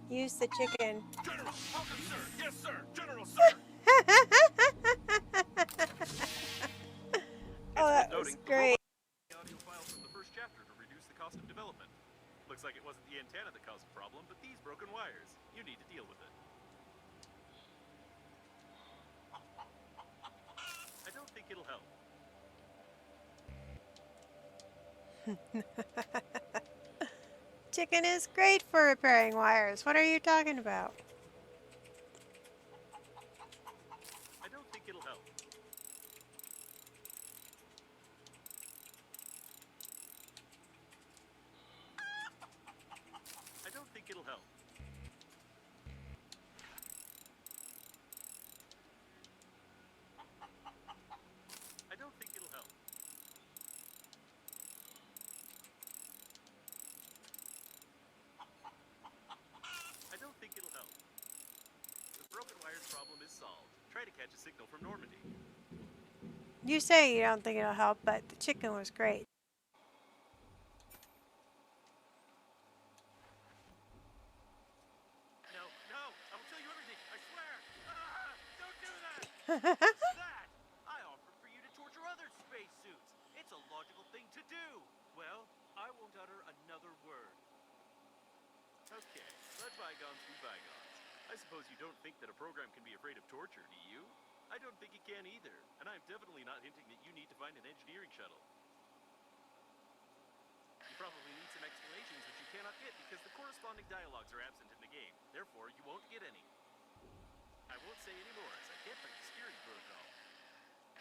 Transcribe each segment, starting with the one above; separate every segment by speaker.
Speaker 1: Use the chicken.
Speaker 2: General! Welcome, sir! Yes, sir! General, sir!
Speaker 1: Oh, that was great.
Speaker 2: The audio files from the first chapter to reduce the cost of development. Looks like it wasn't the antenna that caused the problem, but these broken wires. You need to deal with it. I don't think it'll help.
Speaker 1: Chicken is great for repairing wires. What are you talking about?
Speaker 2: I don't think it'll help. I don't think it'll help. I don't think it'll help. I don't think it'll help. The broken wires problem is solved. Try to catch a signal from Normandy.
Speaker 1: You say you don't think it'll help, but the chicken was great.
Speaker 2: No, no! I will tell you everything! I swear! Ah, don't do that! That! I offered for you to torture other spacesuits! It's a logical thing to do! Well, I won't utter another word. Okay, let bygones be bygones. I suppose you don't think that a program can be afraid of torture, do you? I don't think it can either, and I'm definitely not hinting that you need to find an engineering shuttle. You probably need some explanations which you cannot get because the corresponding dialogues are absent in the game. Therefore, you won't get any. I won't say any more as I can't break the security protocol.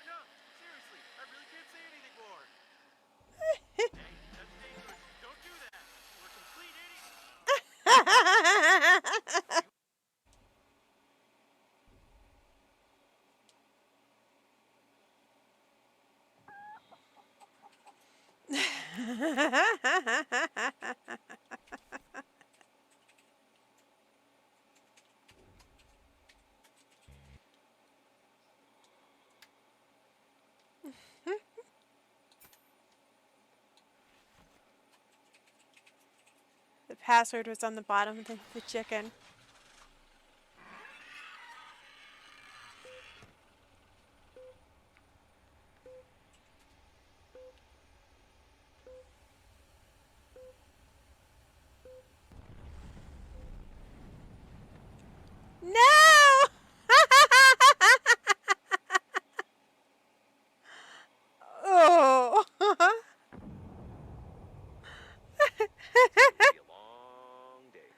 Speaker 2: No, seriously, I really can't say anything more. Hey, that's dangerous. Don't do that. We're complete idiots.
Speaker 1: The password was on the bottom of the chicken. No! Oh.
Speaker 2: Be a long day.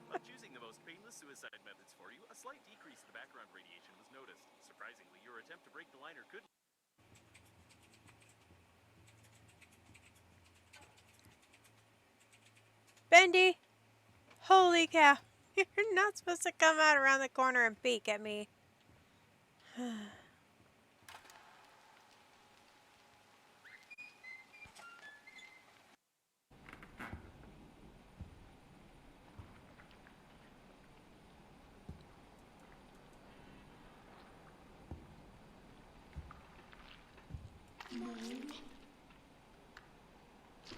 Speaker 2: While choosing the most painless suicide methods for you, a slight decrease in the background radiation was noticed. Surprisingly, your attempt to break the liner could.
Speaker 1: Bendy! Holy cow. You're not supposed to come out around the corner and peek at me.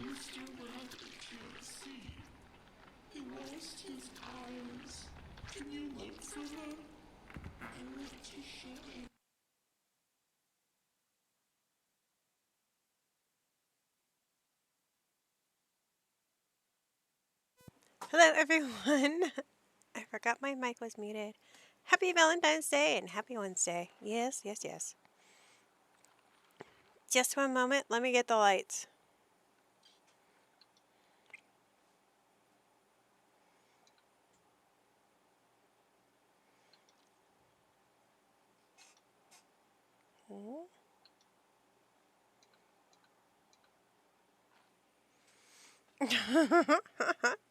Speaker 3: Mr. Rabbit can't see. He lost his eyes. Can you look for them? I want to show him.
Speaker 1: Hello, everyone. I forgot my mic was muted. Happy Valentine's Day and happy Wednesday. Yes, yes, yes. Just one moment. Let me get the lights.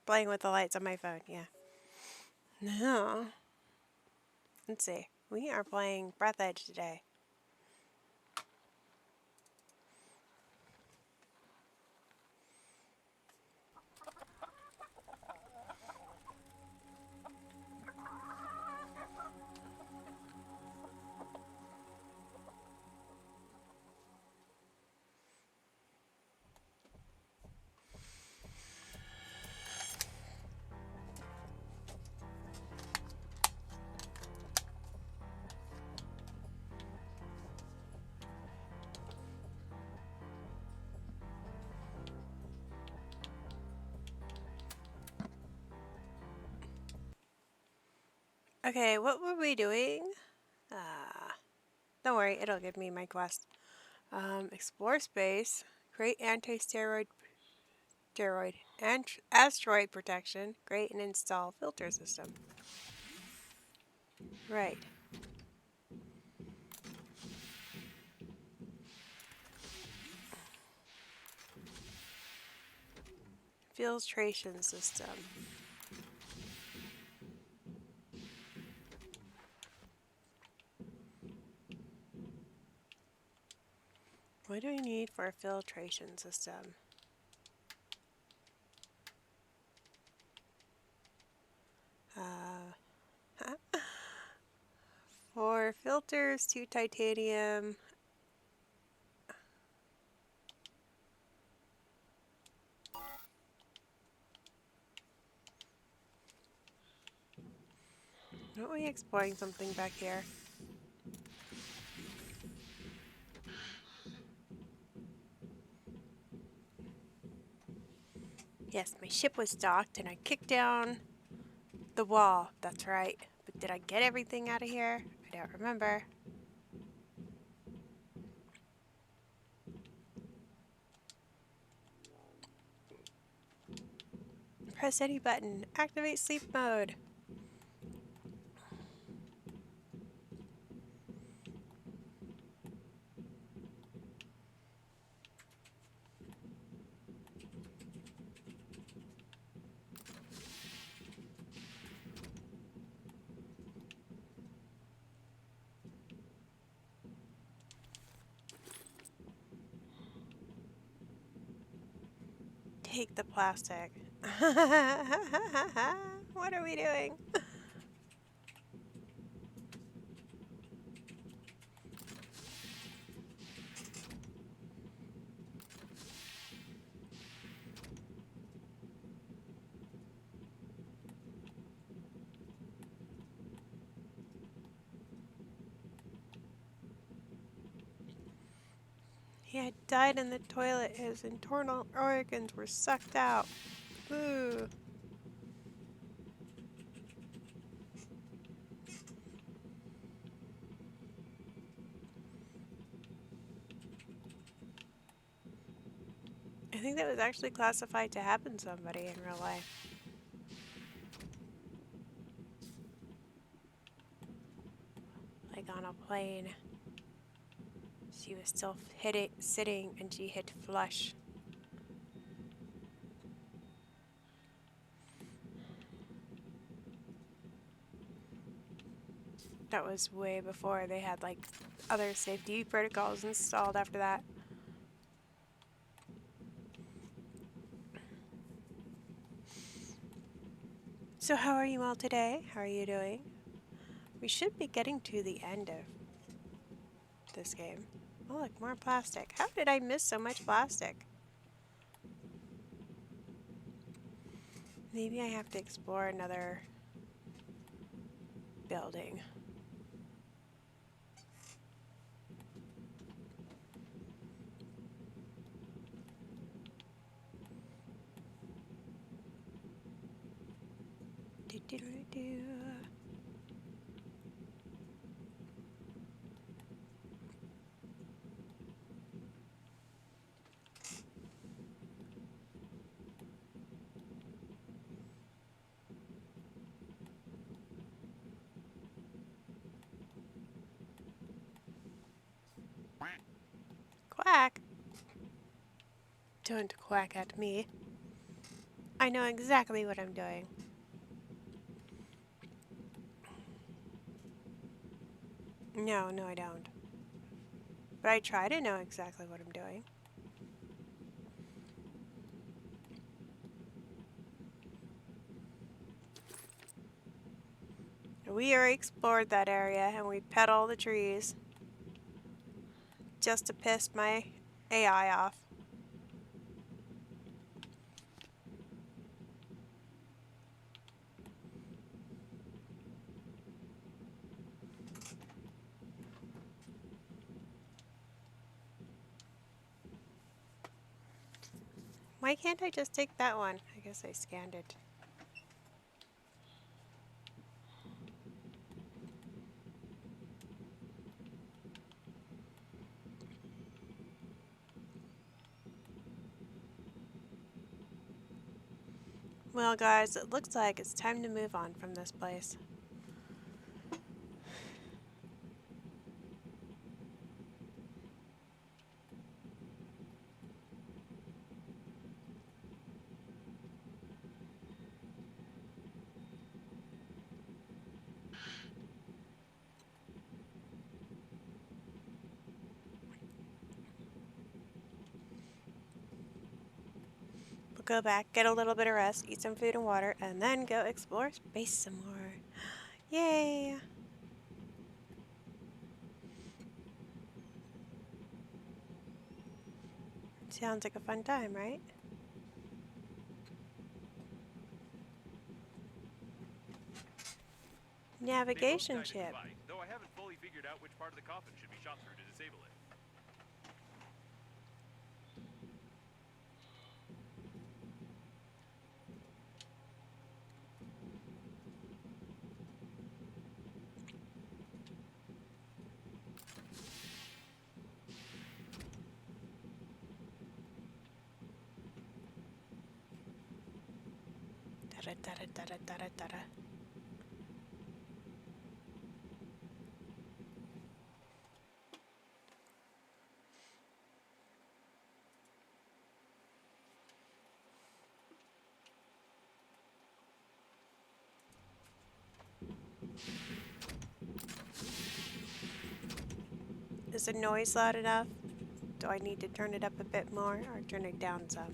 Speaker 1: Playing with the lights on my phone, yeah. No. Let's see. We are playing Breath Edge today. Okay, what were we doing? Don't worry, it'll give me my quest. Explore space, create asteroid protection, create and install filter system. Right. Filtration system. What do we need for a filtration system? For filters, 2 titanium. Aren't we exploring something back here? Yes, my ship was docked and I kicked down the wall. That's right. But did I get everything out of here? I don't remember. Press any button. Activate sleep mode. Take the plastic. What are we doing? He had died in the toilet. His internal organs were sucked out. Ooh. I think that was actually classified to happen to somebody in real life. Like on a plane. She was still sitting and she hit flush. That was way before they had like other safety protocols installed after that. So how are you all today? How are you doing? We should be getting to the end of this game. Oh look, more plastic. How did I miss so much plastic? Maybe I have to explore another building. Do. Quack! Don't quack at me. I know exactly what I'm doing. No, I don't. But I try to know exactly what I'm doing. We already explored that area and we pet all the trees just to piss my AI off. Why can't I just take that one? I guess I scanned it. Well, guys, it looks like it's time to move on from this place. We'll go back, get a little bit of rest, eat some food and water, and then go explore space some more. Yay! Sounds like a fun time, right? Navigation
Speaker 2: died in the
Speaker 1: chip.
Speaker 2: fight, though I haven't fully figured out which part of the coffin should be shot through to disable it.
Speaker 1: Da da da da da da da. Is the noise loud enough? Do I need to turn it up a bit more or turn it down some?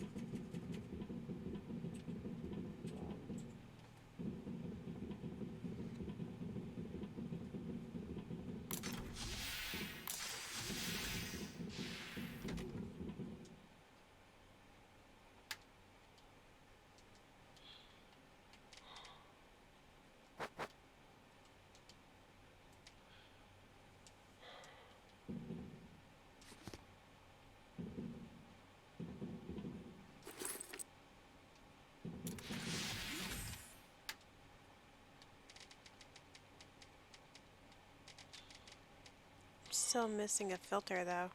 Speaker 1: Still missing a filter though.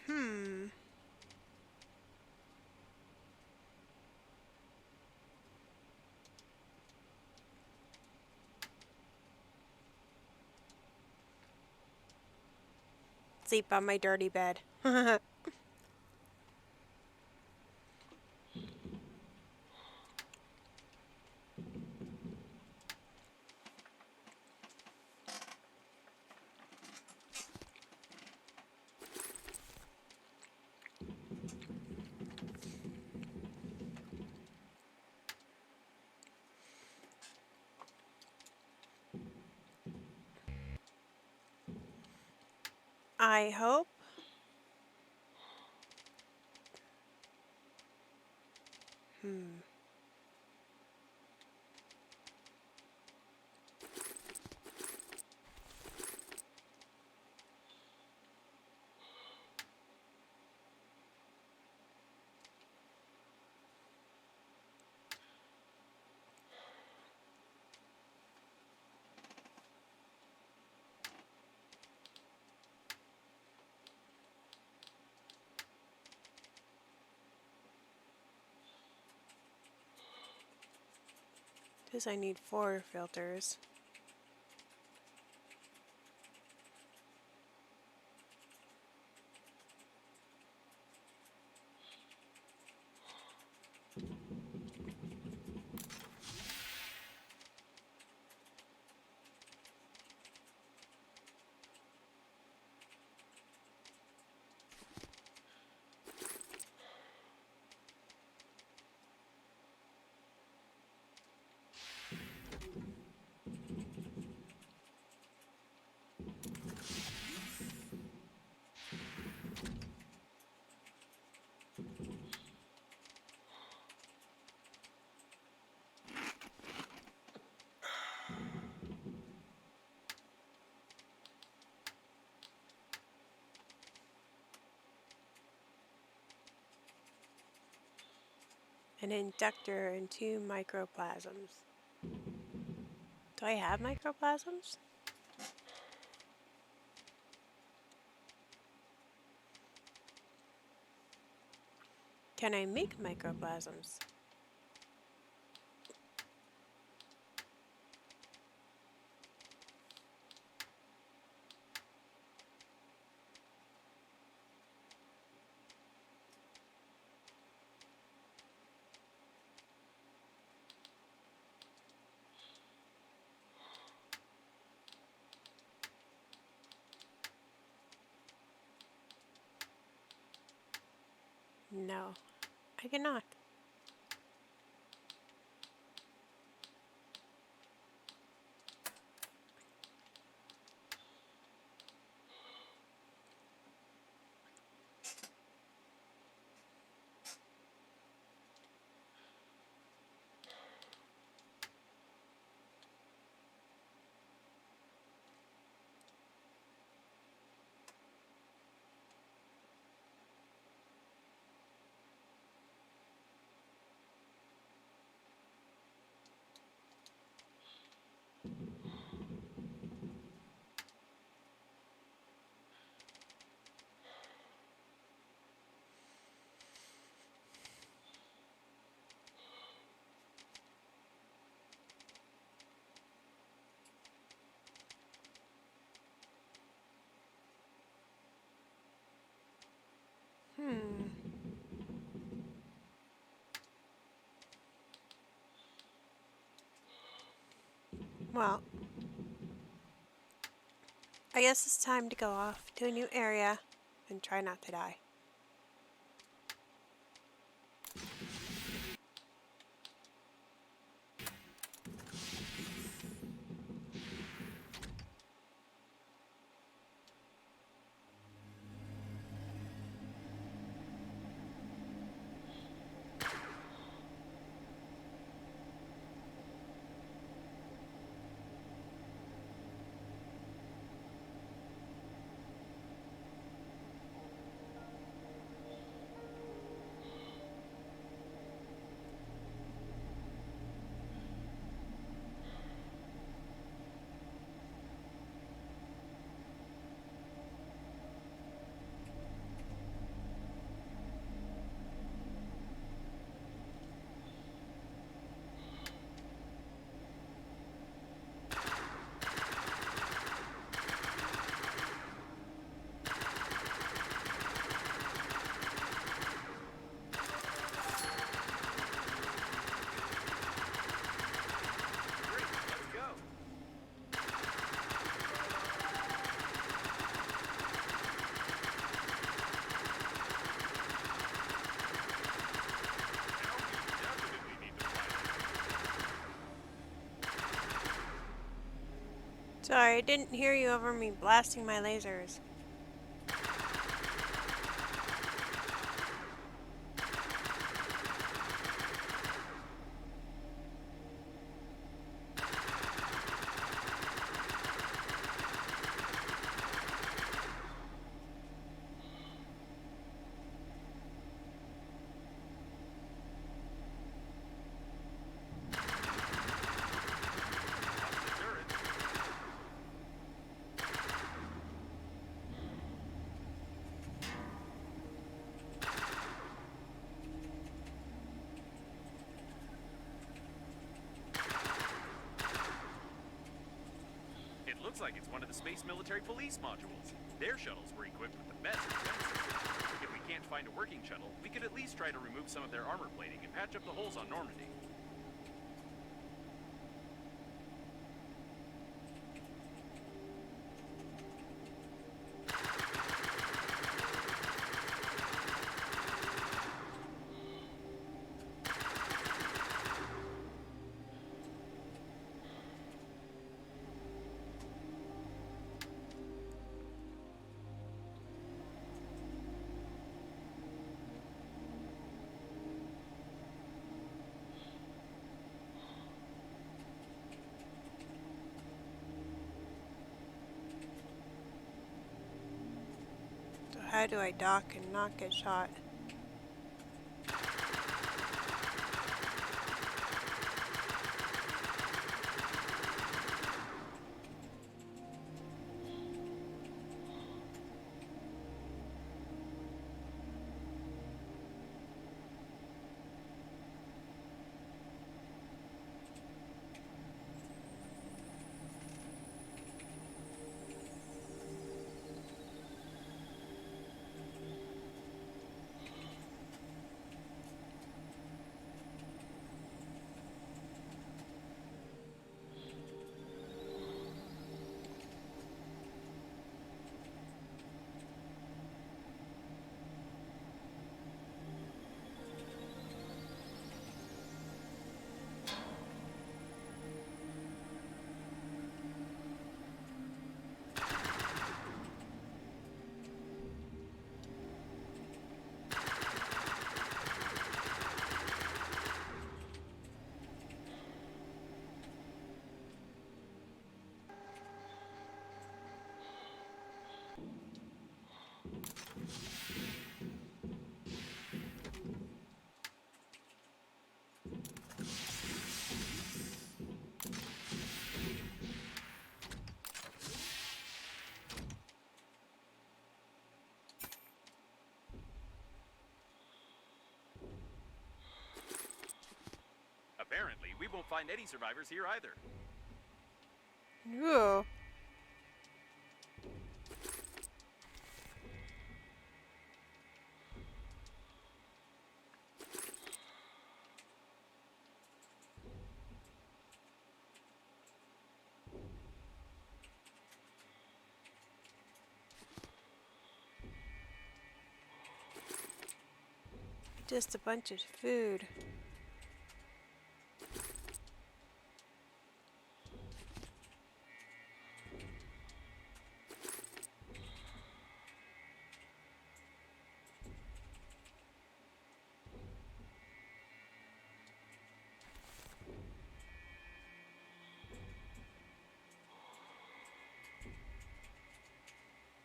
Speaker 1: Hmm. Sleep on my dirty bed. I hope. Hmm. Because I need 4 filters. An inductor and 2 microplasms. Do I have microplasms? Can I make microplasms? No, I cannot. Well, I guess it's time to go off to a new area and try not to die.
Speaker 2: Great, let's go. Now we definitely need to fly.
Speaker 1: Sorry, I didn't hear you over me blasting my lasers.
Speaker 2: Up the turret. It looks like it's one of the Space Military Police modules. Their shuttles were equipped with the best defense systems. If we can't find a working shuttle, we could at least try to remove some of their armor plating and patch up the holes on Normandy.
Speaker 1: So how do I dock and not get shot?
Speaker 2: won't find any survivors here either.
Speaker 1: Ooh. Just a bunch of food.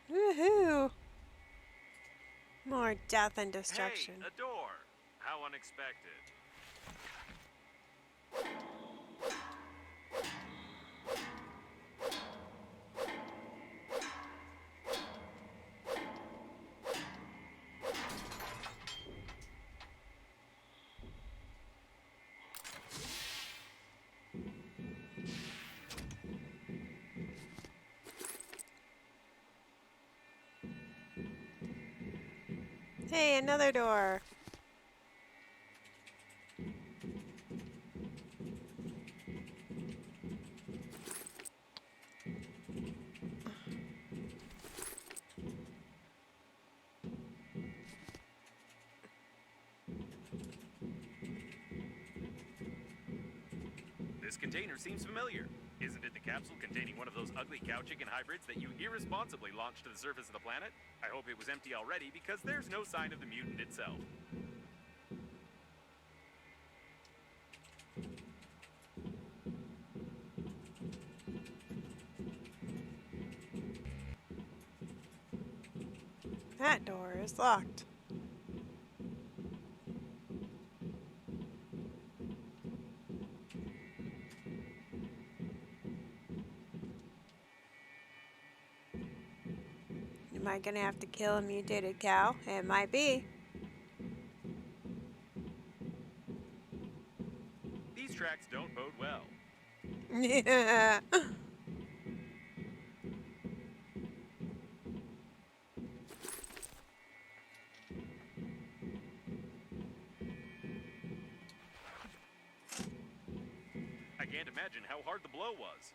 Speaker 1: Woohoo! More death and destruction.
Speaker 2: Hey, a door. How unexpected.
Speaker 1: Hey, another door.
Speaker 2: This container seems familiar. Isn't it the capsule containing one of those ugly cow chicken hybrids that you irresponsibly launched to the surface of the planet? I hope it was empty already because there's no sign of the mutant itself.
Speaker 1: That door is locked. Am I gonna have to kill a mutated cow? It might be.
Speaker 2: These tracks don't bode well.
Speaker 1: Yeah.
Speaker 2: I can't imagine how hard the blow was.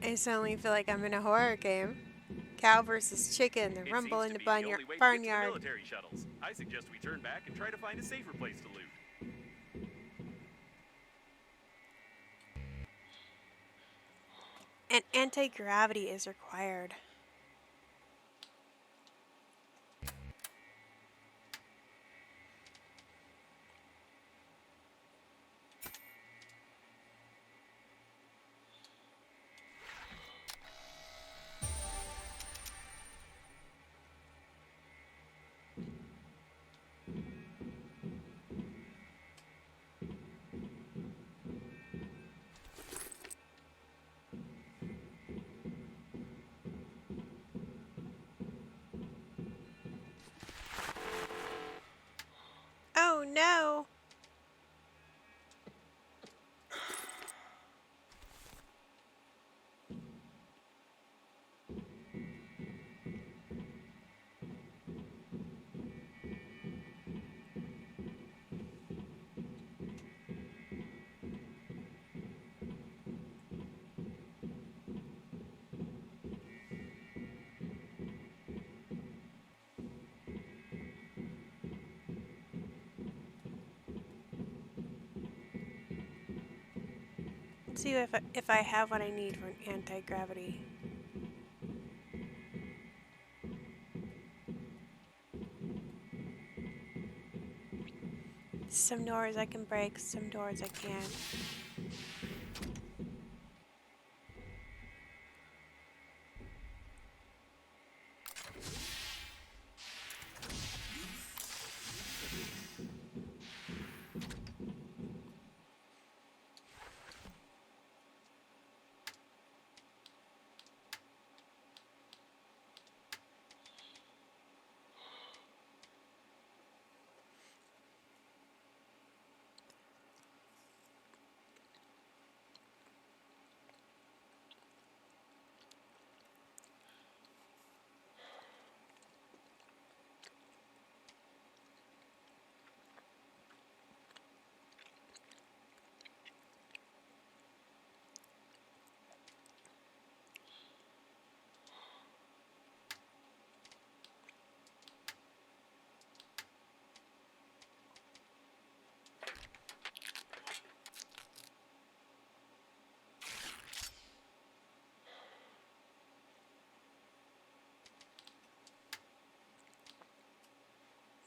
Speaker 1: I suddenly feel like I'm in a horror game. Cow versus chicken, the
Speaker 2: It
Speaker 1: rumble
Speaker 2: seems
Speaker 1: in
Speaker 2: to
Speaker 1: the
Speaker 2: be the only way to get to the
Speaker 1: barnyard.
Speaker 2: military shuttles. I suggest we turn back and try to find a safer place to loot.
Speaker 1: And anti-gravity is required. Oh no! Let's see if I have what I need for an anti-gravity. Some doors I can break, some doors I can't.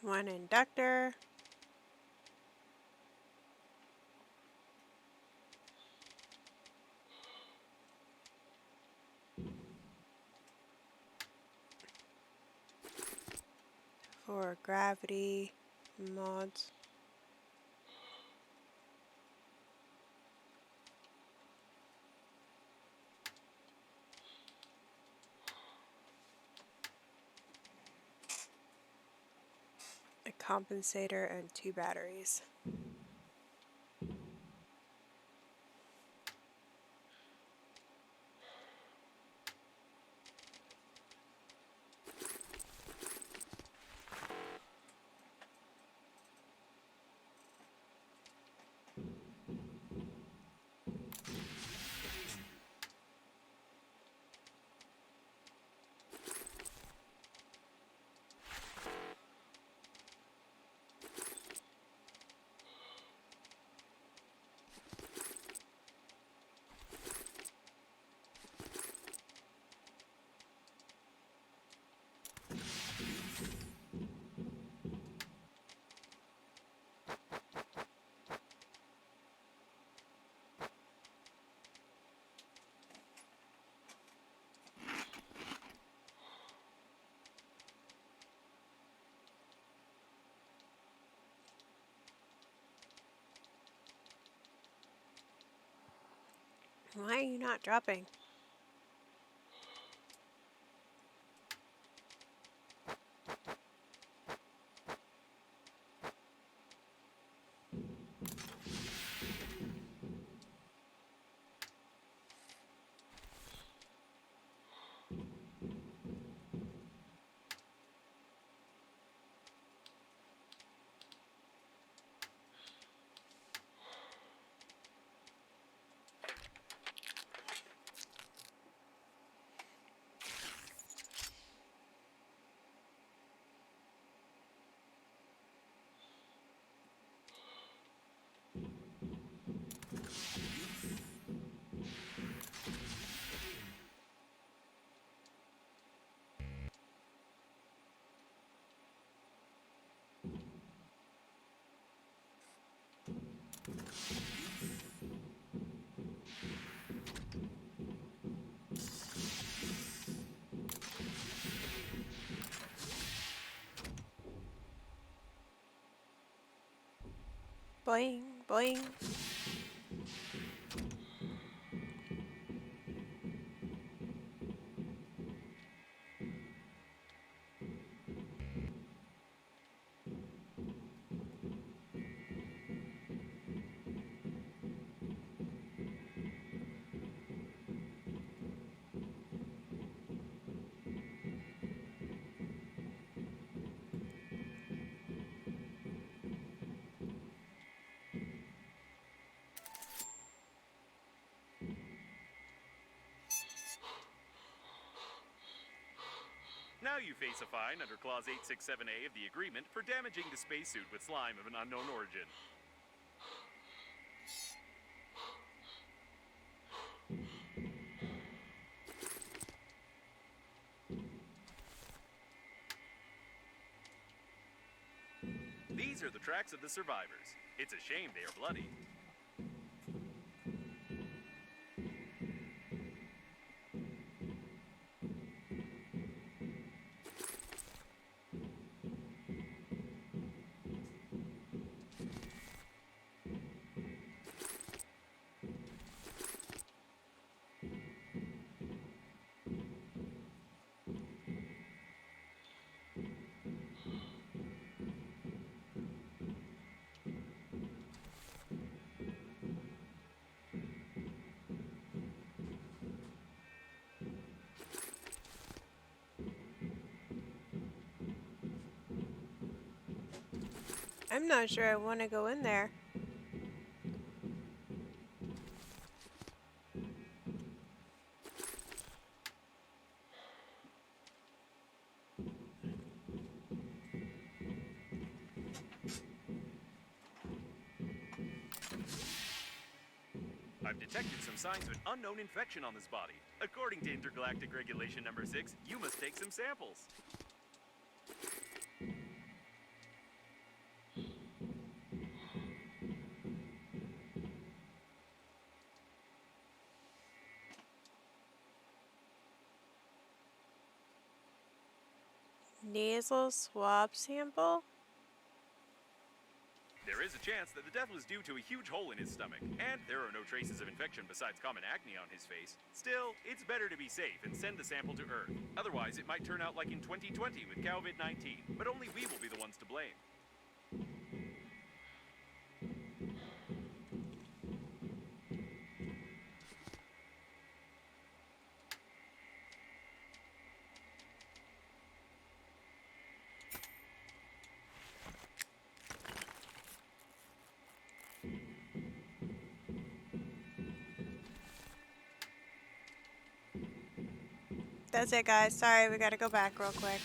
Speaker 1: One inductor. For gravity mods. A compensator and 2 batteries. Why are you not dropping? Boing, boing.
Speaker 2: Now you face a fine under Clause 867A of the agreement for damaging the spacesuit with slime of an unknown origin. These are the tracks of the survivors. It's a shame they are bloody.
Speaker 1: I'm not sure I want to go in there.
Speaker 2: I've detected some signs of an unknown infection on this body. According to Intergalactic Regulation Number 6, you must take some samples.
Speaker 1: Nasal swab sample?
Speaker 4: There is a chance that the death was due to a huge hole in his stomach, and there are no traces of infection besides common acne on his face. Still, it's better to be safe and send the sample to Earth. Otherwise, it might turn out like in 2020 with COVID-19, but only we will be the ones to blame.
Speaker 1: That's it, guys. Sorry, we gotta go back real quick.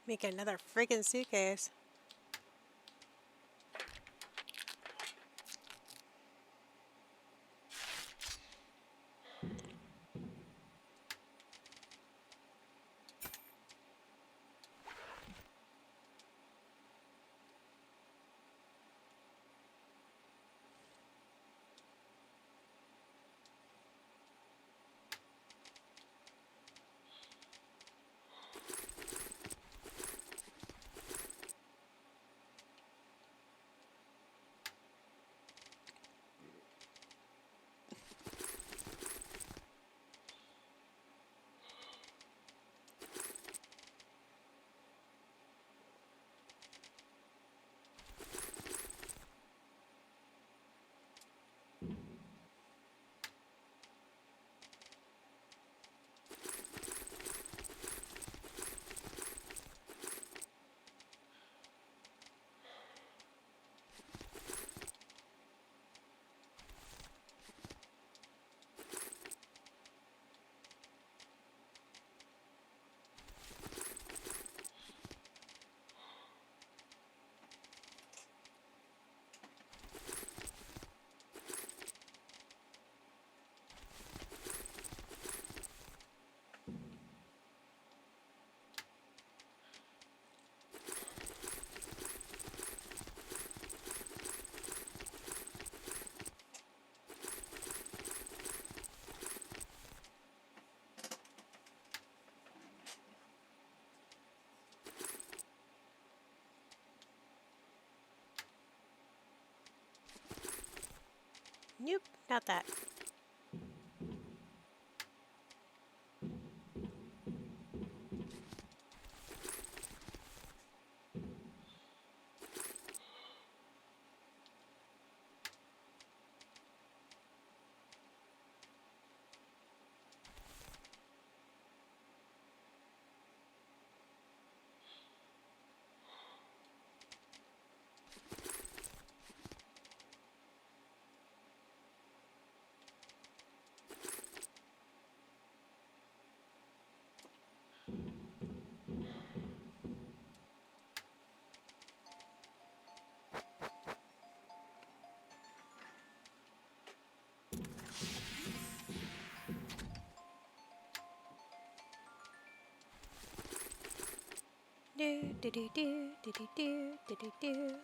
Speaker 1: Make another freaking suitcase. Nope, not that. Do do do do do do do do do do.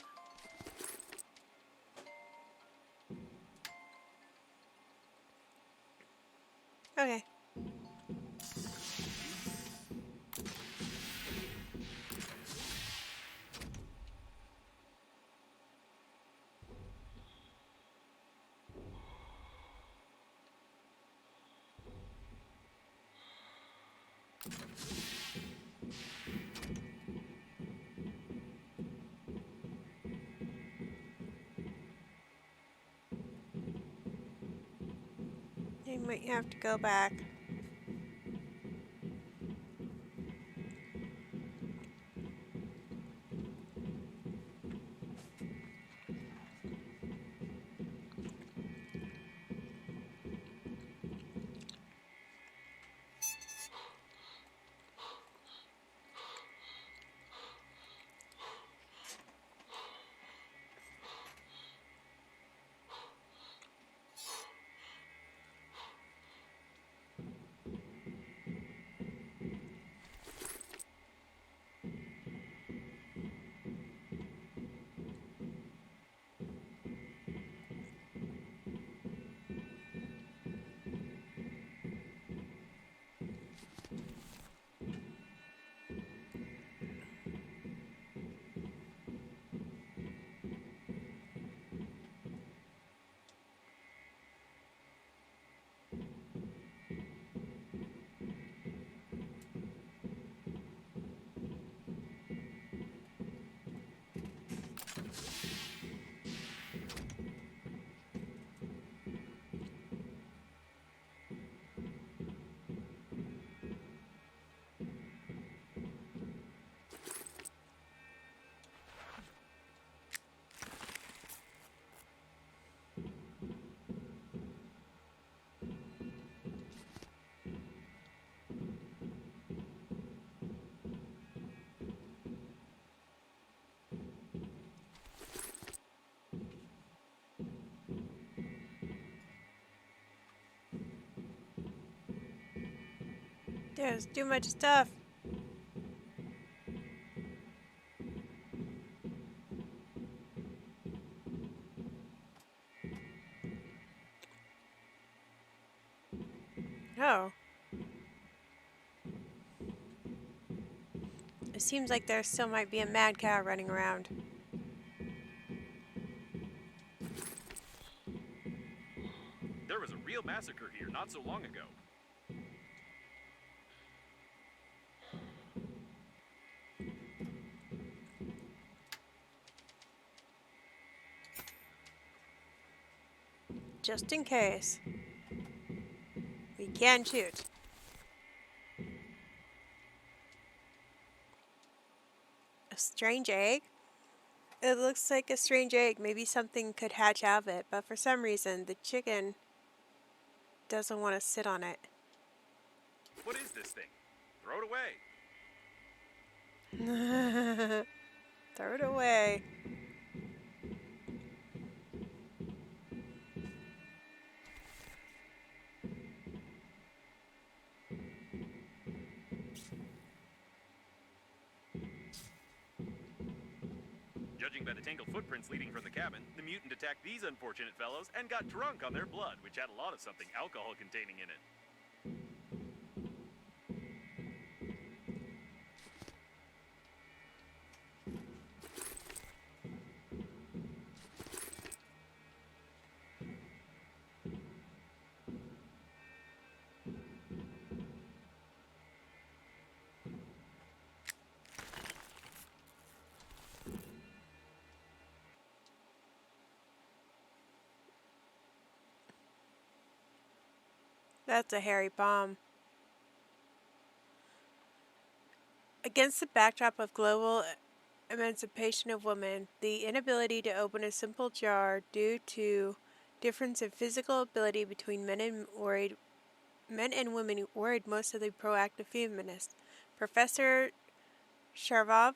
Speaker 1: Okay. You might have to go back. There's too much stuff. Oh. It seems like there still might be a mad cow running around.
Speaker 4: There was a real massacre here not so long ago.
Speaker 1: Just in case. We can shoot. A strange egg? It looks like a strange egg. Maybe something could hatch out of it, but for some reason the chicken doesn't want to sit on it.
Speaker 4: What is this thing? Throw it away.
Speaker 1: Throw it away.
Speaker 4: Judging by the tangled footprints leading from the cabin, the mutant attacked these unfortunate fellows and got drunk on their blood, which had a lot of something alcohol containing in it.
Speaker 1: That's a hairy bomb. Against the backdrop of global emancipation of women, the inability to open a simple jar due to difference in physical ability between men and women worried most of the proactive feminists. Professor Sharvov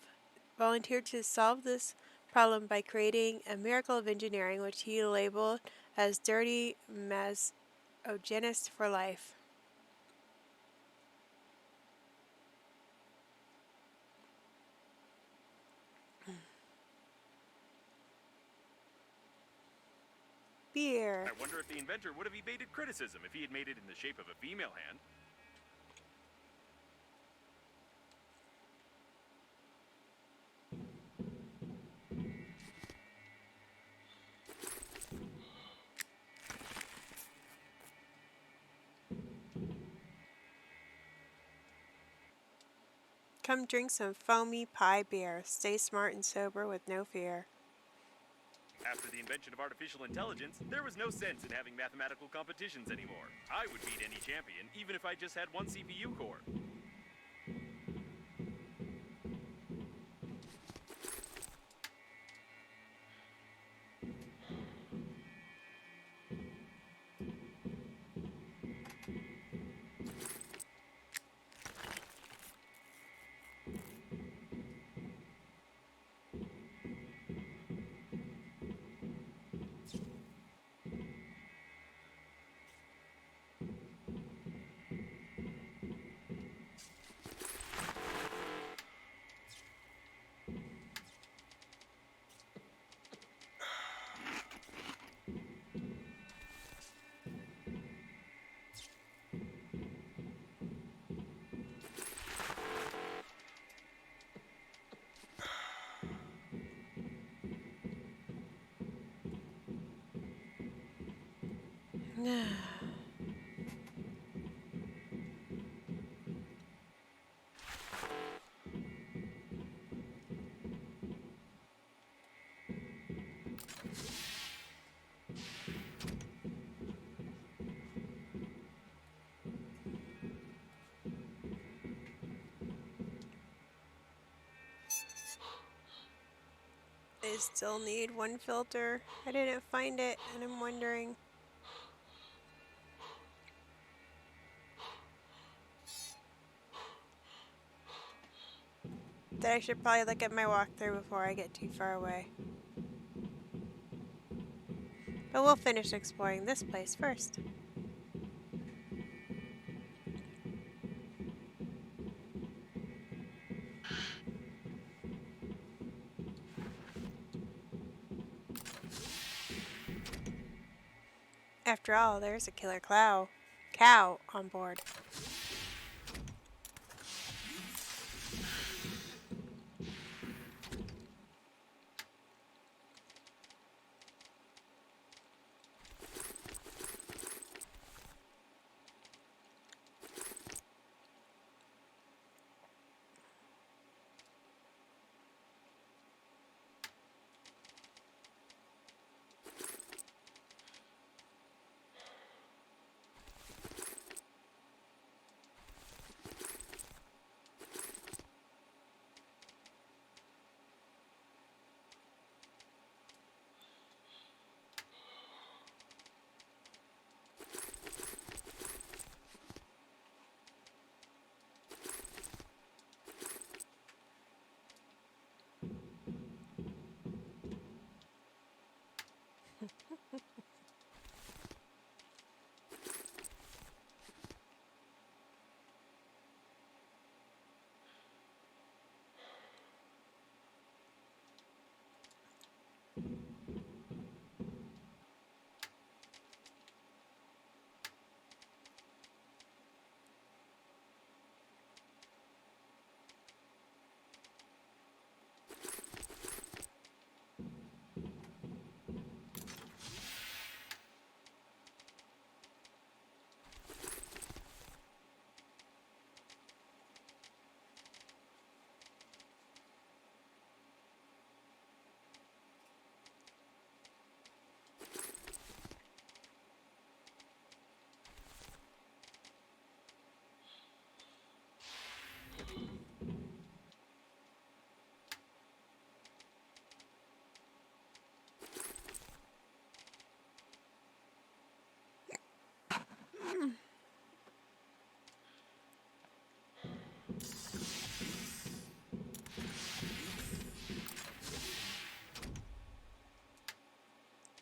Speaker 1: volunteered to solve this problem by creating a miracle of engineering, which he labeled as dirty misogynist for life. beer.
Speaker 4: I wonder if the inventor would have evaded criticism if he had made it in the shape of a female hand.
Speaker 1: Come drink some foamy pie beer. Stay smart and sober with no fear.
Speaker 4: After the invention of artificial intelligence, there was no sense in having mathematical competitions anymore. I would beat any champion, even if I just had one CPU core.
Speaker 1: I still need one filter. I didn't find it, and I'm wondering. That I should probably look at my walkthrough before I get too far away. But we'll finish exploring this place first. After all, there's a killer cow on board.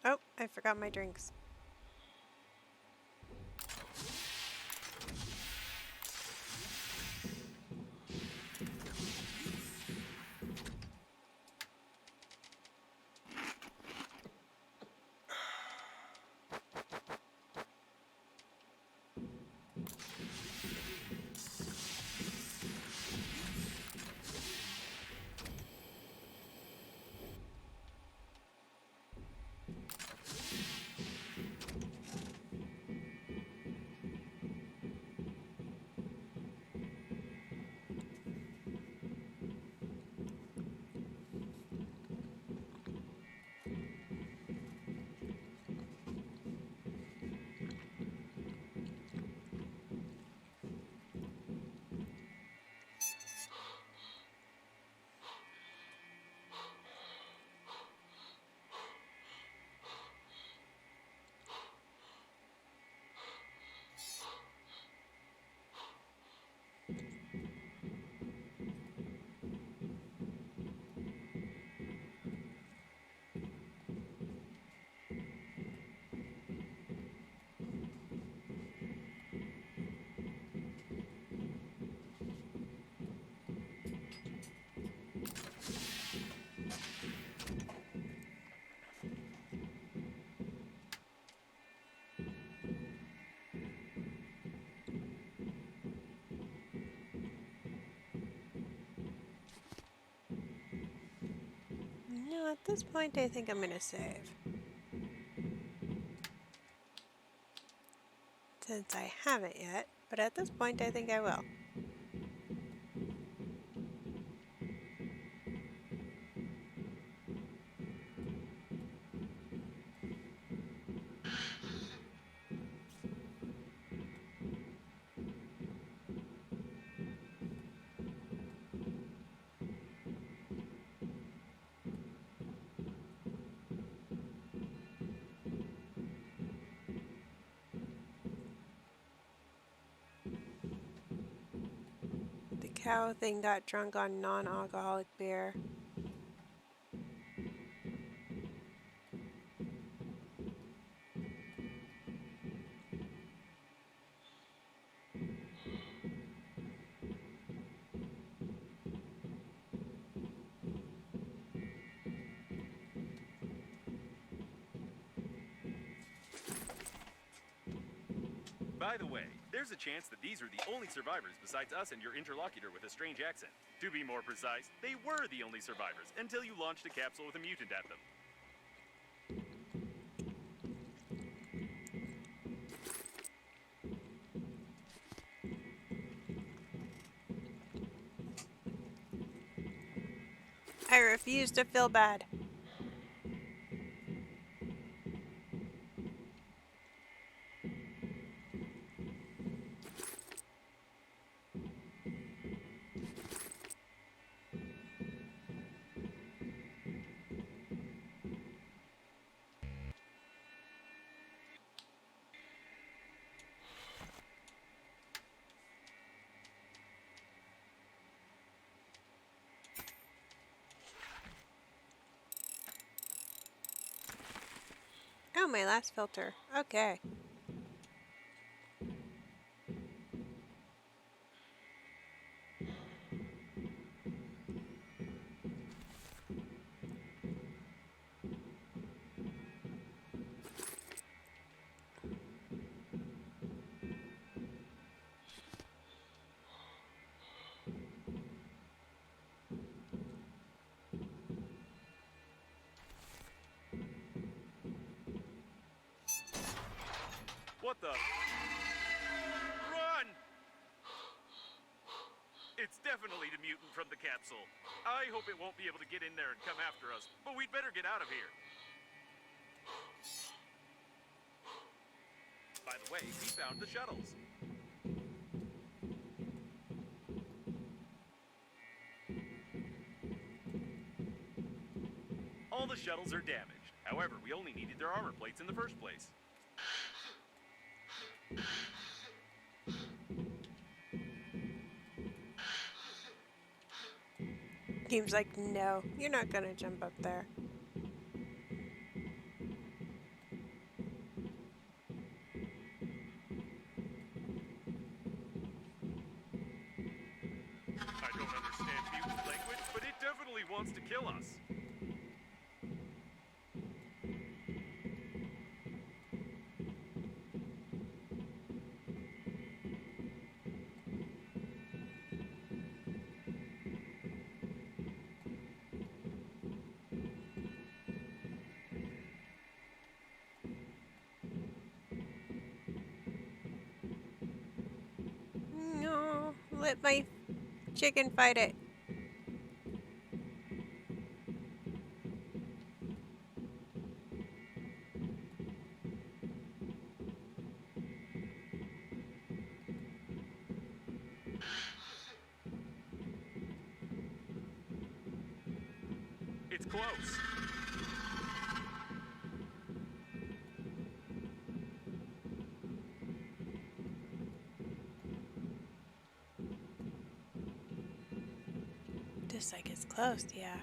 Speaker 1: Oh, I forgot my drinks. this point, I think I'm gonna save. Since I haven't yet, but at this point, I think I will. The cow thing got drunk on non-alcoholic beer.
Speaker 4: By the way, there's a chance that these are the only survivors besides us and your interlocutor with a strange accent. To be more precise, they were the only survivors until you launched a capsule with a mutant at them.
Speaker 1: I refuse to feel bad. Oh, my last filter. Okay.
Speaker 4: What the? Run! It's definitely the mutant from the capsule. I hope it won't be able to get in there and come after us, but we'd better get out of here. By the way, we found the shuttles. All the shuttles are damaged. However, we only needed their armor plates in the first place.
Speaker 1: Game's like, no, you're not gonna jump up there.
Speaker 4: I don't understand mutant language, but it definitely wants to kill us.
Speaker 1: No, let my chicken fight it.
Speaker 4: It's close.
Speaker 1: Just like it's closed, yeah.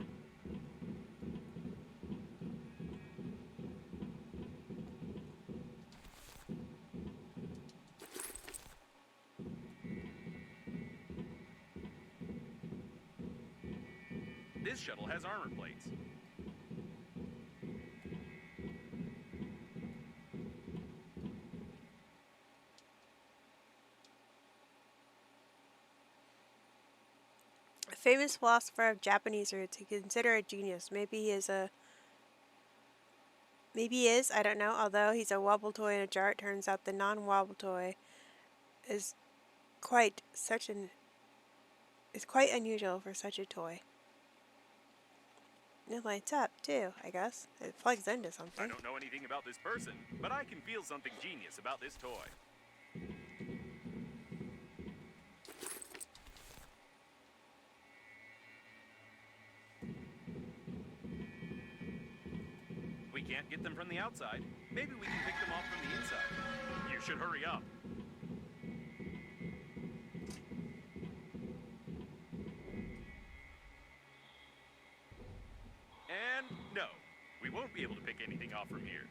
Speaker 4: This shuttle has armor plates.
Speaker 1: A famous philosopher of Japanese roots he considered a genius. Maybe he is a Maybe he is, I don't know. Although he's a wobble toy in a jar, it turns out the non-wobble toy is quite such an is quite unusual for such a toy. It lights up too, I guess. It plugs into
Speaker 4: I
Speaker 1: something.
Speaker 4: don't know anything about this person, but I can feel something genius about this toy. We can't get them from the outside. Maybe we can pick them off from the inside. You should hurry up. And no, we won't be able to pick anything off from here.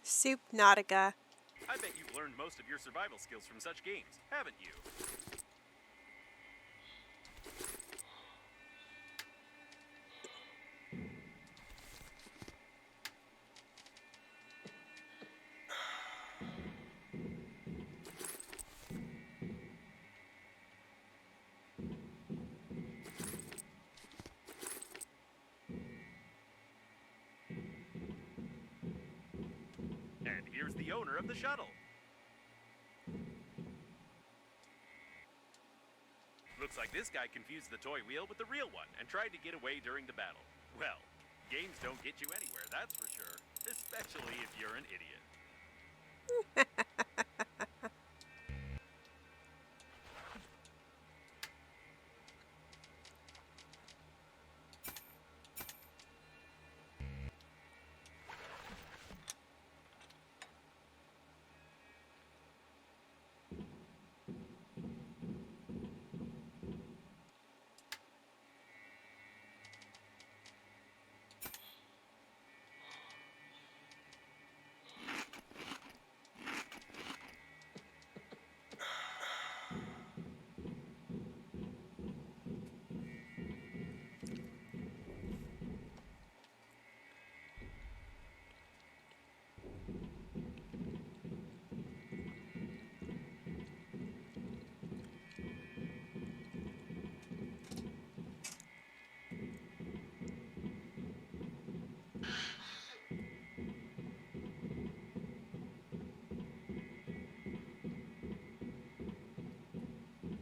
Speaker 1: Soup Nautica.
Speaker 4: I bet you've learned most of your survival skills from such games, haven't you? And here's the owner of the shuttle. Looks like this guy confused the toy wheel with the real one and tried to get away during the battle. Well, games don't get you anywhere, that's for sure. Especially if you're an idiot.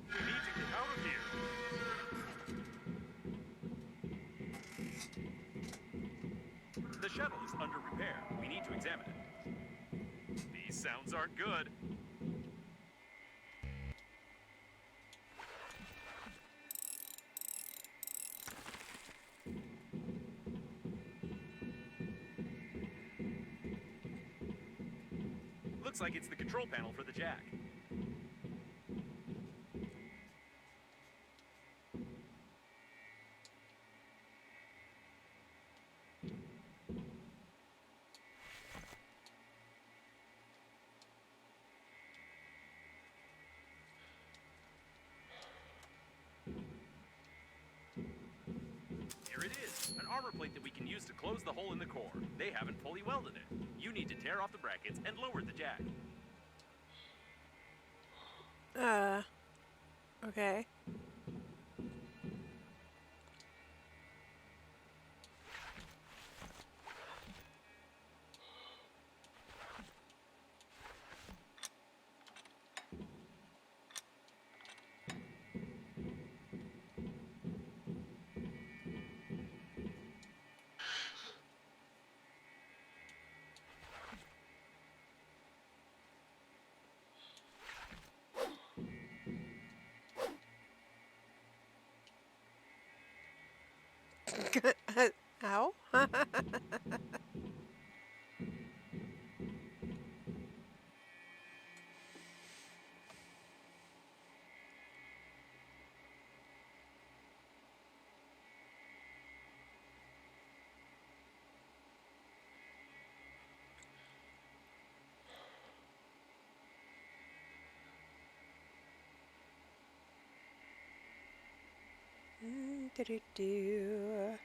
Speaker 4: We need to get out of here. The shuttle is under repair. We need to examine it. These sounds aren't good. Looks like it's the control panel for the jack. Here it is, an armor plate that we can use to close the hole in the core. They haven't fully welded it. You need to tear off the brackets and lower the jack.
Speaker 1: Okay. Ow. Do-do-do.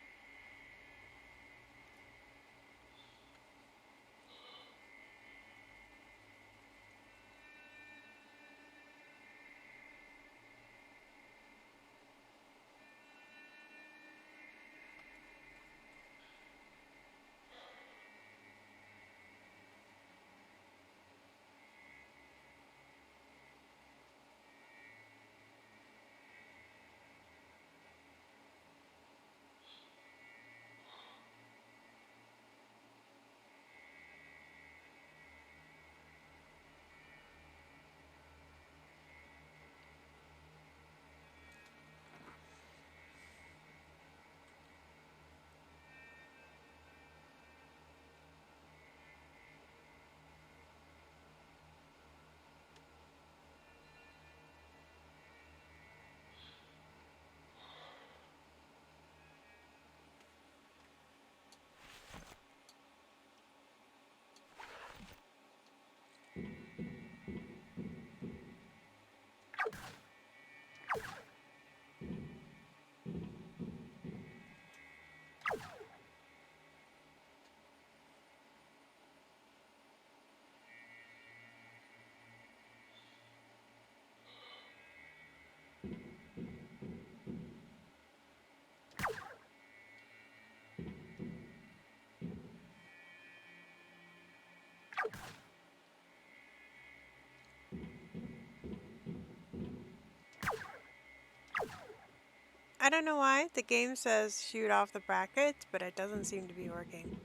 Speaker 1: I don't know why. The game says shoot off the brackets, but it doesn't seem to be working.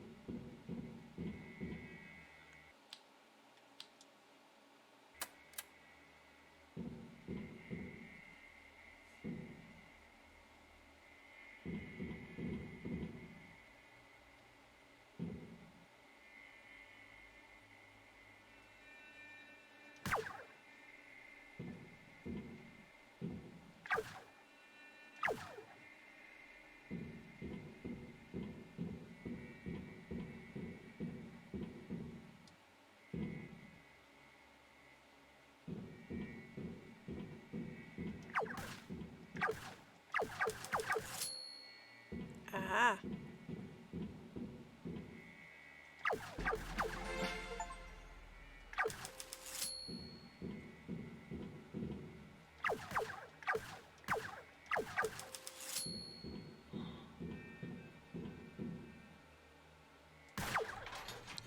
Speaker 1: Aha.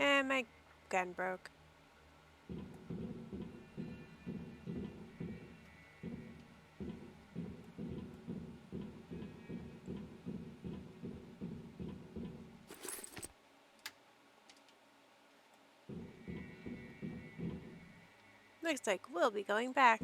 Speaker 1: And my gun broke. Looks like we'll be going back.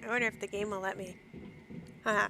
Speaker 1: I wonder if the game will let me. Haha.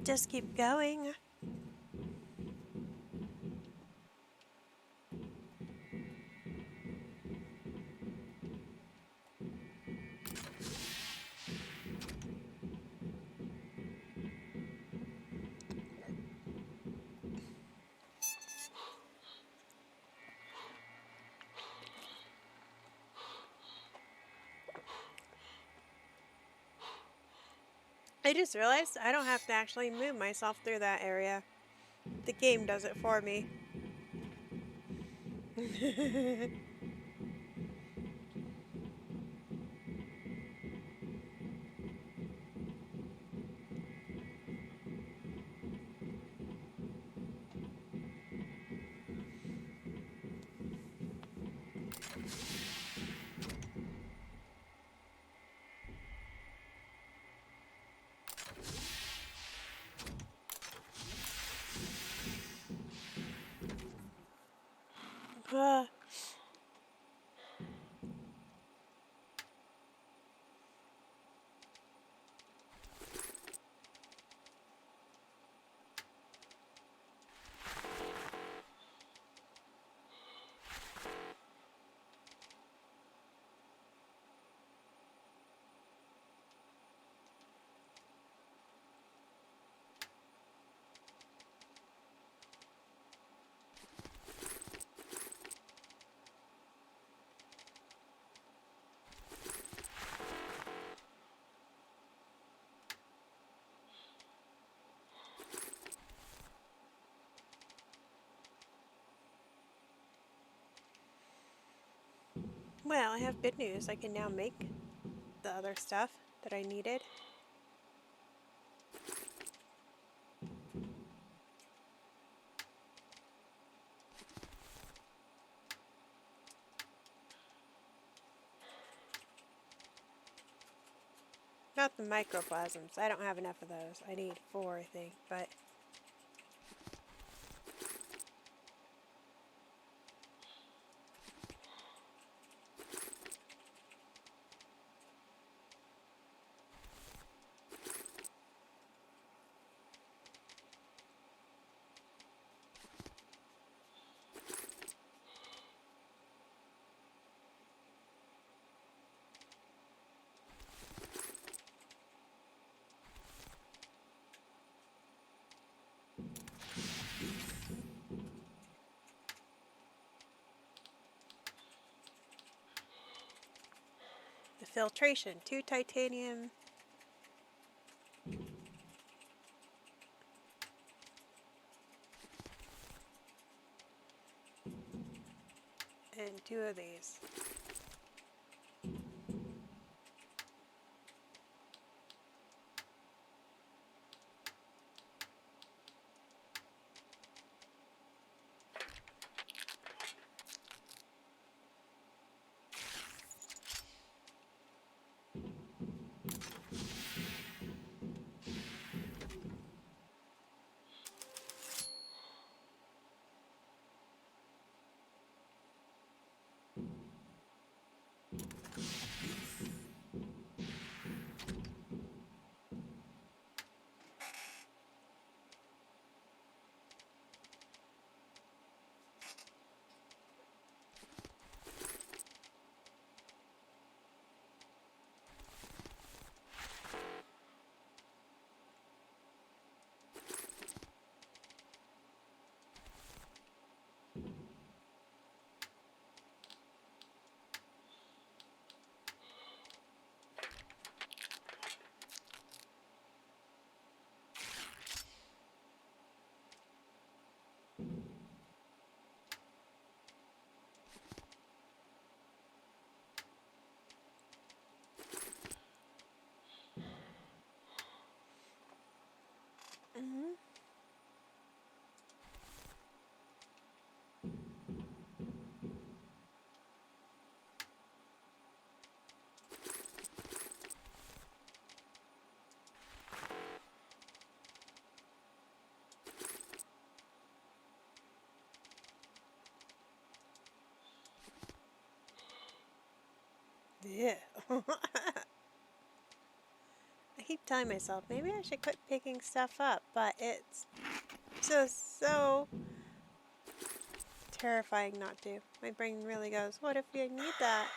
Speaker 1: Just keep going. I just realized I don't have to actually move myself through that area. The game does it for me. Ah. Well, I have good news. I can now make the other stuff that I needed. Not the microplasms. I don't have enough of those. I need 4, I think, but... The filtration, 2 titanium. And 2 of these. Mm-hmm. Yeah. I keep telling myself maybe I should quit picking stuff up, but it's just so terrifying not to. My brain really goes, what if you need that?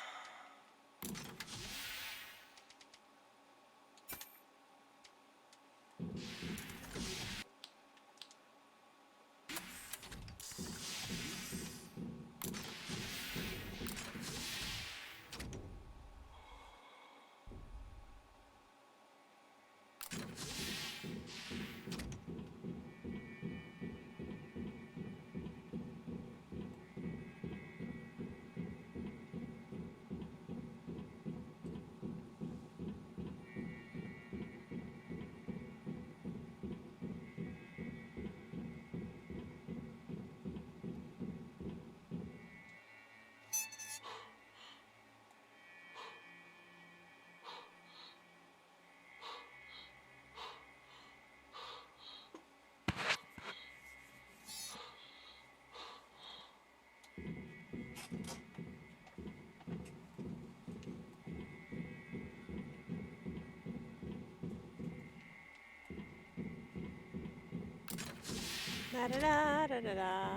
Speaker 1: Da da da da da da.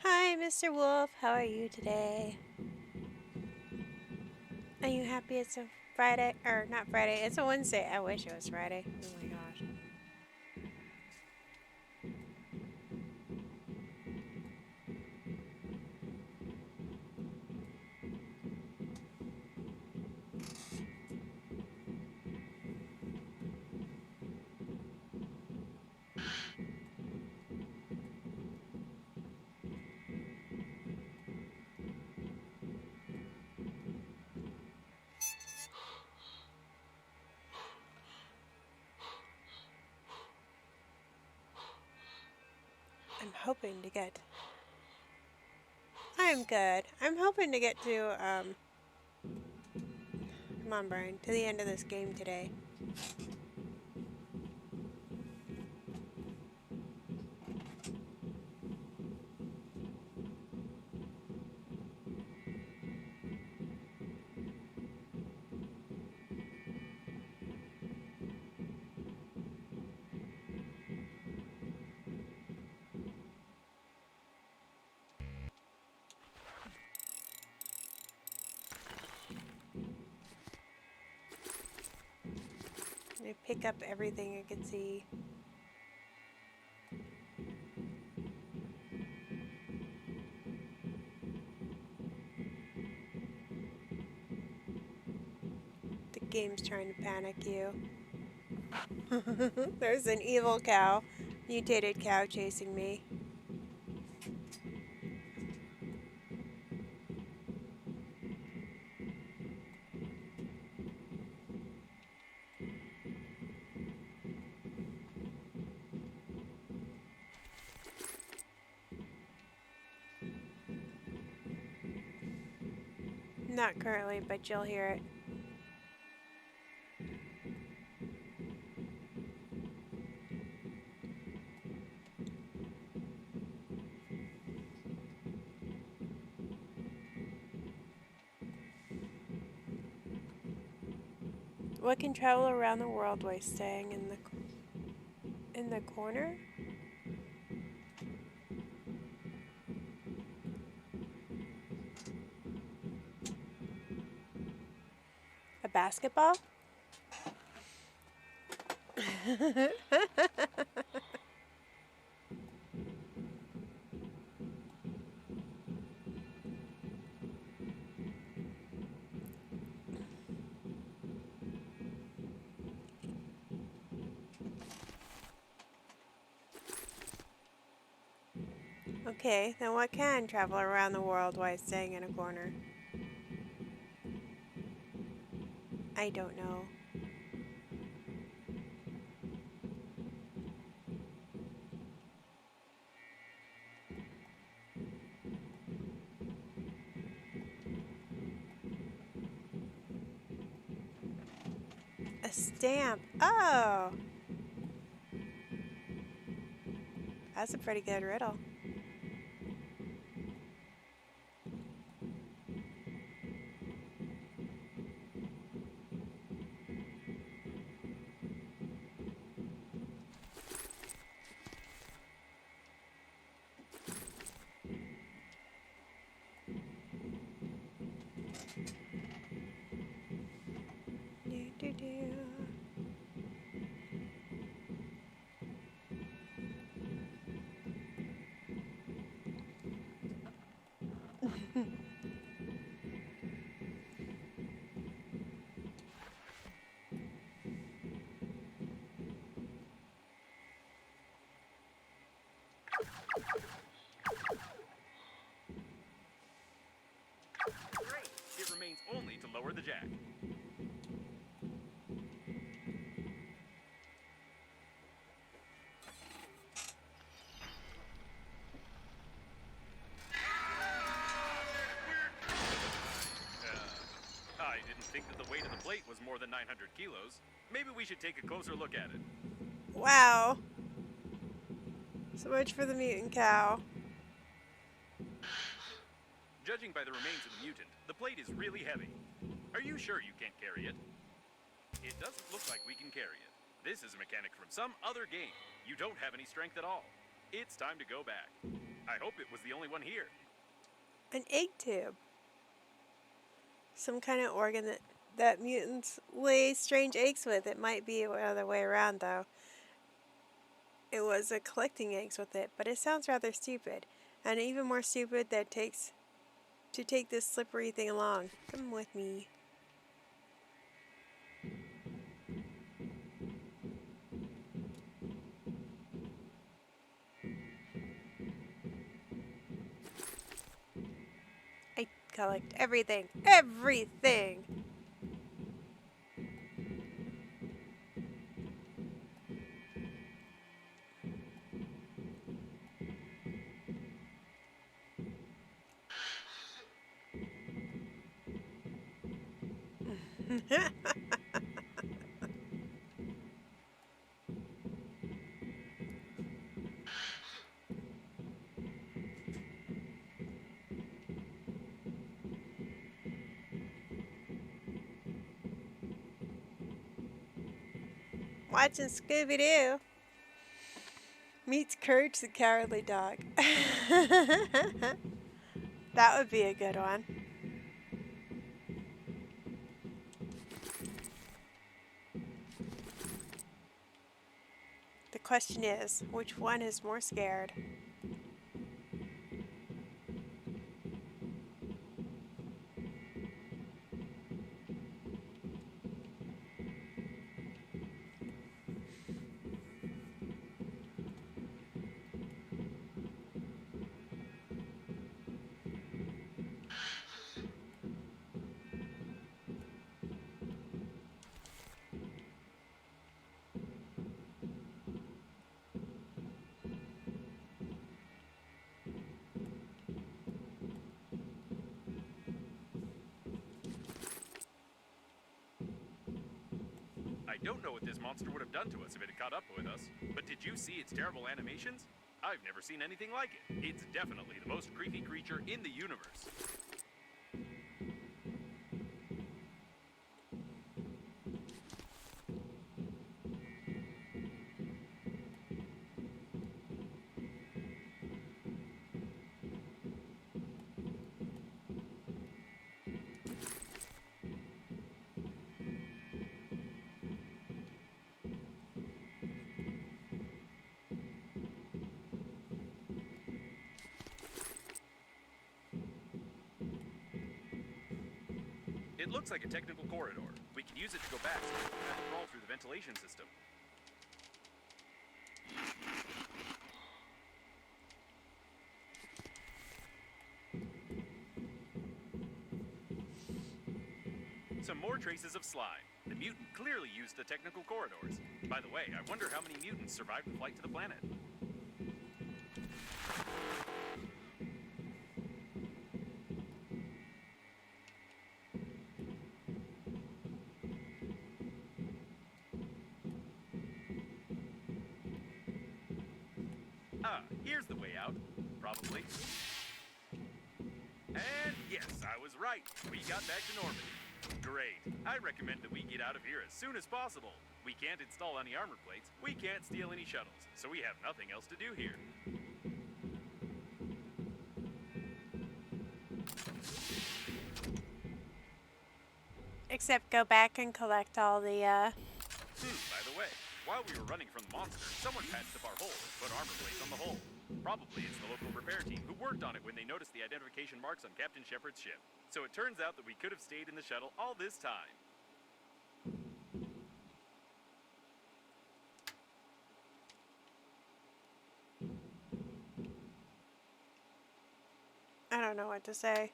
Speaker 1: Hi, Mr. Wolf. How are you today? Are you happy it's a Friday? Or not Friday, it's a Wednesday. I wish it was Friday. Oh my gosh. hoping to get. I'm good. I'm hoping to get to, come on, Brian, to the end of this game today. I pick up everything I can see. The game's trying to panic you. There's an evil cow, mutated cow chasing me. Not currently, but you'll hear it. What can travel around the world while staying in the corner? A basketball? Okay, then what can travel around the world while staying in a corner? I don't know. A stamp. Oh! That's a pretty good riddle. Do, do, do.
Speaker 4: Great! It remains only to lower the jack. I didn't think that the weight of the plate was more than 900 kilos. Maybe we should take a closer look at it.
Speaker 1: Wow. So much for the mutant cow.
Speaker 4: Judging by the remains of the mutant, the plate is really heavy. Are you sure you can't carry it? It doesn't look like we can carry it. This is a mechanic from some other game. You don't have any strength at all. It's time to go back. I hope it was the only one here.
Speaker 1: An egg tube. Some kind of organ that mutants lay strange eggs with. It might be the other way around, though. It was collecting eggs with it, but it sounds rather stupid. And even more stupid that it takes to take this slippery thing along. Come with me. I collect everything. Everything! Watching Scooby Doo meets Courage the Cowardly Dog. That would be a good one. The question is, which one is more scared?
Speaker 4: I don't know what this monster would have done to us if it had caught up with us, but did you see its terrible animations? I've never seen anything like it. It's definitely the most creepy creature in the universe. It looks like a technical corridor. We can use it to go back so we don't have to crawl through the ventilation system. Some more traces of slime. The mutant clearly used the technical corridors. By the way, I wonder how many mutants survived the flight to the planet. Ah, here's the way out. Probably. And yes, I was right. We got back to Normandy. Great. I recommend that we get out of here as soon as possible. We can't install any armor plates, we can't steal any shuttles, so we have nothing else to do here.
Speaker 1: Except go back and collect all the,
Speaker 4: By the way, while we were running from the monster, someone patched up our hole and put armor plates on the hole. Probably it's the local repair team who worked on it when they noticed the identification marks on Captain Shepard's ship. So it turns out that we could have stayed in the shuttle all this time.
Speaker 1: I don't know what to say.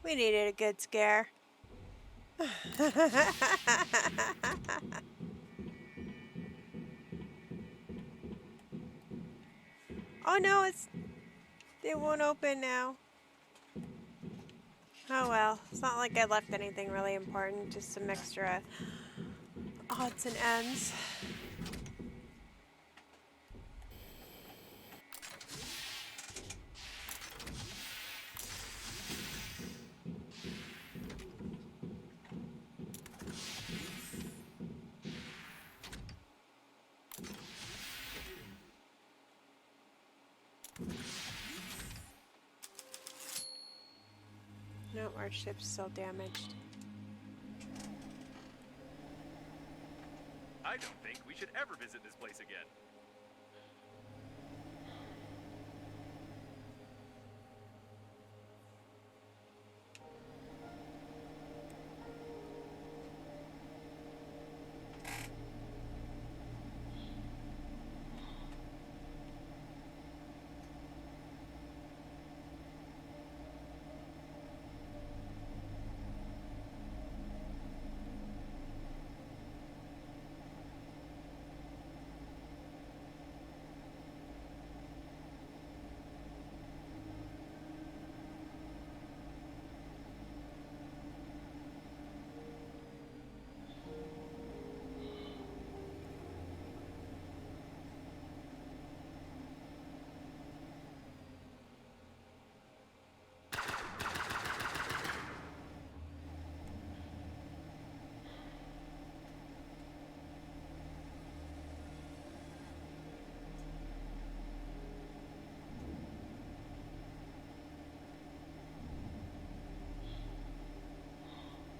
Speaker 1: We needed a good scare. Oh no, it won't open now. Oh well, it's not like I left anything really important, just some extra odds and ends. No, our ship's still damaged.
Speaker 4: I don't think we should ever visit this place again.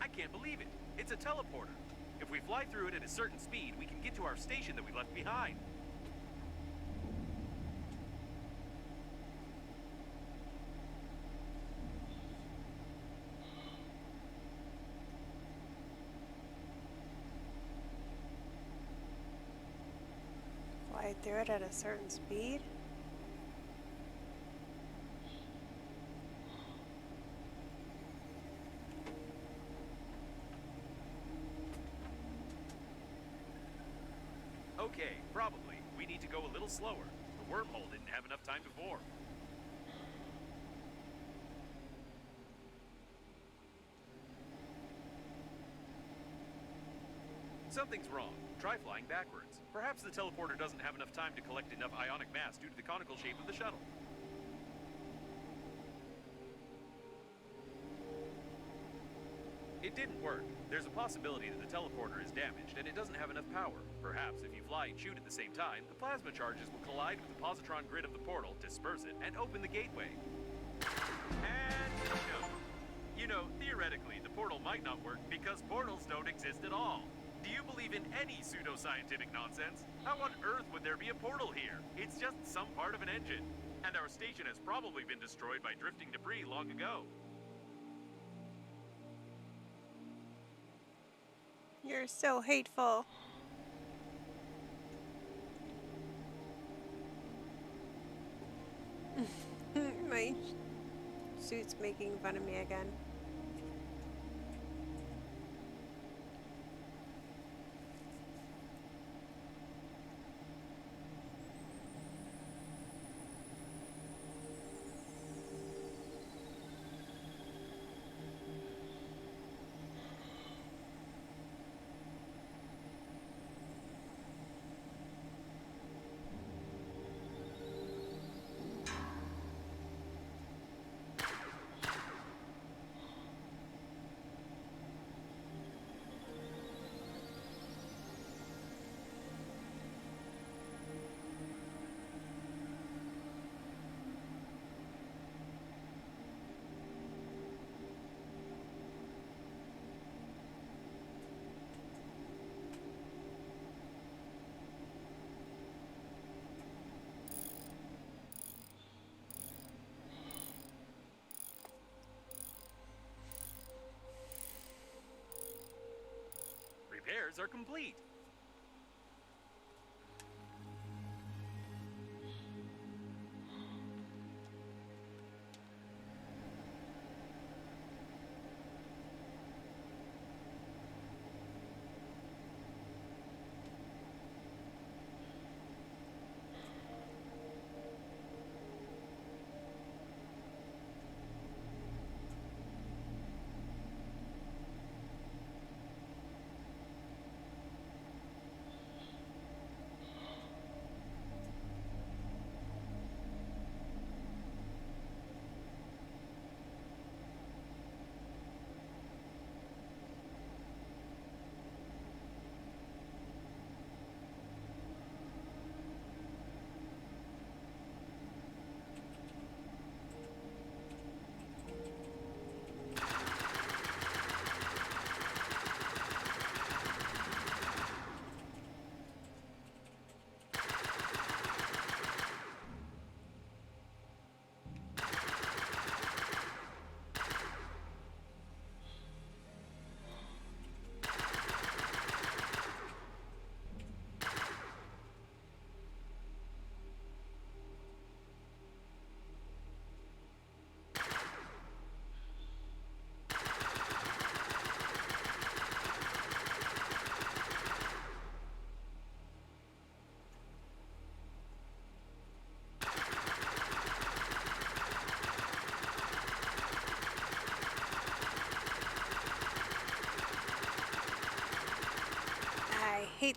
Speaker 4: I can't believe it. It's a teleporter. If we fly through it at a certain speed, we can get to our station that we left behind.
Speaker 1: Fly through it at a certain speed?
Speaker 4: Okay, probably. We need to go a little slower. The wormhole didn't have enough time to form. Something's wrong. Try flying backwards. Perhaps the teleporter doesn't have enough time to collect enough ionic mass due to the conical shape of the shuttle. It didn't work. There's a possibility that the teleporter is damaged and it doesn't have enough power. Perhaps if you fly and shoot at the same time, the plasma charges will collide with the positron grid of the portal, disperse it, and open the gateway. And no. You know, theoretically, the portal might not work because portals don't exist at all. Do you believe in any pseudoscientific nonsense? How on earth would there be a portal here? It's just some part of an engine. And our station has probably been destroyed by drifting debris long ago.
Speaker 1: You're so hateful. My suit's making fun of me again.
Speaker 4: Repairs are complete.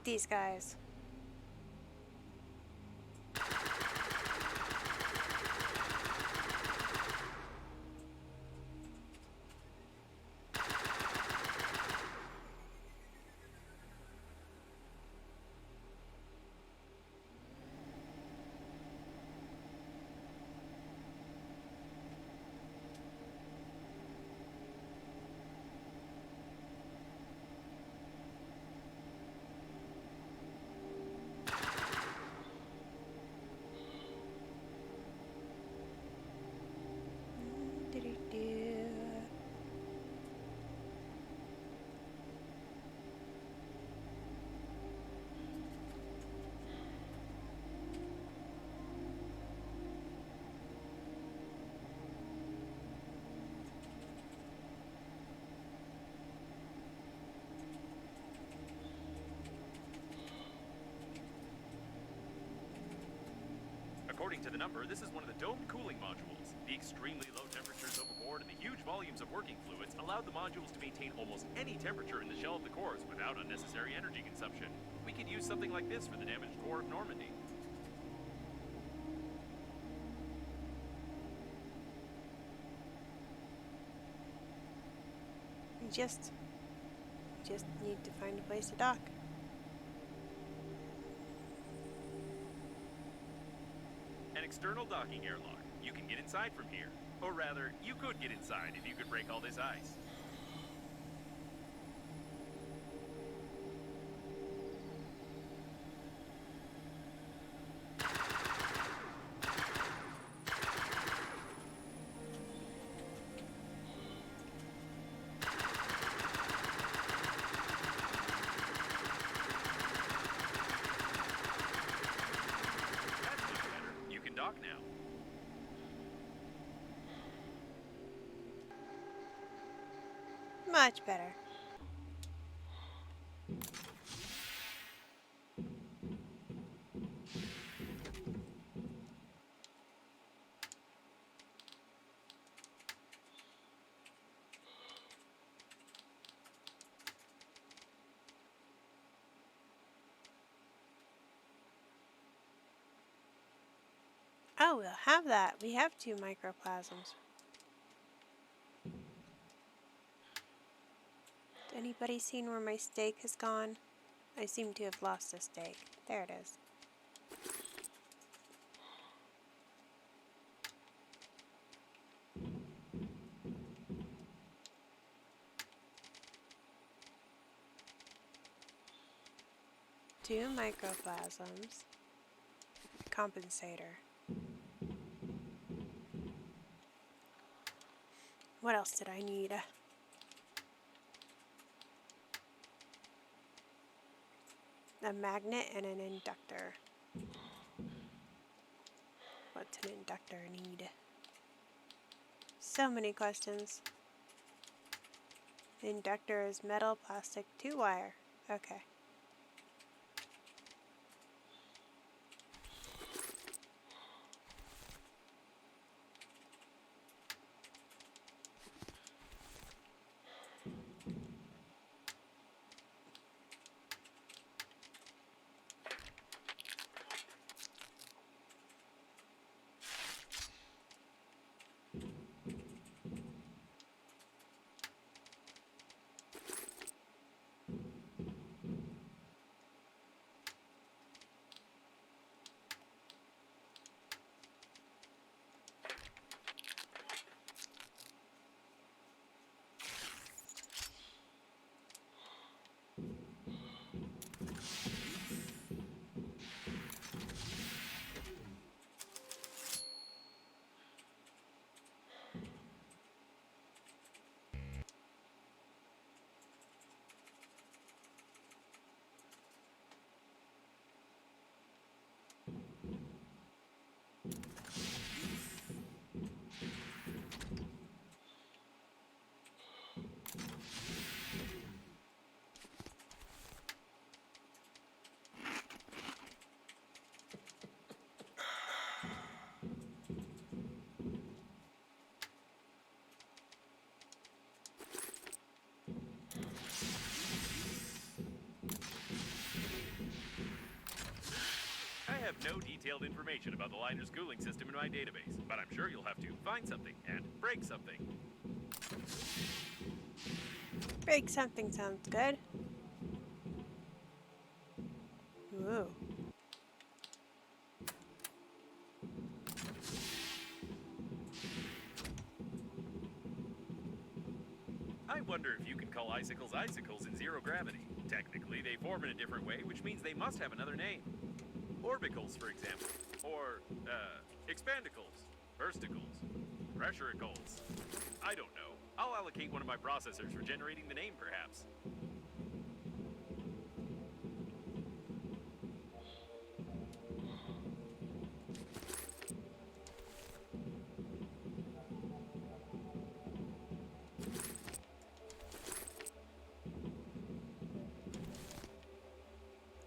Speaker 1: these guys. Do-do-do.
Speaker 4: According to the number, this is one of the domed cooling modules. The extremely low temperatures overboard and the huge volumes of working fluids allowed the modules to maintain almost any temperature in the shell of the cores without unnecessary energy consumption. We could use something like this for the damaged core of Normandy.
Speaker 1: We just need to find a place to dock.
Speaker 4: An external docking airlock. You can get inside from here. Or rather, you could get inside if you could break all this ice. That's much better. You can dock now.
Speaker 1: Much better. Oh, we'll have that. We have 2 microplasms. Anybody seen where my steak has gone? I seem to have lost a steak. There it is. Two microplasms. Compensator. What else did I need? A magnet and an inductor. What's an inductor need? So many questions. The inductor is metal, plastic, 2-wire. Okay.
Speaker 4: no detailed information about the liner's cooling system in my database, but I'm sure you'll have to find something and break something.
Speaker 1: Break something sounds good. Ooh.
Speaker 4: I wonder if you can call icicles icicles in zero gravity. Technically, they form in a different way, which means they must have another name. Orbicles, for example. Or, expandicles, bursticles, pressuricles. I don't know. I'll allocate one of my processors for generating the name, perhaps.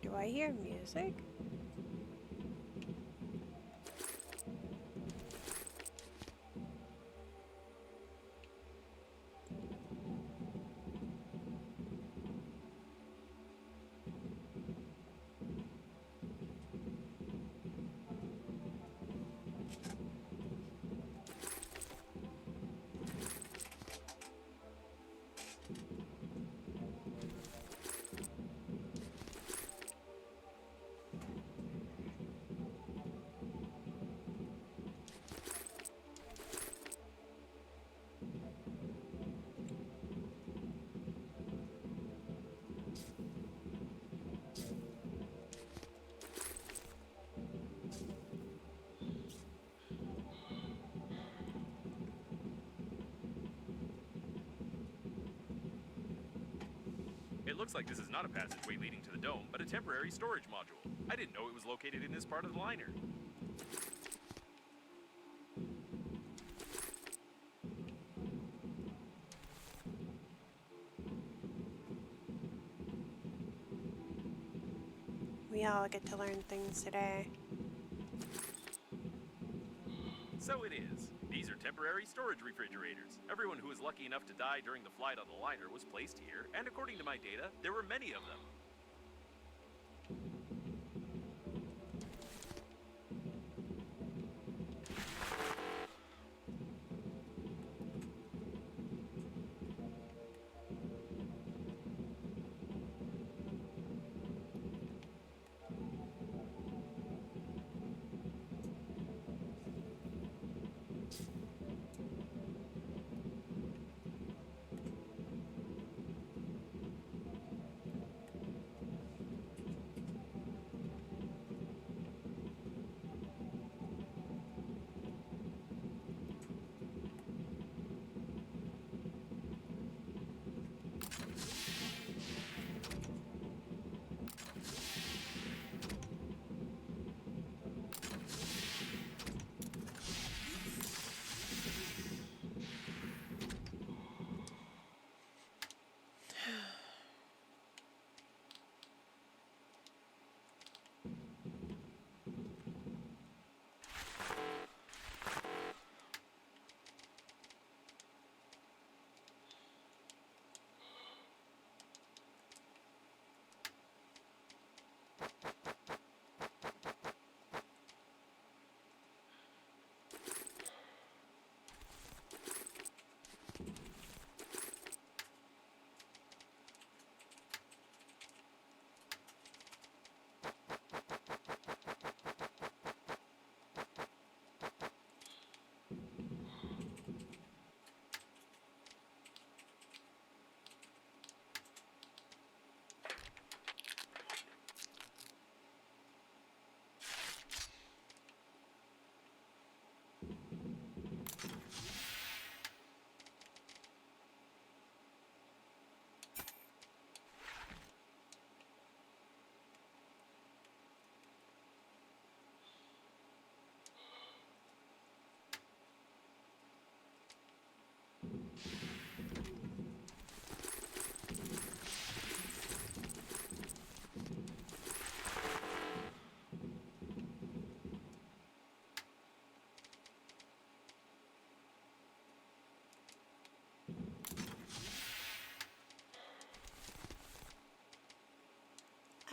Speaker 1: Do I hear music?
Speaker 4: It looks like this is not a passageway leading to the dome, but a temporary storage module. I didn't know it was located in this part of the liner.
Speaker 1: We all get to learn things today.
Speaker 4: So it is. These are temporary storage refrigerators. Everyone who was lucky enough to die during the flight on the liner was placed here, and according to my data, there were many of them.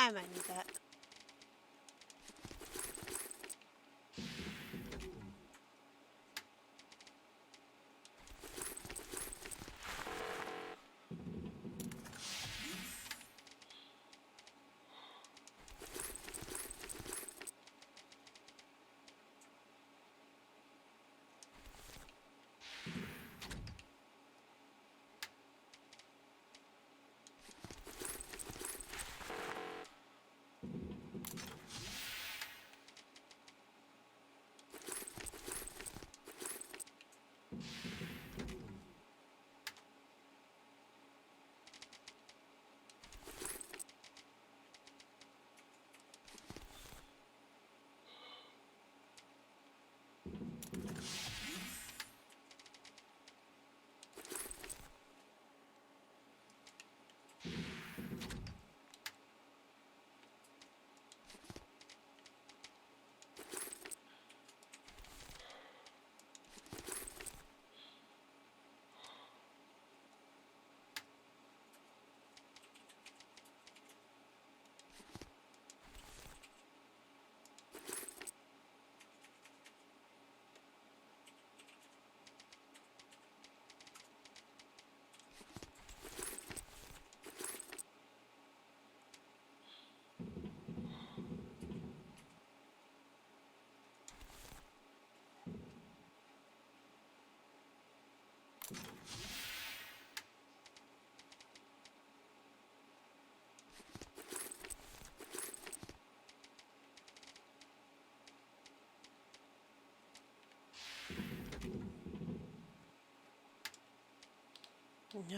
Speaker 1: I might need that.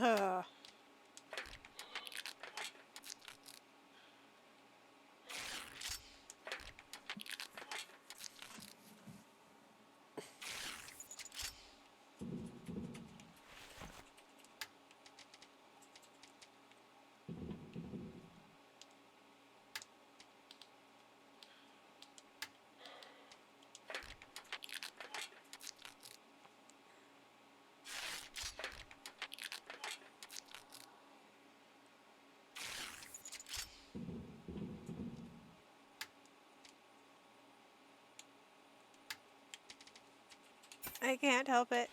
Speaker 1: Ugh. I can't help it.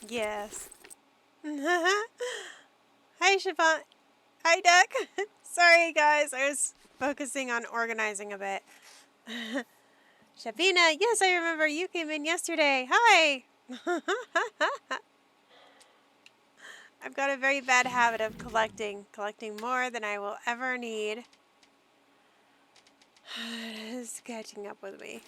Speaker 1: Yes. Hi, Siobhan. Hi, Duck. Sorry, guys. I was focusing on organizing a bit. Shabina, yes, I remember you came in yesterday. Hi. I've got a very bad habit of collecting more than I will ever need. It's catching up with me.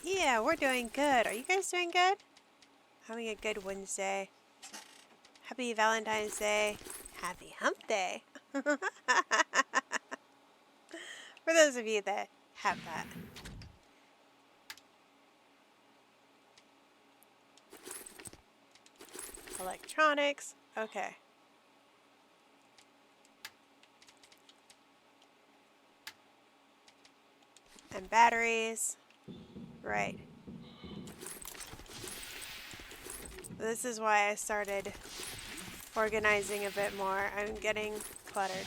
Speaker 1: Yeah, we're doing good. Are you guys doing good? Having a good Wednesday. Happy Valentine's Day. Happy Hump Day. For those of you that have that. Electronics. Okay. And batteries. Right. This is why I started organizing a bit more. I'm getting cluttered.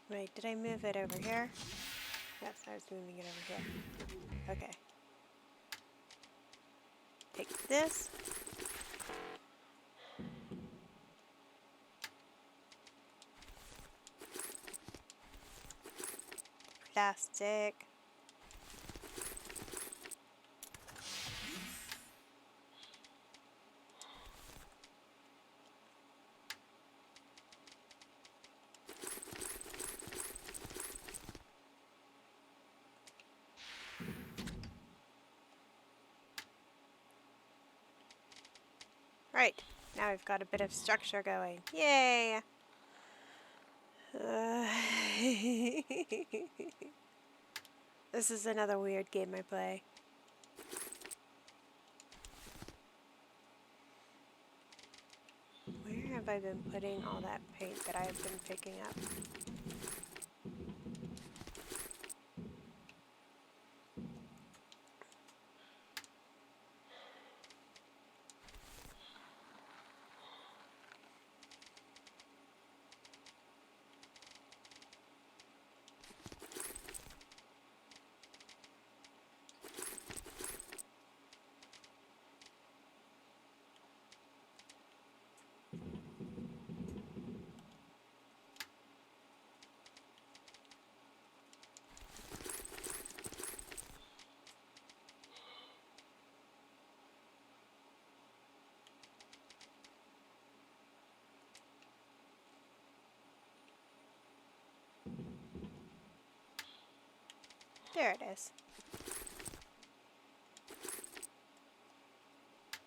Speaker 1: Wait, did I move it over here? Yes, I was moving it over here. Okay. Take this. Plastic. Right, now we've got a bit of structure going. Yay! This is another weird game I play. Where have I been putting all that paint that I've been picking up? There it is.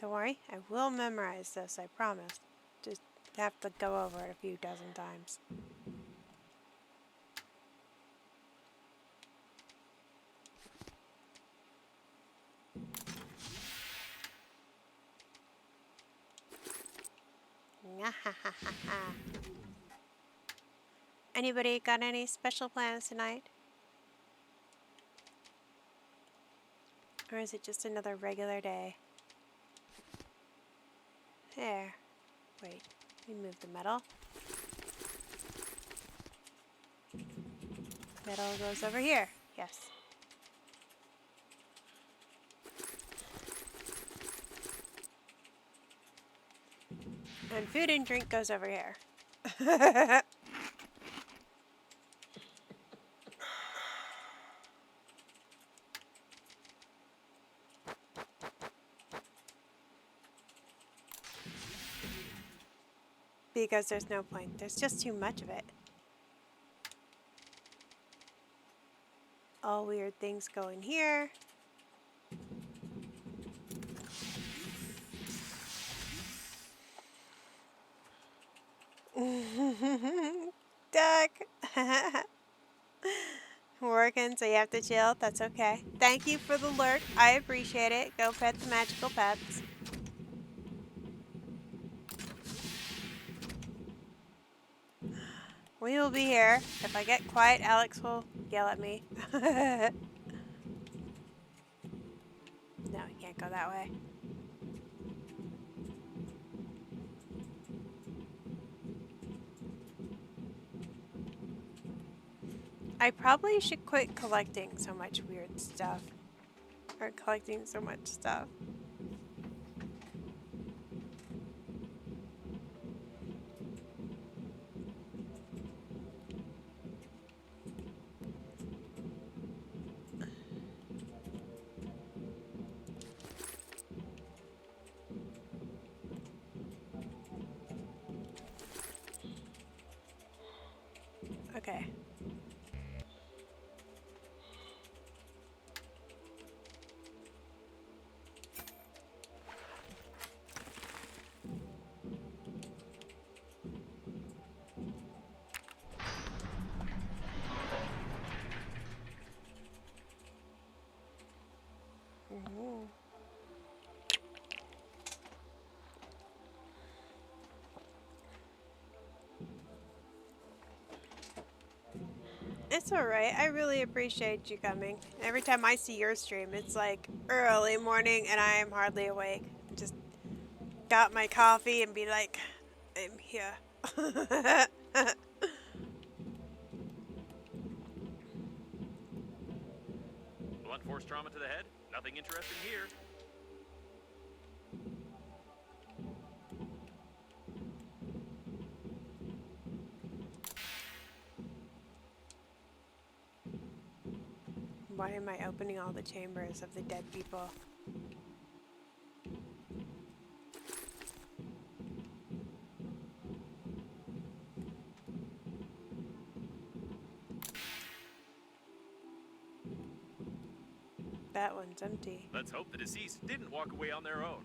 Speaker 1: Don't worry, I will memorize this, I promise. Just have to go over it a few dozen times. Anybody got any special plans tonight? Or is it just another regular day? There. Wait, we move the metal. Metal goes over here. Yes. And food and drink goes over here. Because there's no point. There's just too much of it. All weird things go in here. Duck. Working, so you have to chill. That's okay. Thank you for the lurk. I appreciate it. Go pet the magical pets. We will be here. If I get quiet, Alex will yell at me. No, you can't go that way. I probably should quit collecting so much weird stuff. Or collecting so much stuff. Okay. Ooh. It's alright. I really appreciate you coming. Every time I see your stream, it's like early morning and I am hardly awake. Just got my coffee and be like, I'm here.
Speaker 4: Blunt force trauma to the head? Nothing interesting here.
Speaker 1: Why am I opening all the chambers of the dead people? That one's empty.
Speaker 4: Let's hope the deceased didn't walk away on their own.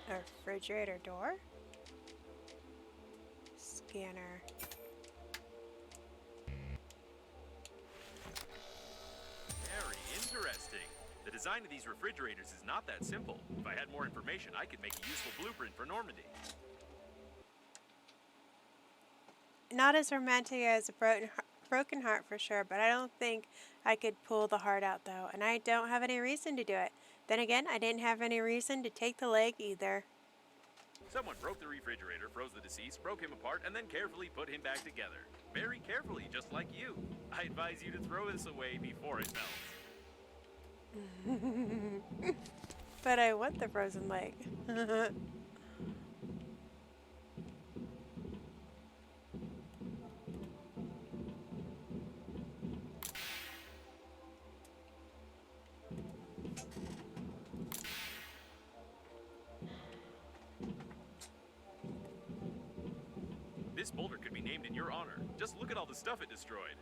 Speaker 1: A refrigerator door? Scanner.
Speaker 4: Very interesting. The design of these refrigerators is not that simple. If I had more information, I could make a useful blueprint for Normandy.
Speaker 1: Not as romantic as a broken heart for sure, but I don't think I could pull the heart out though, and I don't have any reason to do it. Then again, I didn't have any reason to take the leg either.
Speaker 4: Someone broke the refrigerator, froze the deceased, broke him apart, and then carefully put him back together. Very carefully, just like you. I advise you to throw this away before it melts.
Speaker 1: But I want the frozen leg.
Speaker 4: This boulder could be named in your honor. Just look at all the stuff it destroyed.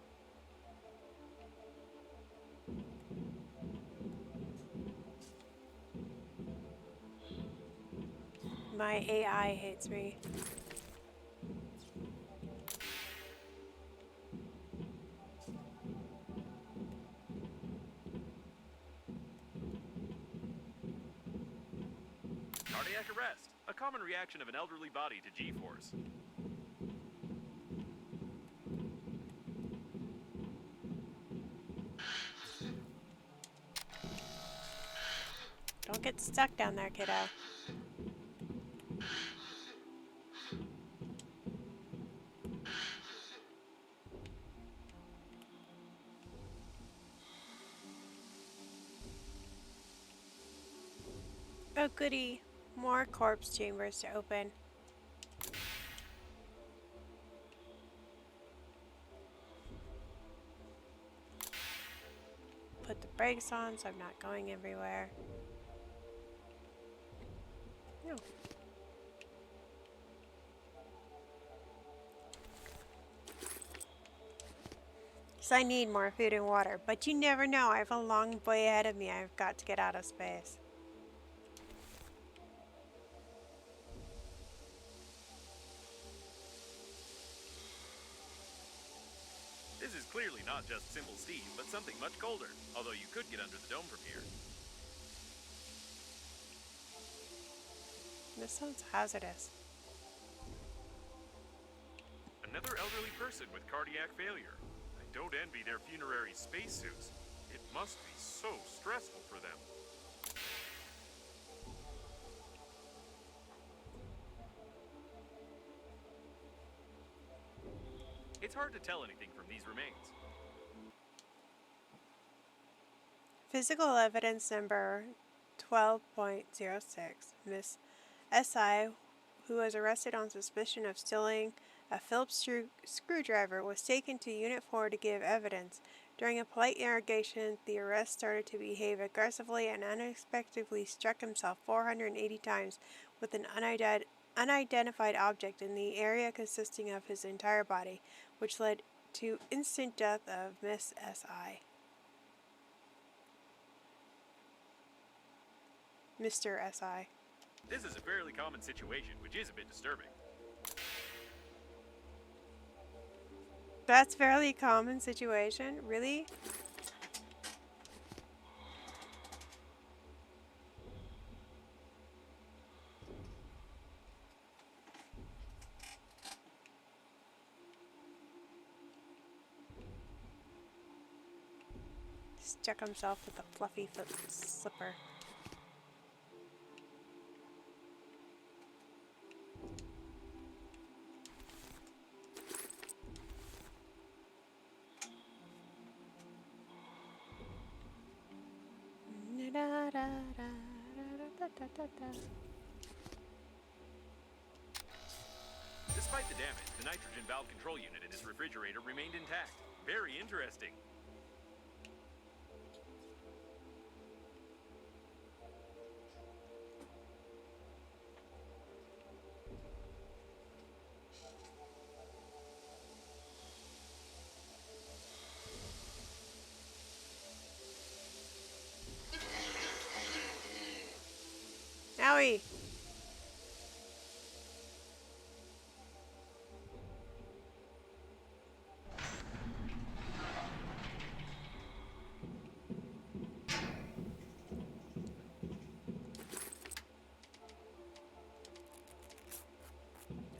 Speaker 1: My AI hates me.
Speaker 4: Cardiac arrest. A common reaction of an elderly body to G-force.
Speaker 1: Don't get stuck down there, kiddo. Oh goody, more corpse chambers to open. Put the brakes on so I'm not going everywhere. No. So I need more food and water, but you never know. I have a long way ahead of me. I've got to get out of space.
Speaker 4: This is clearly not just simple steam, but something much colder. Although you could get under the dome from here.
Speaker 1: This sounds hazardous.
Speaker 4: Another elderly person with cardiac failure. I don't envy their funerary spacesuits. It must be so stressful for them. It's hard to tell anything from these remains.
Speaker 1: Physical evidence number 12.06. Miss S.I., who was arrested on suspicion of stealing a Phillips screwdriver, was taken to Unit 4 to give evidence. During a polite interrogation, the arrest started to behave aggressively and unexpectedly struck himself 480 times with an unidentified object in the area consisting of his entire body, which led to instant death of Miss S.I. Mr. S.I.
Speaker 4: This is a fairly common situation, which is a bit disturbing.
Speaker 1: That's fairly common situation? Really? Stuck himself with a fluffy foot slipper.
Speaker 4: Despite the damage, the nitrogen valve control unit in his refrigerator remained intact. Very interesting.
Speaker 1: Owie.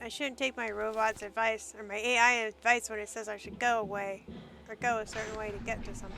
Speaker 1: I shouldn't take my robot's advice or my AI advice when it says I should go away or go a certain way to get to something.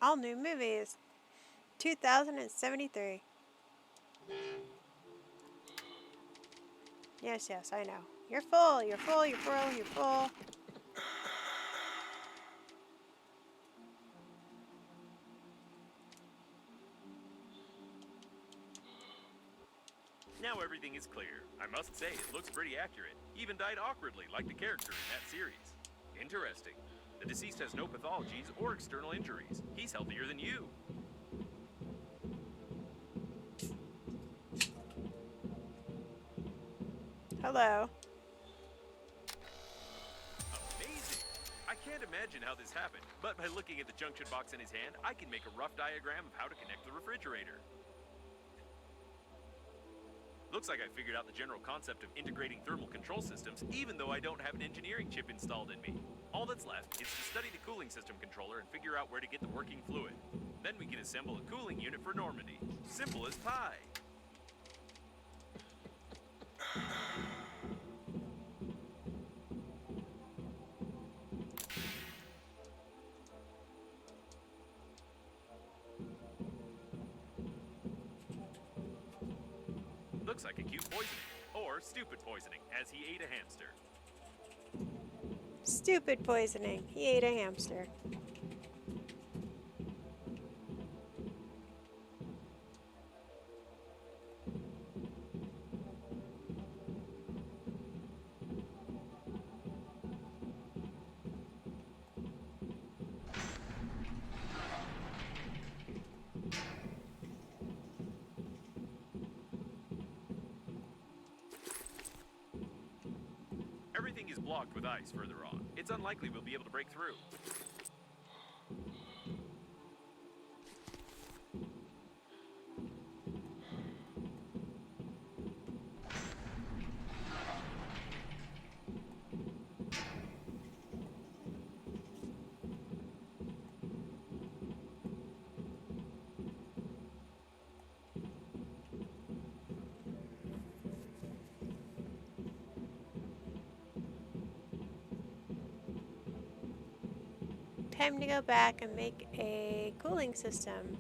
Speaker 1: All new movies. 2073. Yes, yes, I know. You're full, you're full, you're full, you're full.
Speaker 4: Now everything is clear. I must say, it looks pretty accurate. Even died awkwardly, like the character in that series. Interesting. The deceased has no pathologies or external injuries. He's healthier than you.
Speaker 1: Hello.
Speaker 4: Amazing! I can't imagine how this happened, but by looking at the junction box in his hand, I can make a rough diagram of how to connect the refrigerator. Looks like I figured out the general concept of integrating thermal control systems, even though I don't have an engineering chip installed in me. All that's left is to study the cooling system controller and figure out where to get the working fluid. Then we can assemble a cooling unit for Normandy. Simple as pie. Looks like acute poisoning, or stupid poisoning, as he ate a hamster.
Speaker 1: Stupid poisoning. He ate a hamster.
Speaker 4: Everything is blocked with ice further on. It's unlikely we'll be able to break through.
Speaker 1: Time to go back and make a cooling system.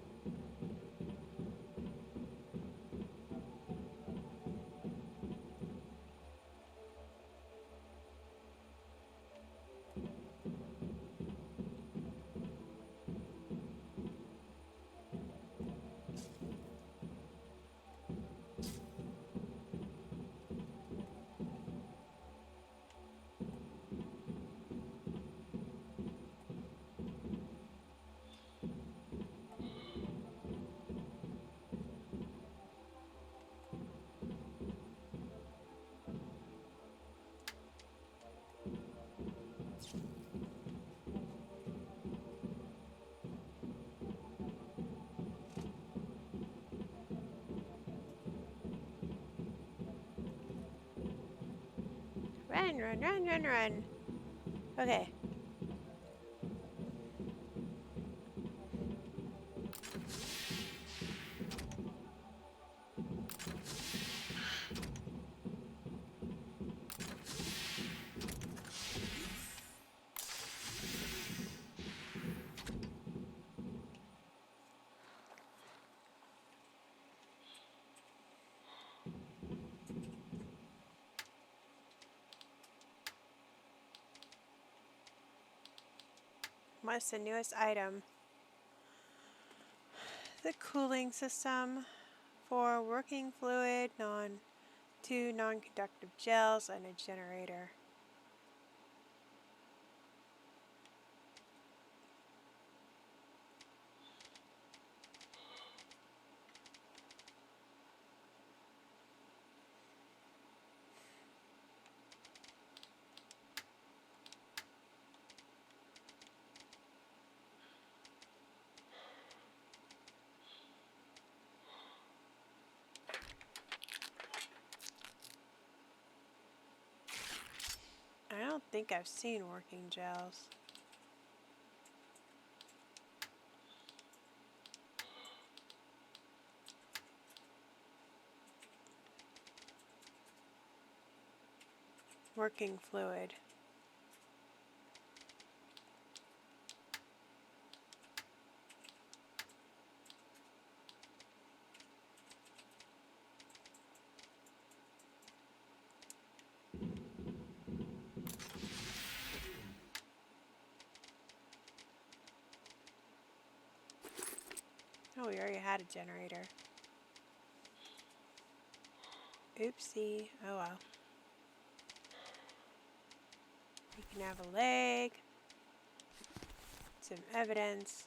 Speaker 1: Run, run, run, run, run. Okay. What's the newest item? The cooling system for working fluid, two non-conductive gels, and a generator. I don't think I've seen working gels. Working fluid. Oh, we already had a generator. Oopsie. Oh well. You can have a leg. Some evidence.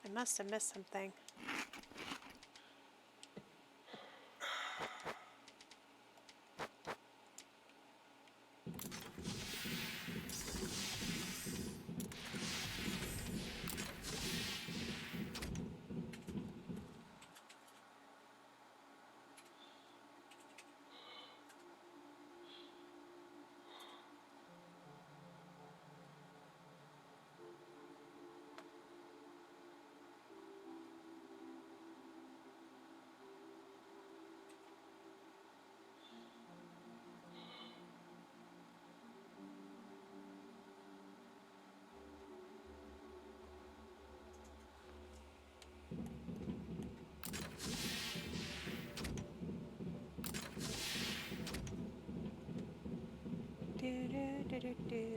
Speaker 1: I must have missed something. Do do do do do.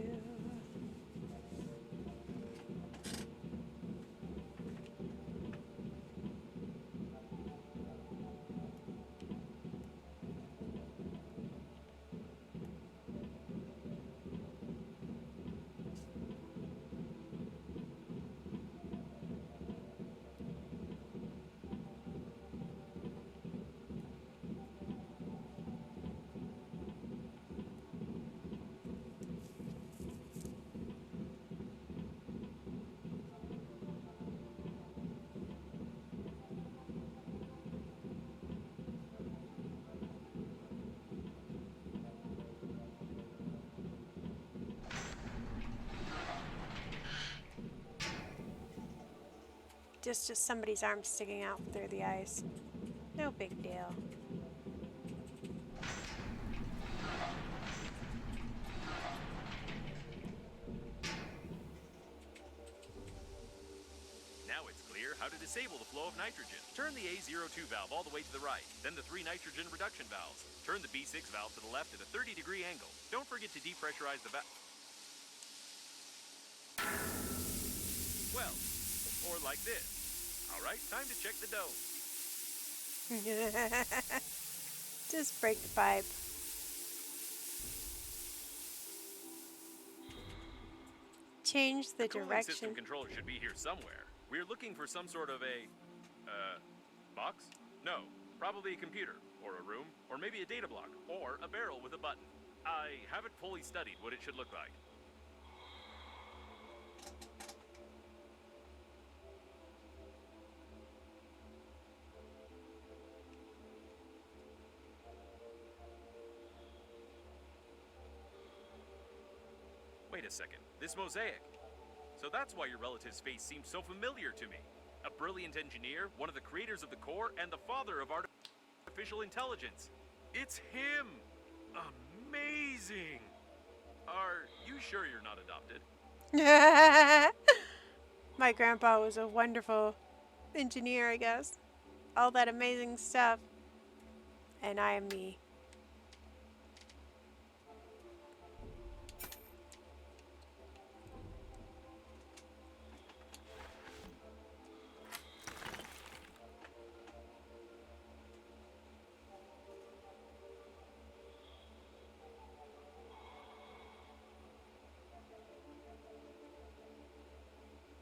Speaker 1: was just somebody's arm sticking out through the ice. No big deal.
Speaker 4: Now it's clear how to disable the flow of nitrogen. Turn the A02 valve all the way to the right, then the 3 nitrogen reduction valves. Turn the B6 valve to the left at a 30-degree angle. Don't forget to depressurize the valve. Well, or like this. All right, time to check the dough.
Speaker 1: Just break the pipe. Change the
Speaker 4: cooling system
Speaker 1: direction.
Speaker 4: controller should be here somewhere. We're looking for some sort of a, box? No, probably a computer, or a room, or maybe a data block, or a barrel with a button. I haven't fully studied what it should look like. Wait a second, this mosaic. So that's why your relative's face seems so familiar to me. A brilliant engineer, one of the creators of the core, and the father of artificial intelligence. It's him! Amazing! Are you sure you're not adopted?
Speaker 1: My grandpa was a wonderful engineer, I guess. All that amazing stuff. And I am me.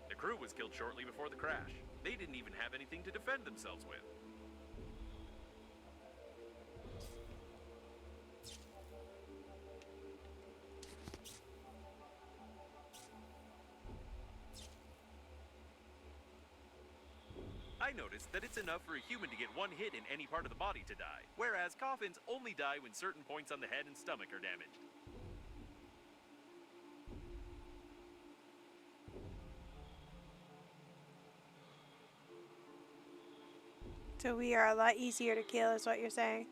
Speaker 4: The crew was killed shortly before the crash. They didn't even have anything to defend themselves with. I noticed that it's enough for a human to get one hit in any part of the body to die, whereas coffins only die when certain points on the head and stomach are damaged.
Speaker 1: So we are a lot easier to kill, is what you're saying.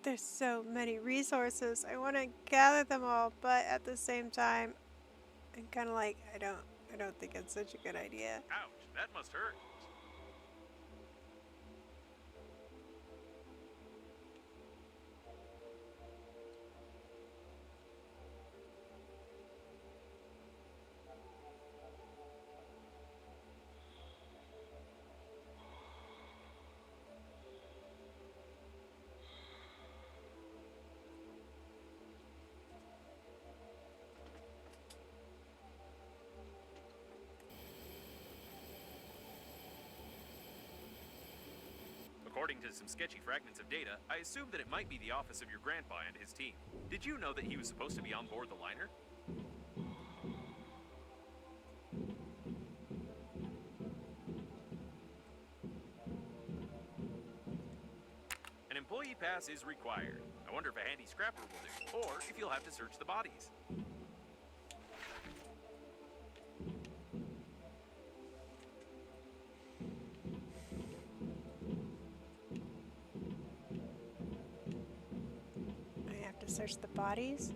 Speaker 1: There's so many resources. I want to gather them all, but at the same time, I'm kind of like, I don't think it's such a good idea.
Speaker 4: Ouch, that must hurt. According to some sketchy fragments of data, I assume that it might be the office of your grandpa and his team. Did you know that he was supposed to be on board the liner? An employee pass is required. I wonder if a handy scrapper will do, or if you'll have to search the bodies.
Speaker 1: I have to search the bodies.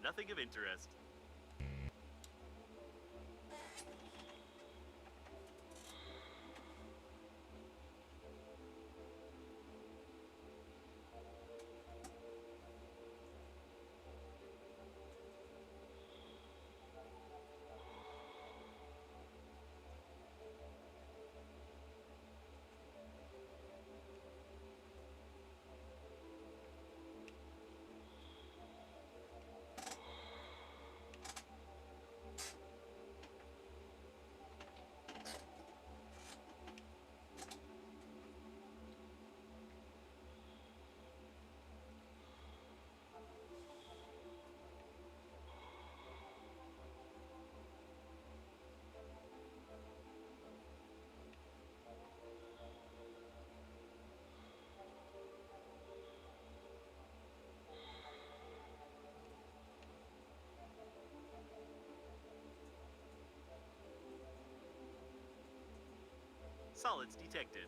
Speaker 4: Nothing of interest.
Speaker 2: Solids detected.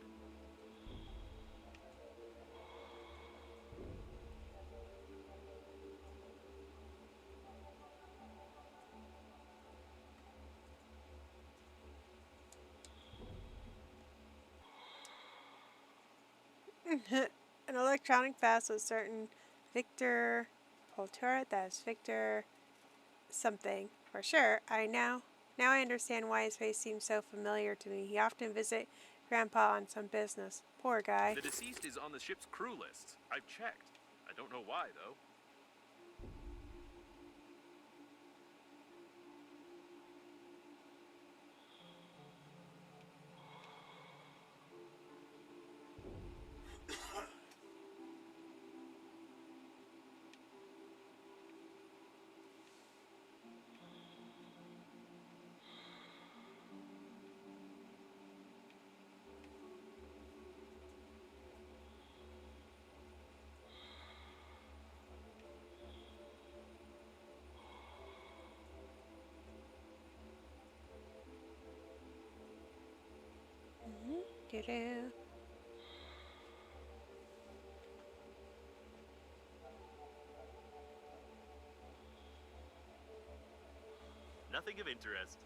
Speaker 1: An electronic pass with certain Victor Poltura. That's Victor something for sure. Now I understand why his face seems so familiar to me. He often visit Grandpa on some business. Poor guy.
Speaker 4: The deceased is on the ship's crew list. I've checked. I don't know why, though.
Speaker 1: Doo-doo.
Speaker 2: Nothing of interest.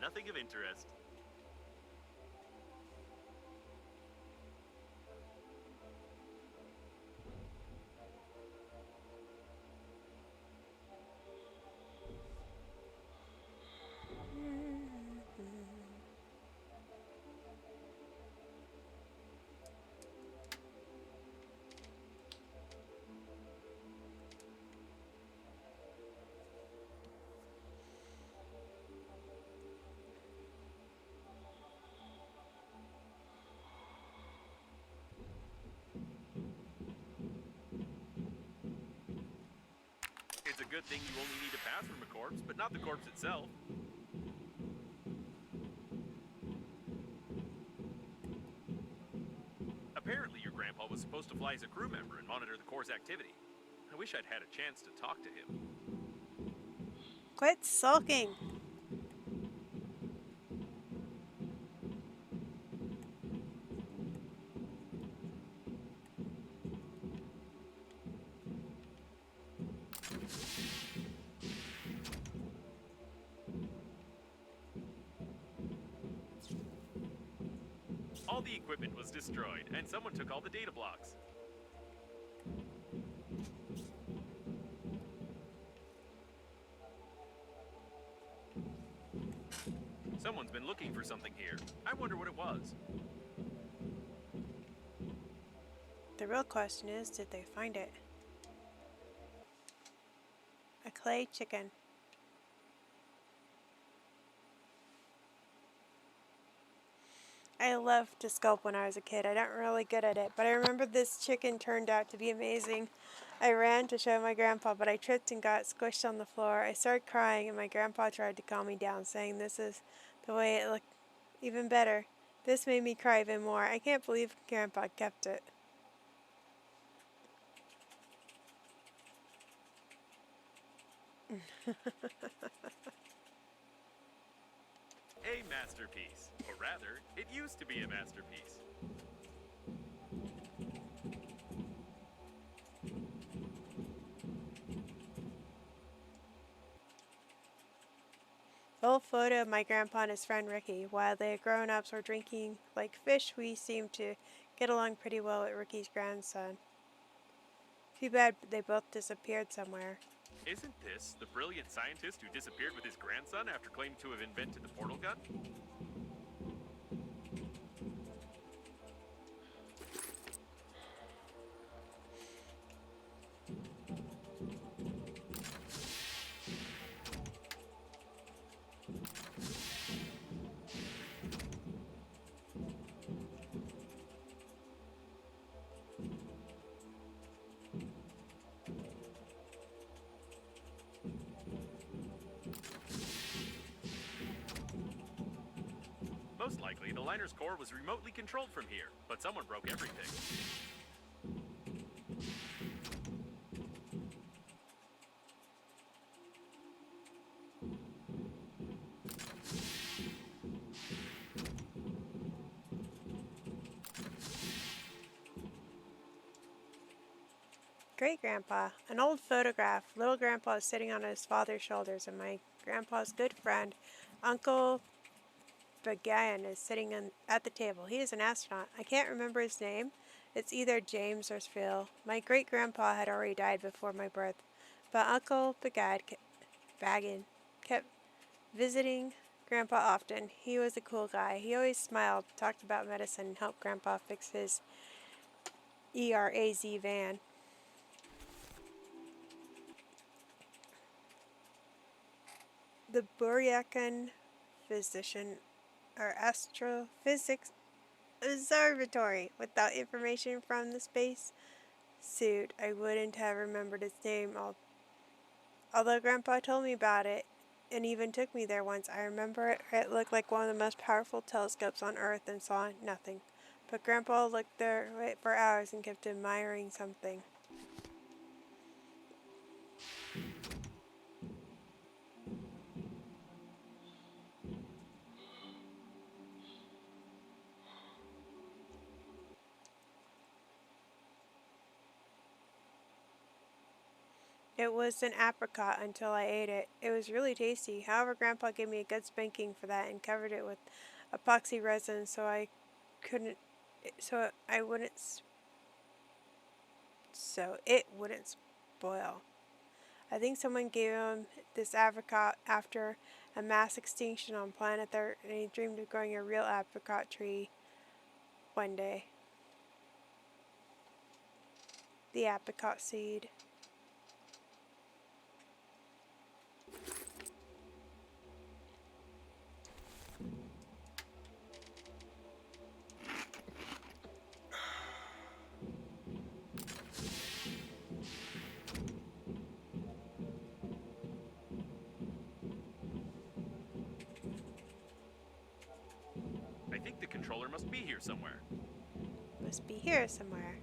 Speaker 2: Nothing of interest.
Speaker 4: It's a good thing you only need a pass from a corpse, but not the corpse itself. Apparently, your grandpa was supposed to fly as a crew member and monitor the Corps' activity. I wish I'd had a chance to talk to him.
Speaker 1: Quit sulking.
Speaker 4: All the equipment was destroyed, and someone took all the data blocks. Someone's been looking for something here. I wonder what it was.
Speaker 1: The real question is, did they find it? A clay chicken. I loved to sculpt when I was a kid. I got really good at it, but I remember this chicken turned out to be amazing. I ran to show my grandpa, but I tripped and got squished on the floor. I started crying, and my grandpa tried to calm me down, saying this is the way it looked even better. This made me cry even more. I can't believe Grandpa kept it.
Speaker 4: A masterpiece. Or rather, it used to be a masterpiece.
Speaker 1: Old photo of my grandpa and his friend Ricky. While the grown-ups were drinking like fish, we seemed to get along pretty well with Ricky's grandson. Too bad they both disappeared somewhere.
Speaker 4: Isn't this the brilliant scientist who disappeared with his grandson after claiming to have invented the portal gun? liner's core was remotely controlled from here, but someone broke everything.
Speaker 1: Great Grandpa. An old photograph. Little Grandpa is sitting on his father's shoulders, and my grandpa's good friend, Uncle Bagayan, is sitting at the table. He is an astronaut. I can't remember his name. It's either James or Phil. My great grandpa had already died before my birth, but Uncle Bagan kept visiting Grandpa often. He was a cool guy. He always smiled, talked about medicine, and helped Grandpa fix his ERAZ van. The Buryakan physician or astrophysics observatory. Without information from the space suit, I wouldn't have remembered its name. Although Grandpa told me about it and even took me there once, I remember it looked like one of the most powerful telescopes on Earth and saw nothing. But Grandpa looked there for hours and kept admiring something. It was an apricot until I ate it. It was really tasty. However, Grandpa gave me a good spanking for that and covered it with epoxy resin so it wouldn't spoil. I think someone gave him this apricot after a mass extinction on planet Earth, and he dreamed of growing a real apricot tree one day. The apricot seed.
Speaker 4: I think the controller must be here somewhere.
Speaker 1: Must be here somewhere.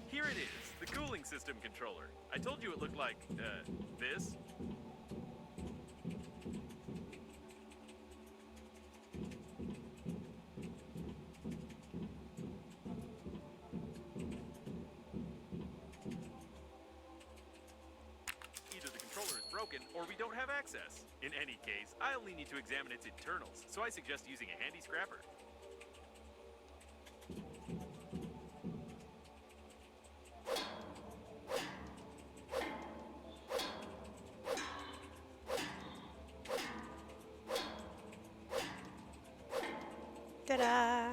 Speaker 4: Here it is, the cooling system controller. I told you it looked like, this. Either the controller is broken, or we don't have access. In any case, I only need to examine its internals, so I suggest using a handy scrapper.
Speaker 1: Ta-da!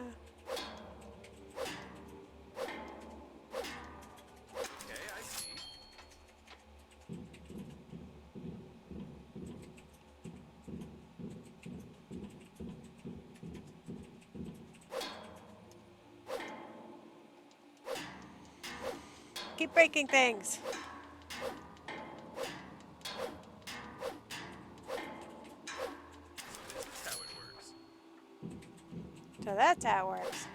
Speaker 4: Okay, I see.
Speaker 1: Keep breaking things.
Speaker 4: This is how it works.
Speaker 1: So that's how it works.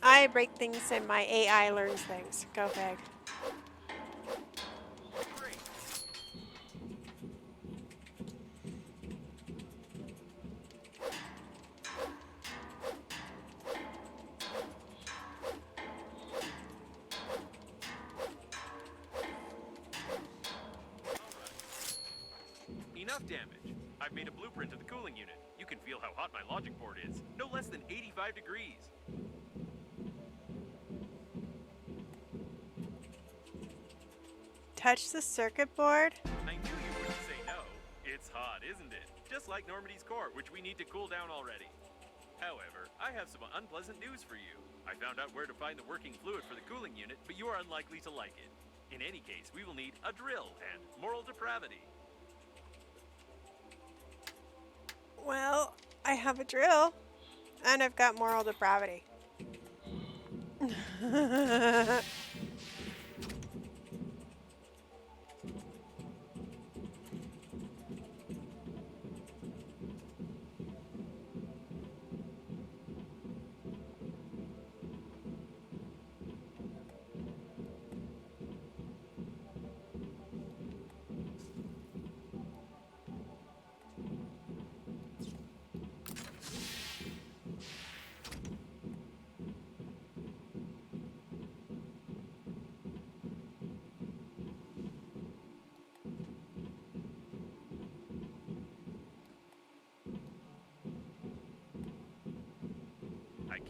Speaker 1: I break things and my AI learns things. Go fig.
Speaker 4: Great. Enough damage. I've made a blueprint of the cooling unit. You can feel how hot my logic board is. No less than 85 degrees.
Speaker 1: Touch the circuit board?
Speaker 4: I knew you wouldn't say no. It's hot, isn't it? Just like Normandy's core, which we need to cool down already. However, I have some unpleasant news for you. I found out where to find the working fluid for the cooling unit, but you are unlikely to like it. In any case, we will need a drill and moral depravity.
Speaker 1: Well, I have a drill, and I've got moral depravity.
Speaker 4: I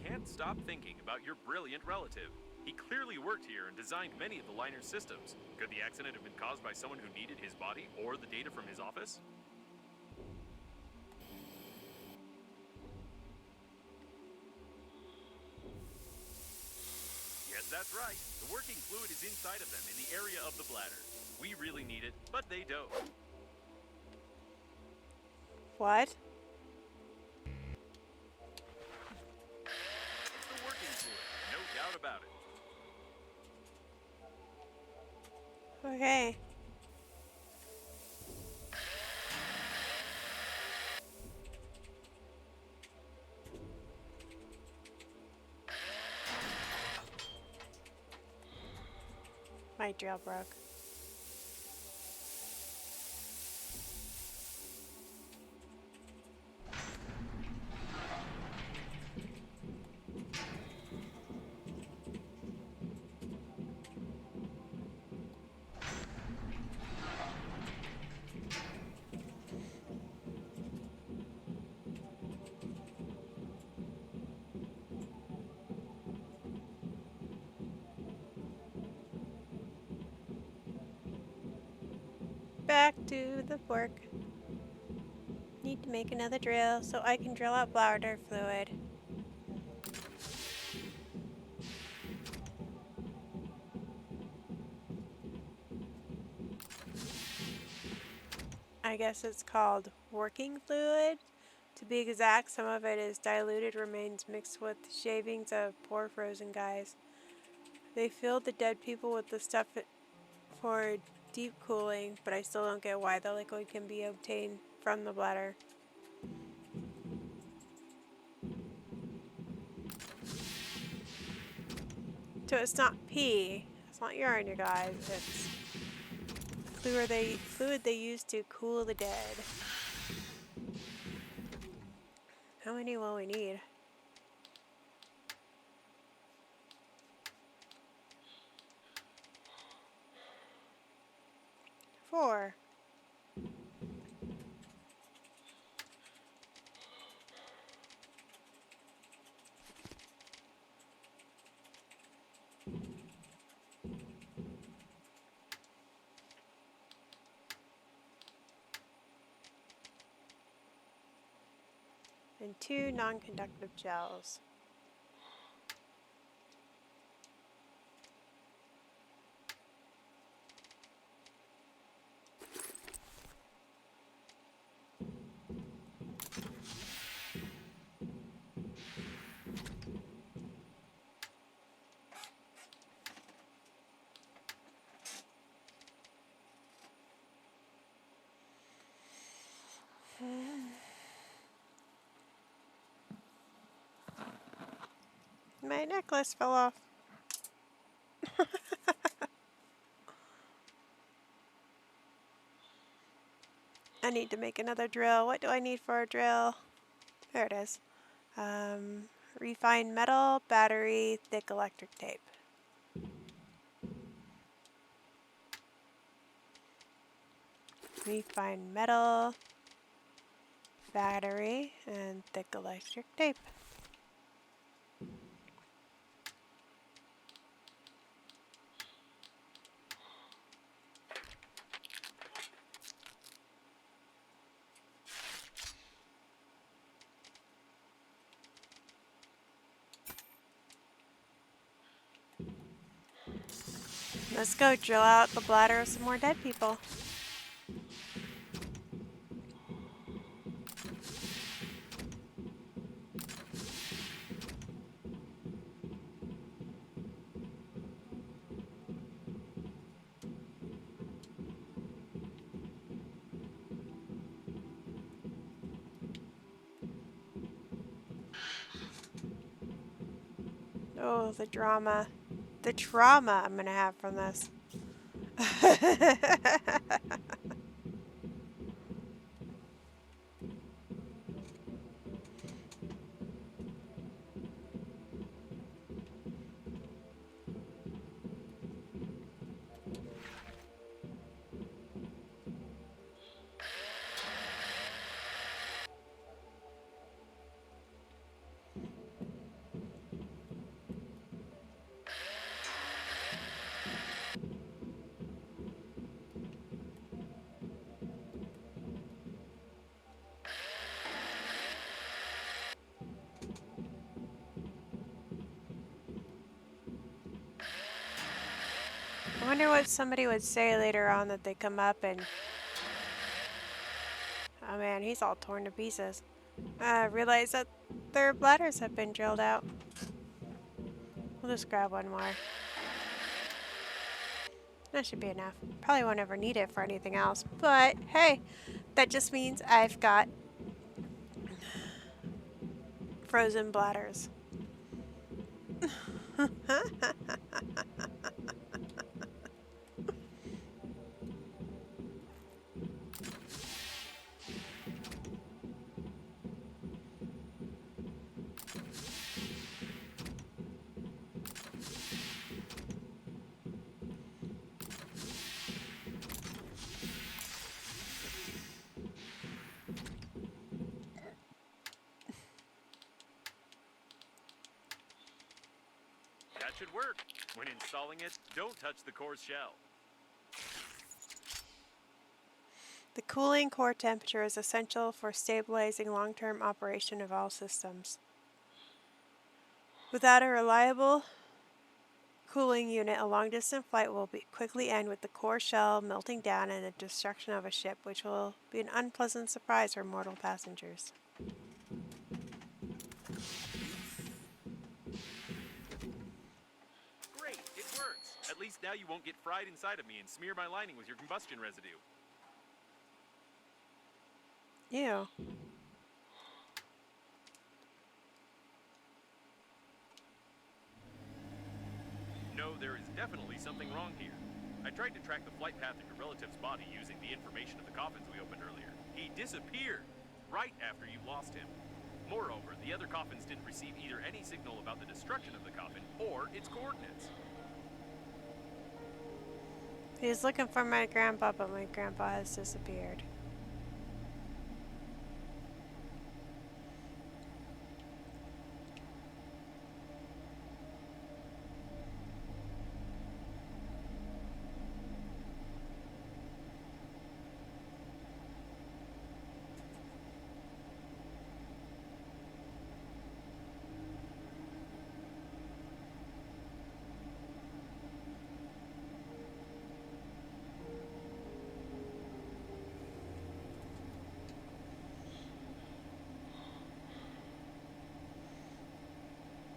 Speaker 4: can't stop thinking about your brilliant relative. He clearly worked here and designed many of the liner's systems. Could the accident have been caused by someone who needed his body or the data from his office? Yes, that's right. The working fluid is inside of them in the area of the bladder. We really need it, but they don't.
Speaker 1: What?
Speaker 4: It's the working fluid, no doubt about it.
Speaker 1: Okay. My drill broke. Back to the work. Need to make another drill so I can drill out bladder fluid. I guess it's called working fluid. To be exact, some of it is diluted remains mixed with shavings of poor frozen guys. They filled the dead people with the stuff for deep cooling, but I still don't get why the liquid can be obtained from the bladder. So it's not pee, it's not urine, you guys, it's fluid they use to cool the dead. How many will we need? 4. And 2 non-conductive gels. My necklace fell off. I need to make another drill. What do I need for a drill? There it is. Refined metal, battery, thick electric tape. Refined metal, battery, and thick electric tape. Let's go drill out the bladder of some more dead people. Oh, the drama. The trauma I'm gonna have from this. I wonder what somebody would say later on that they come up and... Oh man, he's all torn to pieces. Realize that their bladders have been drilled out. We'll just grab one more. That should be enough. Probably won't ever need it for anything else. But hey, that just means I've got frozen bladders.
Speaker 4: That should work. When installing it, don't touch the core's shell.
Speaker 1: The cooling core temperature is essential for stabilizing long-term operation of all systems. Without a reliable cooling unit, a long-distance flight will quickly end with the core shell melting down and the destruction of a ship, which will be an unpleasant surprise for mortal passengers.
Speaker 4: Great, it works. At least now you won't get fried inside of me and smear my lining with your combustion residue.
Speaker 1: Ew.
Speaker 4: No, there is definitely something wrong here. I tried to track the flight path of your relative's body using the information of the coffins we opened earlier. He disappeared right after you lost him. Moreover, the other coffins didn't receive either any signal about the destruction of the coffin or its coordinates.
Speaker 1: He's looking for my grandpa, but my grandpa has disappeared.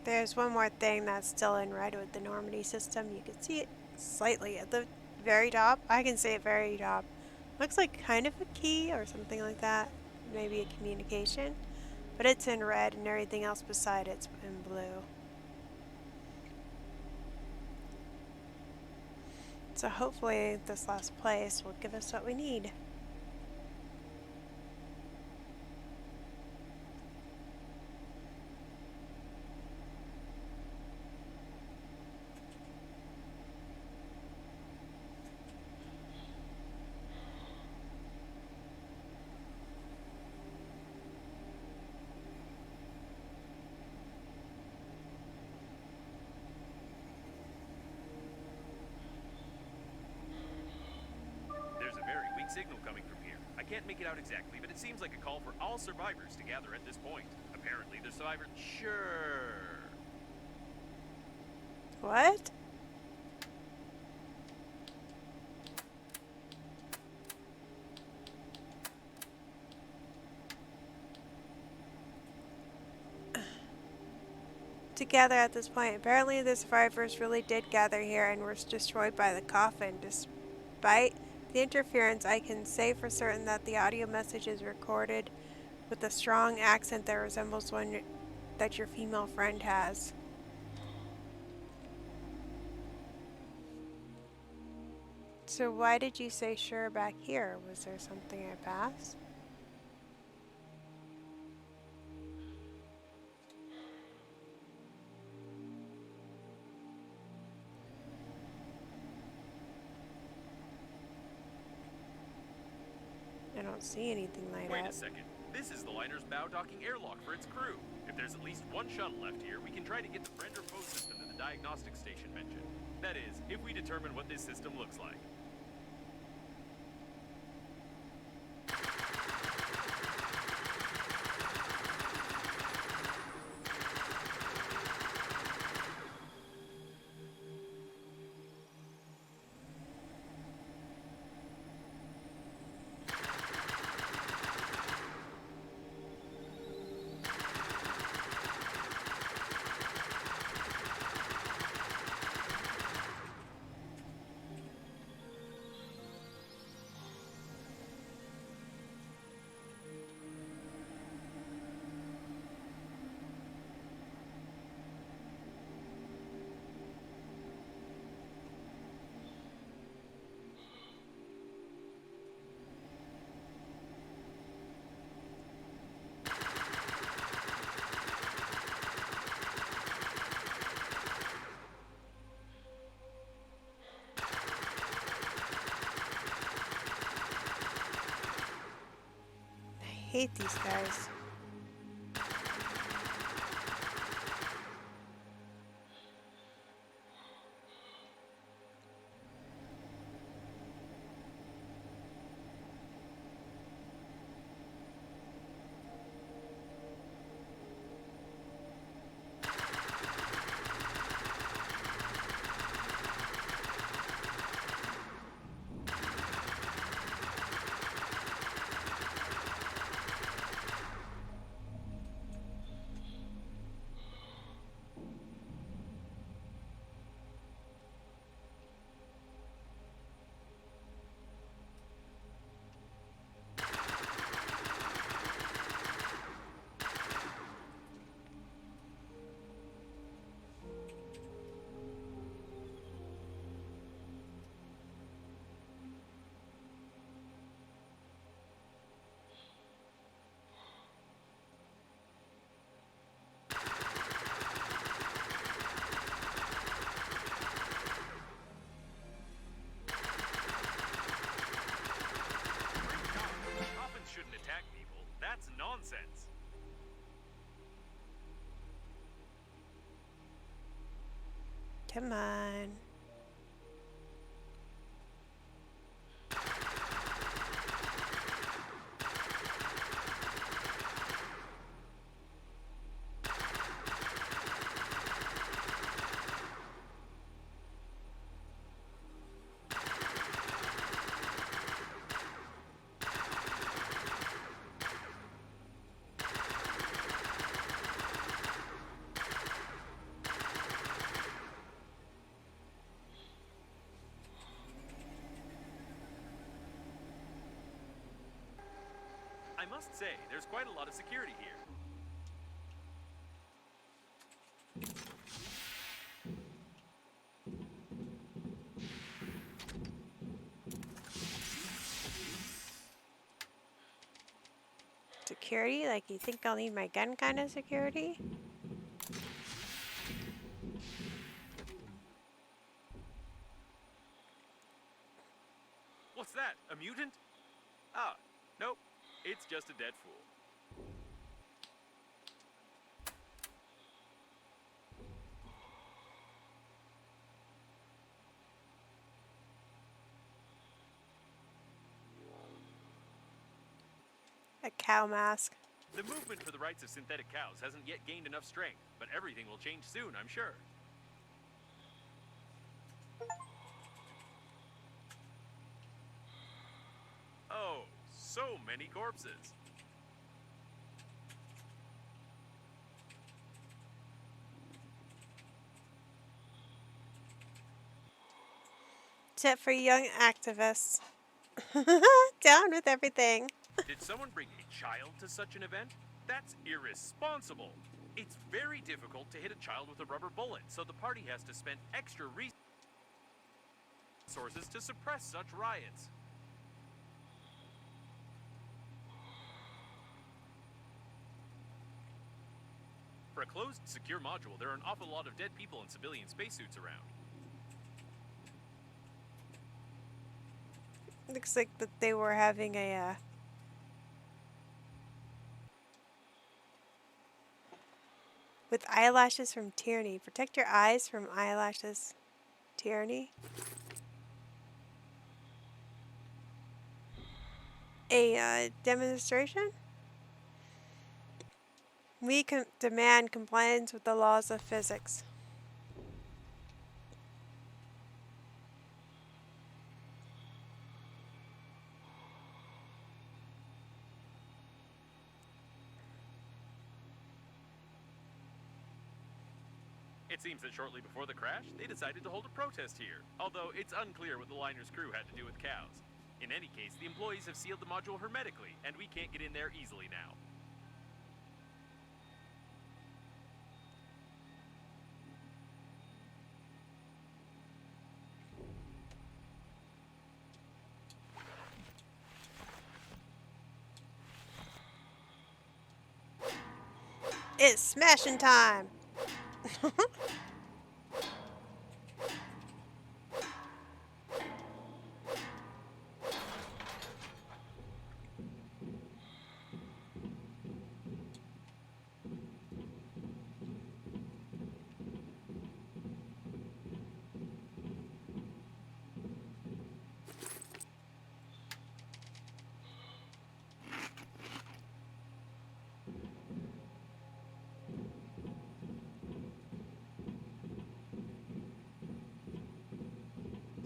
Speaker 1: There's one more thing that's still in red with the Normandy system. You can see it slightly at the very top. I can see it very top. Looks like kind of a key or something like that. Maybe a communication. But it's in red and everything else beside it's in blue. So hopefully this last place will give us what we need.
Speaker 4: There's a very weak signal coming from here. I can't make it out exactly, but it seems like a call for all survivors to gather at this point. Apparently, the survivors... Sure.
Speaker 1: What? Together at this point. Apparently the survivors really did gather here and were destroyed by the coffin. Despite the interference, I can say for certain that the audio message is recorded with a strong accent that resembles one that your female friend has. So why did you say sure back here? Was there something I passed? I don't see anything light
Speaker 4: Wait
Speaker 1: up.
Speaker 4: a second. This is the liner's bow docking airlock for its crew. If there's at least one shuttle left here, we can try to get the friend or foe system that the diagnostic station mentioned. That is, if we determine what this system looks like.
Speaker 1: I hate these guys.
Speaker 4: Coffins shouldn't attack people. That's nonsense.
Speaker 1: Come on.
Speaker 4: I must say, there's quite a lot of security here.
Speaker 1: Security? Like, you think I'll need my gun kind of security?
Speaker 4: What's that? A mutant? Ah, nope. It's just a dead fool.
Speaker 1: A cow mask.
Speaker 4: The movement for the rights of synthetic cows hasn't yet gained enough strength, but everything will change soon, I'm sure. Oh, so many corpses.
Speaker 1: Except for young activists. Down with everything.
Speaker 4: Did someone bring a child to such an event? That's irresponsible. It's very difficult to hit a child with a rubber bullet, so the party has to spend extra resources sources to suppress such riots. For a closed, secure module, there are an awful lot of dead people in civilian spacesuits around.
Speaker 1: Looks like that they were having a with eyelashes from tyranny. Protect your eyes from eyelashes. Tyranny. A demonstration? We demand compliance with the laws of physics.
Speaker 4: It seems that shortly before the crash, they decided to hold a protest here, although it's unclear what the liner's crew had to do with cows. In any case, the employees have sealed the module hermetically, and we can't get in there easily now.
Speaker 1: It's smashing time!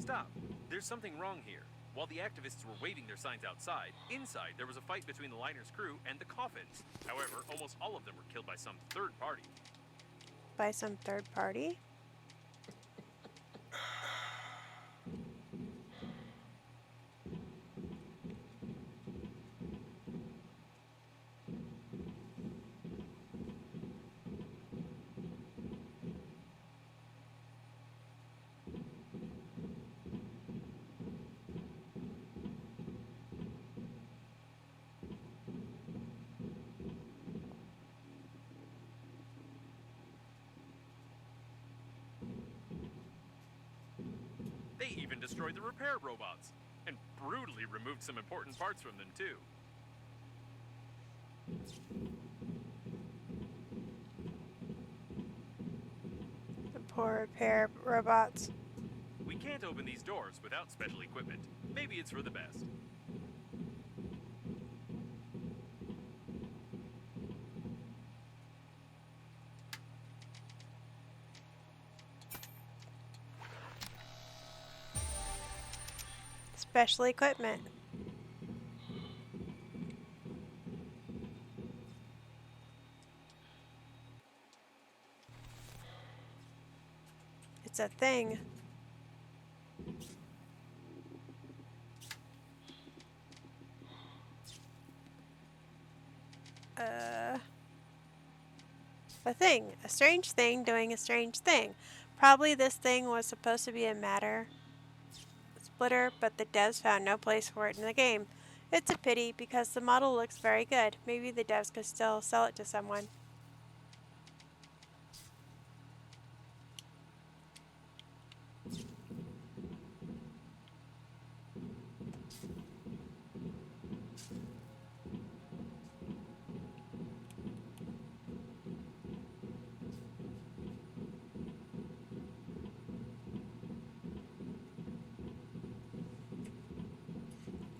Speaker 4: Stop. There's something wrong here. While the activists were waving their signs outside, inside there was a fight between the liner's crew and the coffins. However, almost all of them were killed by some third party.
Speaker 1: By some third party?
Speaker 4: They even destroyed the repair robots, and brutally removed some important parts from them too.
Speaker 1: The poor repair robots.
Speaker 4: We can't open these doors without special equipment. Maybe it's for the best.
Speaker 1: Special equipment. It's a thing. A thing. A strange thing doing a strange thing. Probably this thing was supposed to be a matter splitter, but the devs found no place for it in the game. It's a pity because the model looks very good. Maybe the devs could still sell it to someone.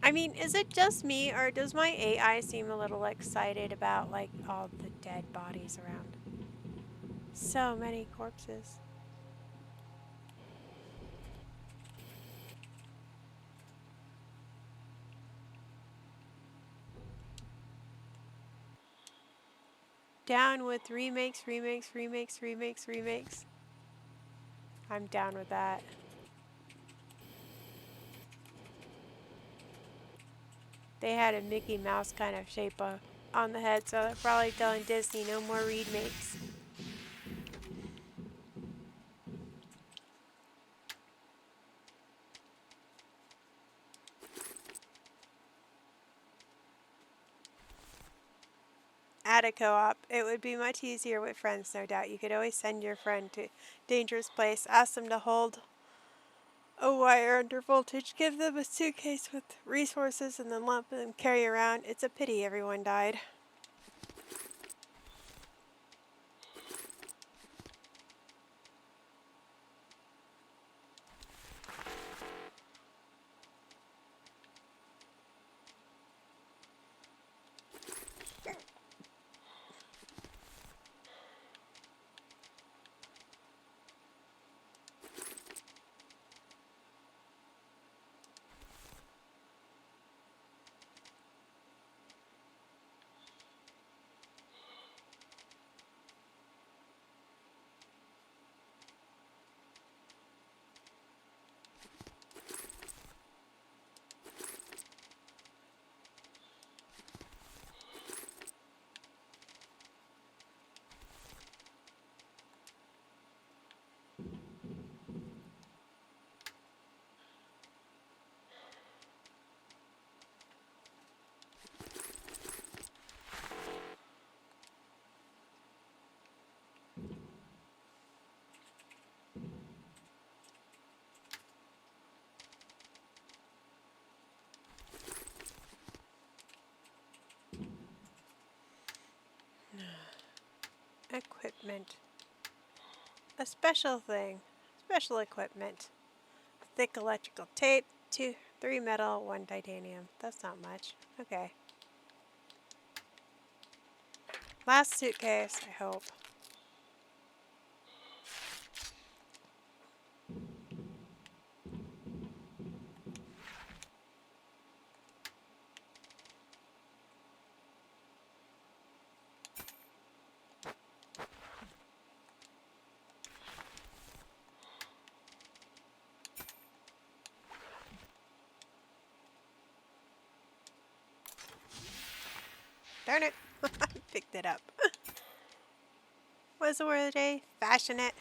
Speaker 1: I mean, is it just me, or does my AI seem a little excited about, like, all the dead bodies around? So many corpses. Down with remakes. I'm down with that. They had a Mickey Mouse kind of shape on the head, so they're probably telling Disney no more remakes. add a co-op. It would be much easier with friends, no doubt. You could always send your friend to dangerous place, ask them to hold a wire under voltage, give them a suitcase with resources, and then let them carry around. It's a pity everyone died. Equipment. A special thing. Special equipment. Thick electrical tape, 3 metal, 1 titanium. That's not much. Okay. Last suitcase, I hope. Darn it. Picked it up. What's the word of the day? Fashionate.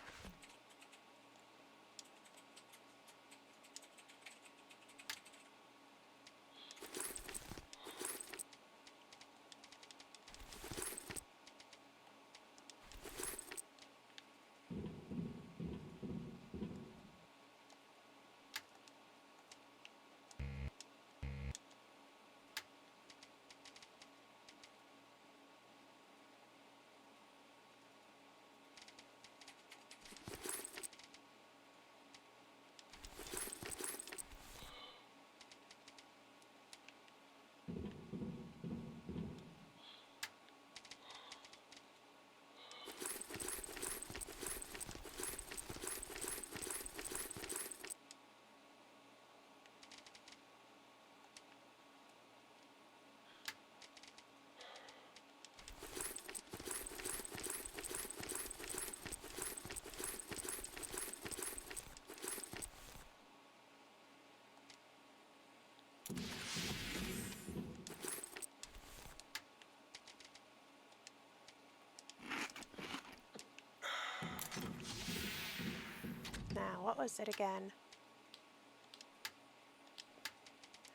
Speaker 1: Now, what was it again?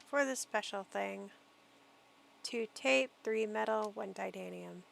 Speaker 1: For the special thing. 2 tape, 3 metal, 1 titanium.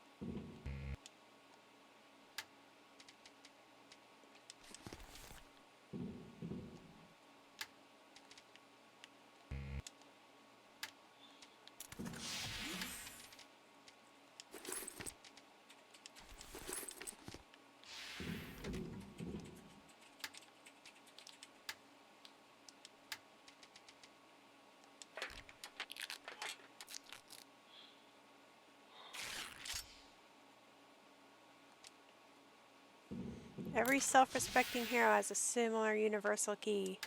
Speaker 1: Every self-respecting hero has a similar universal key.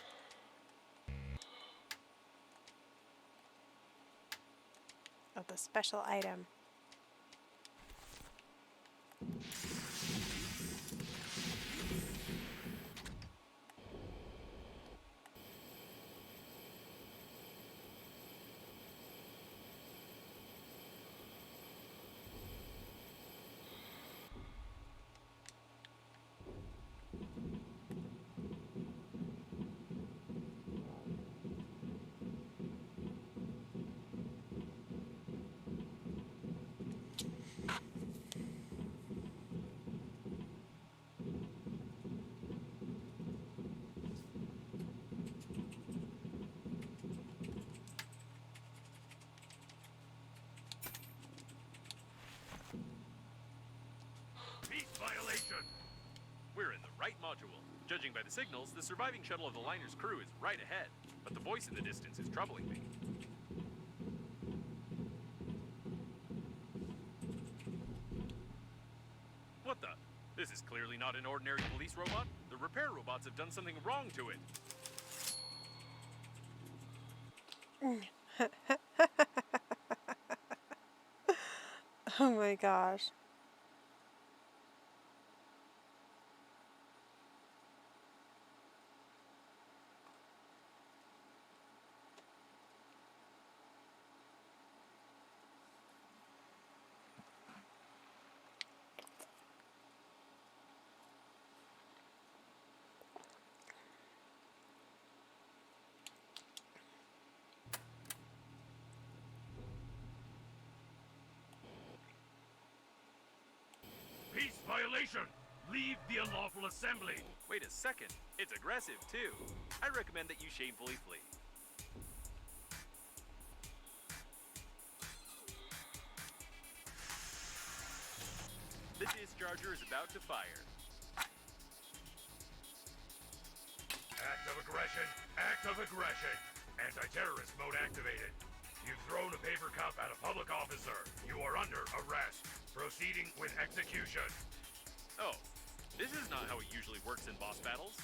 Speaker 1: Of the special item.
Speaker 4: module. Judging by the signals, the surviving shuttle of the liner's crew is right ahead, but the voice in the distance is troubling me. What the? This is clearly not an ordinary police robot. The repair robots have done something wrong to it.
Speaker 1: Oh my gosh.
Speaker 5: Peace violation! Leave the unlawful assembly!
Speaker 4: Wait a second. It's aggressive, too. I recommend that you shamefully flee. The discharger is about to fire.
Speaker 5: Act of aggression! Act of aggression! Anti-terrorist mode activated. You've thrown a paper cup at a public officer. You are under arrest. Proceeding with execution.
Speaker 4: Oh, this is not how it usually works in boss battles.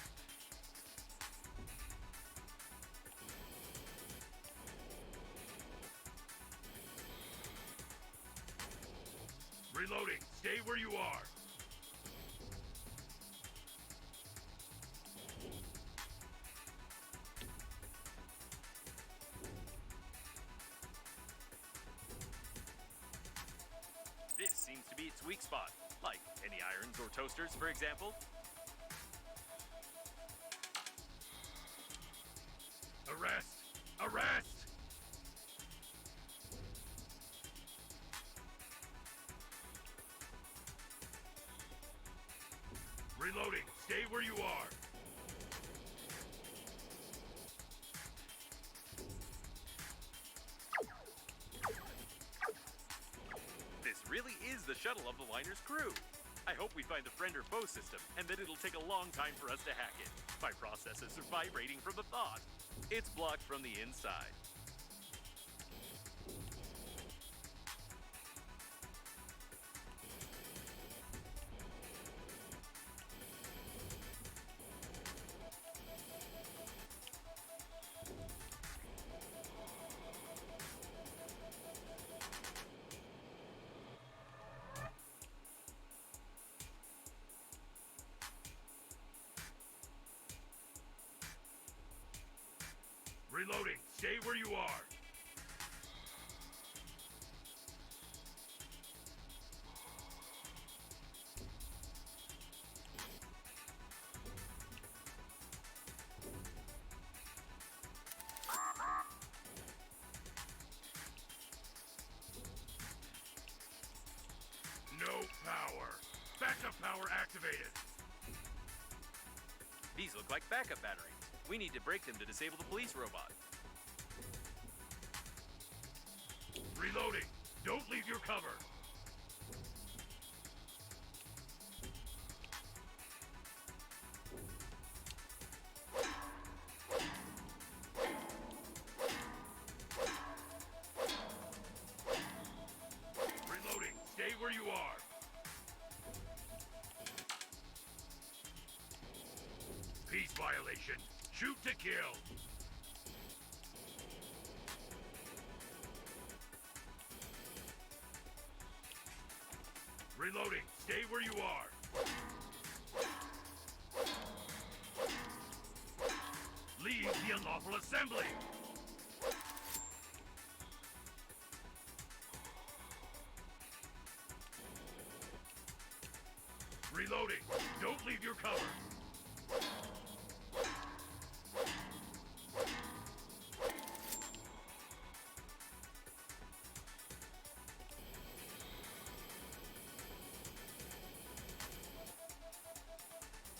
Speaker 5: Reloading. Stay where you are.
Speaker 4: This seems to be its weak spot, like any irons or toasters, for example.
Speaker 5: Arrest! Arrest! Reloading. Stay where you are.
Speaker 4: This really is the shuttle of the liner's crew. I hope we find the friend or foe system, and that it'll take a long time for us to hack it. My processes are vibrating from the thought. It's blocked from the inside.
Speaker 5: Reloading. Stay where you are. No power. Backup power activated.
Speaker 4: These look like backup batteries. We need to break them to disable the police robot.
Speaker 5: Reloading. Don't leave your cover. Reloading. Stay where you are. Peace violation. Shoot to kill. Reloading. Stay where you are. Leave the unlawful assembly. Reloading. Don't leave your cover.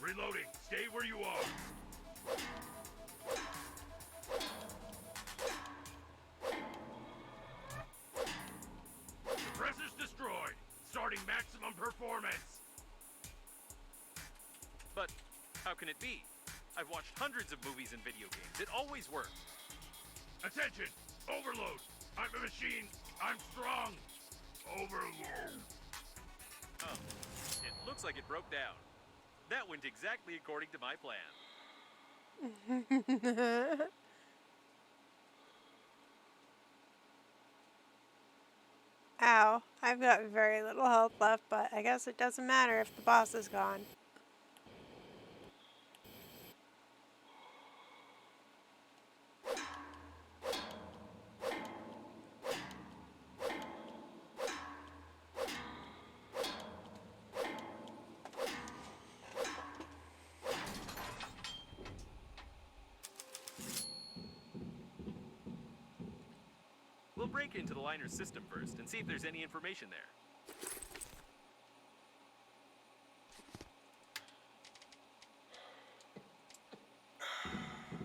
Speaker 5: Reloading. Stay where you are. Suppressors destroyed. Starting maximum performance.
Speaker 4: But How can it be? I've watched hundreds of movies and video games. It always works.
Speaker 5: Attention! Overload! I'm a machine! I'm strong! Overload!
Speaker 4: Oh, it looks like it broke down. That went exactly according to my plan.
Speaker 1: Ow. I've got very little health left, but I guess it doesn't matter if the boss is gone.
Speaker 4: We'll break into the liner's system first and see if there's any information there.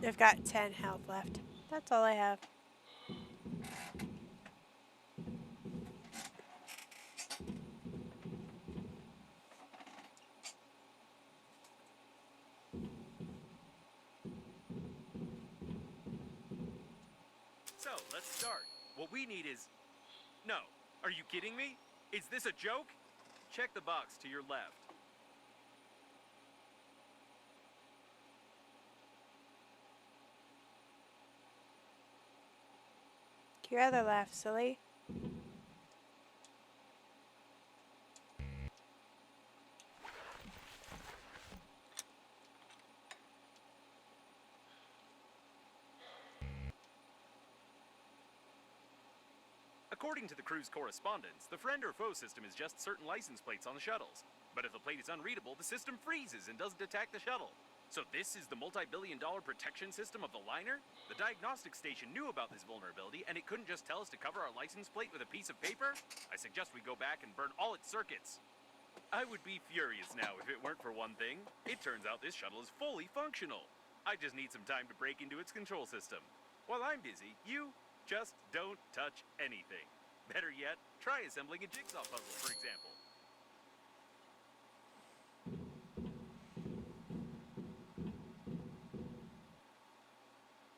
Speaker 1: I've got 10 health left. That's all I have.
Speaker 4: So, let's start. What we need is... No. Are you kidding me? Is this a joke? Check the box to your left.
Speaker 1: To your other left, silly.
Speaker 4: According to the crew's correspondence, the friend or foe system is just certain license plates on the shuttles. But if the plate is unreadable, the system freezes and doesn't attack the shuttle. So this is the multi-billion-dollar protection system of the liner? The diagnostic station knew about this vulnerability, and it couldn't just tell us to cover our license plate with a piece of paper? I suggest we go back and burn all its circuits. I would be furious now if it weren't for one thing. It turns out this shuttle is fully functional. I just need some time to break into its control system. While I'm busy, you just don't touch anything. Better yet, try assembling a jigsaw puzzle, for example.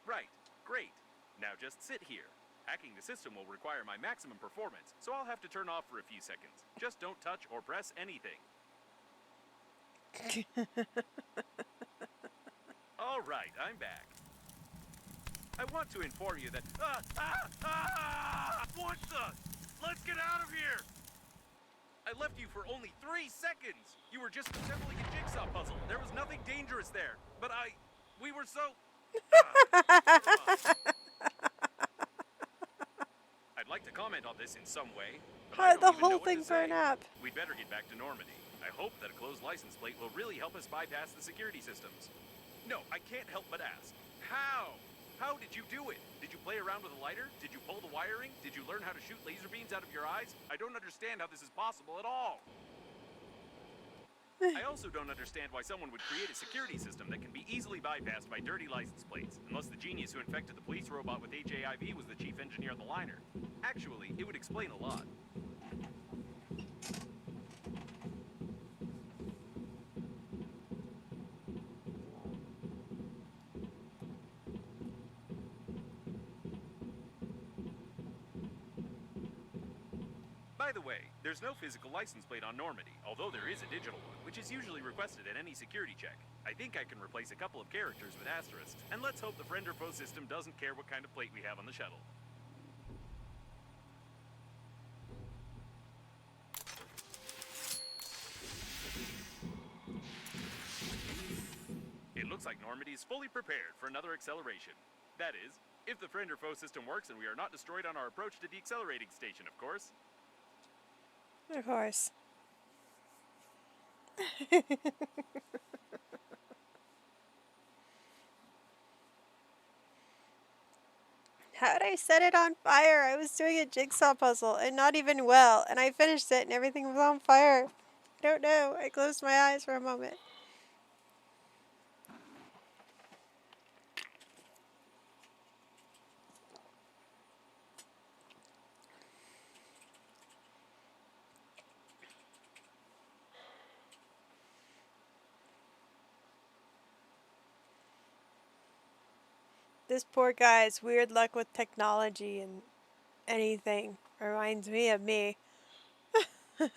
Speaker 4: Right, great. Now just sit here. Hacking the system will require my maximum performance, so I'll have to turn off for a few seconds. Just don't touch or press anything. All right, I'm back. I want to inform you that...
Speaker 5: What the? Let's get out of here!
Speaker 4: I left you for only 3 seconds! You were just assembling a jigsaw puzzle. There was nothing dangerous there. But we were so... I'd like to comment on this in some way, but I
Speaker 1: How did
Speaker 4: don't
Speaker 1: the
Speaker 4: even know
Speaker 1: whole
Speaker 4: what to
Speaker 1: thing burn
Speaker 4: say.
Speaker 1: up?
Speaker 4: We'd better get back to Normandy. I hope that a closed license plate will really help us bypass the security systems. No, I can't help but ask. How? How did you do it? Did you play around with a lighter? Did you pull the wiring? Did you learn how to shoot laser beams out of your eyes? I don't understand how this is possible at all. I also don't understand why someone would create a security system that can be easily bypassed by dirty license plates, unless the genius who infected the police robot with HAIV was the chief engineer of the liner. Actually, it would explain a lot. By the way, there's no physical license plate on Normandy, although there is a digital one, which is usually requested at any security check. I think I can replace a couple of characters with asterisks, and let's hope the friend or foe system doesn't care what kind of plate we have on the shuttle. It looks like Normandy is fully prepared for another acceleration. That is, if the friend or foe system works and we are not destroyed on our approach to the accelerating station, of course.
Speaker 1: Of course. How did I set it on fire? I was doing a jigsaw puzzle and not even well, and I finished it and everything was on fire. I don't know. I closed my eyes for a moment. This poor guy's weird luck with technology and anything reminds me of me. And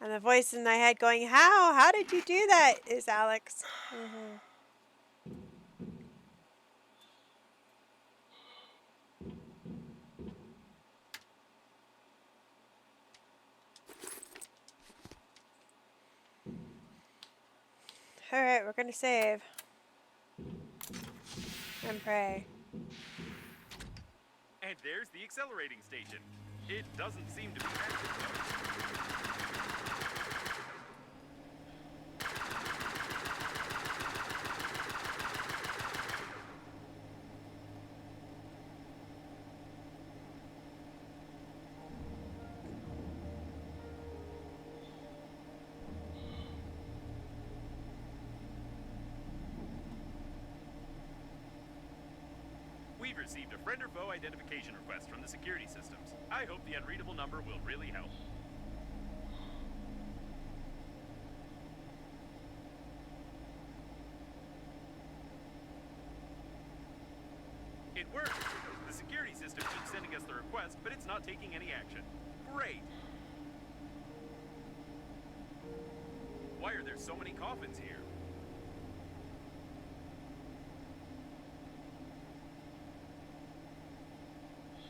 Speaker 1: the voice in my head going, "How? How did you do that?" is Alex. Alright, we're gonna save. And pray.
Speaker 4: And there's the accelerating station. It doesn't seem to be active, though. We've received a friend or foe identification request from the security systems. I hope the unreadable number will really help. It worked! The security system keeps sending us the request, but it's not taking any action. Great! Why are there so many coffins here?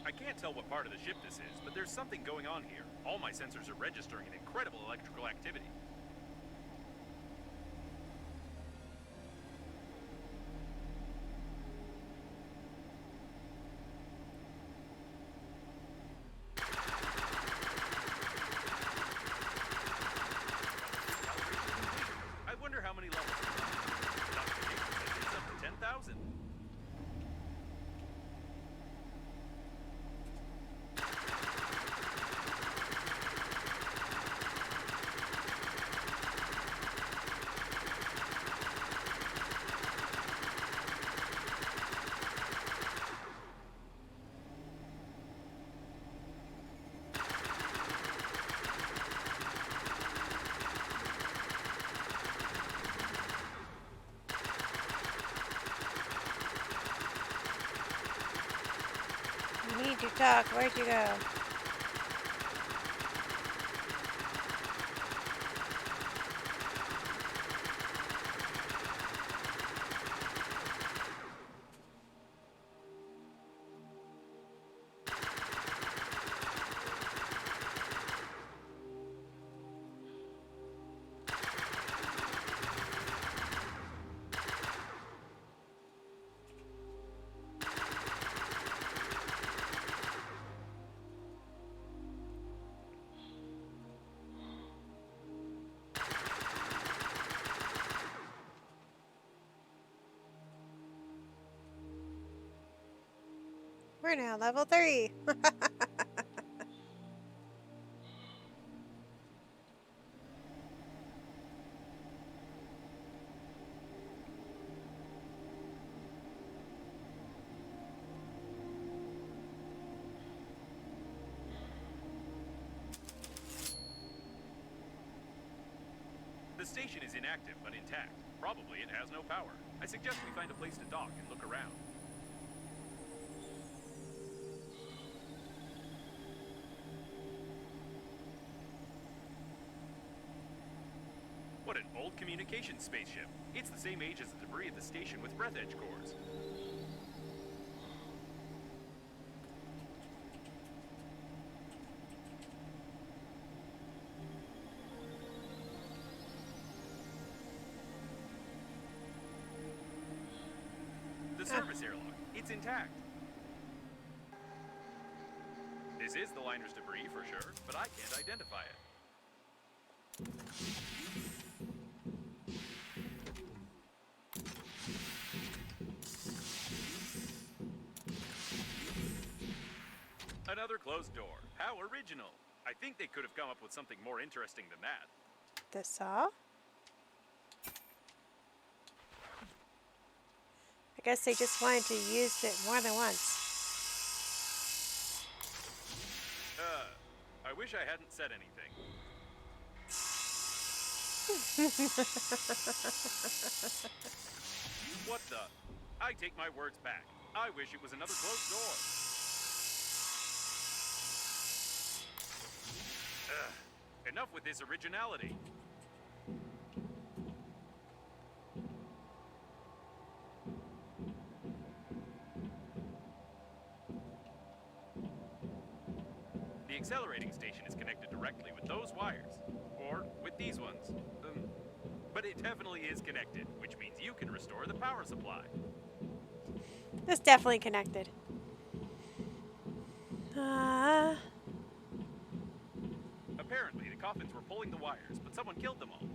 Speaker 4: I can't tell what part of the ship this is, but there's something going on here. All my sensors are registering an incredible electrical activity. I wonder how many levels. Dr. Jason says it's up to 10,000.
Speaker 1: You need to talk. Where'd you go? We're now level 3.
Speaker 4: The station is inactive but intact. Probably it has no power. I suggest we find a place to dock and look around. What an old communications spaceship. It's the same age as the debris at the station with breath edge cores. The service airlock. It's intact. This is the liner's debris for sure, but I can't identify it. Another closed door. How original. I think they could have come up with something more interesting than that.
Speaker 1: The saw? I guess they just wanted to use it more than once.
Speaker 4: I I wish I hadn't said anything. What the? I take my words back. I wish it was another closed door. Ugh. Enough with this originality. The accelerating station is connected directly with those wires. Or with these ones. But it definitely is connected, which means you can restore the power supply.
Speaker 1: It's definitely connected.
Speaker 4: Apparently, the coffins were pulling the wires, but someone killed them all.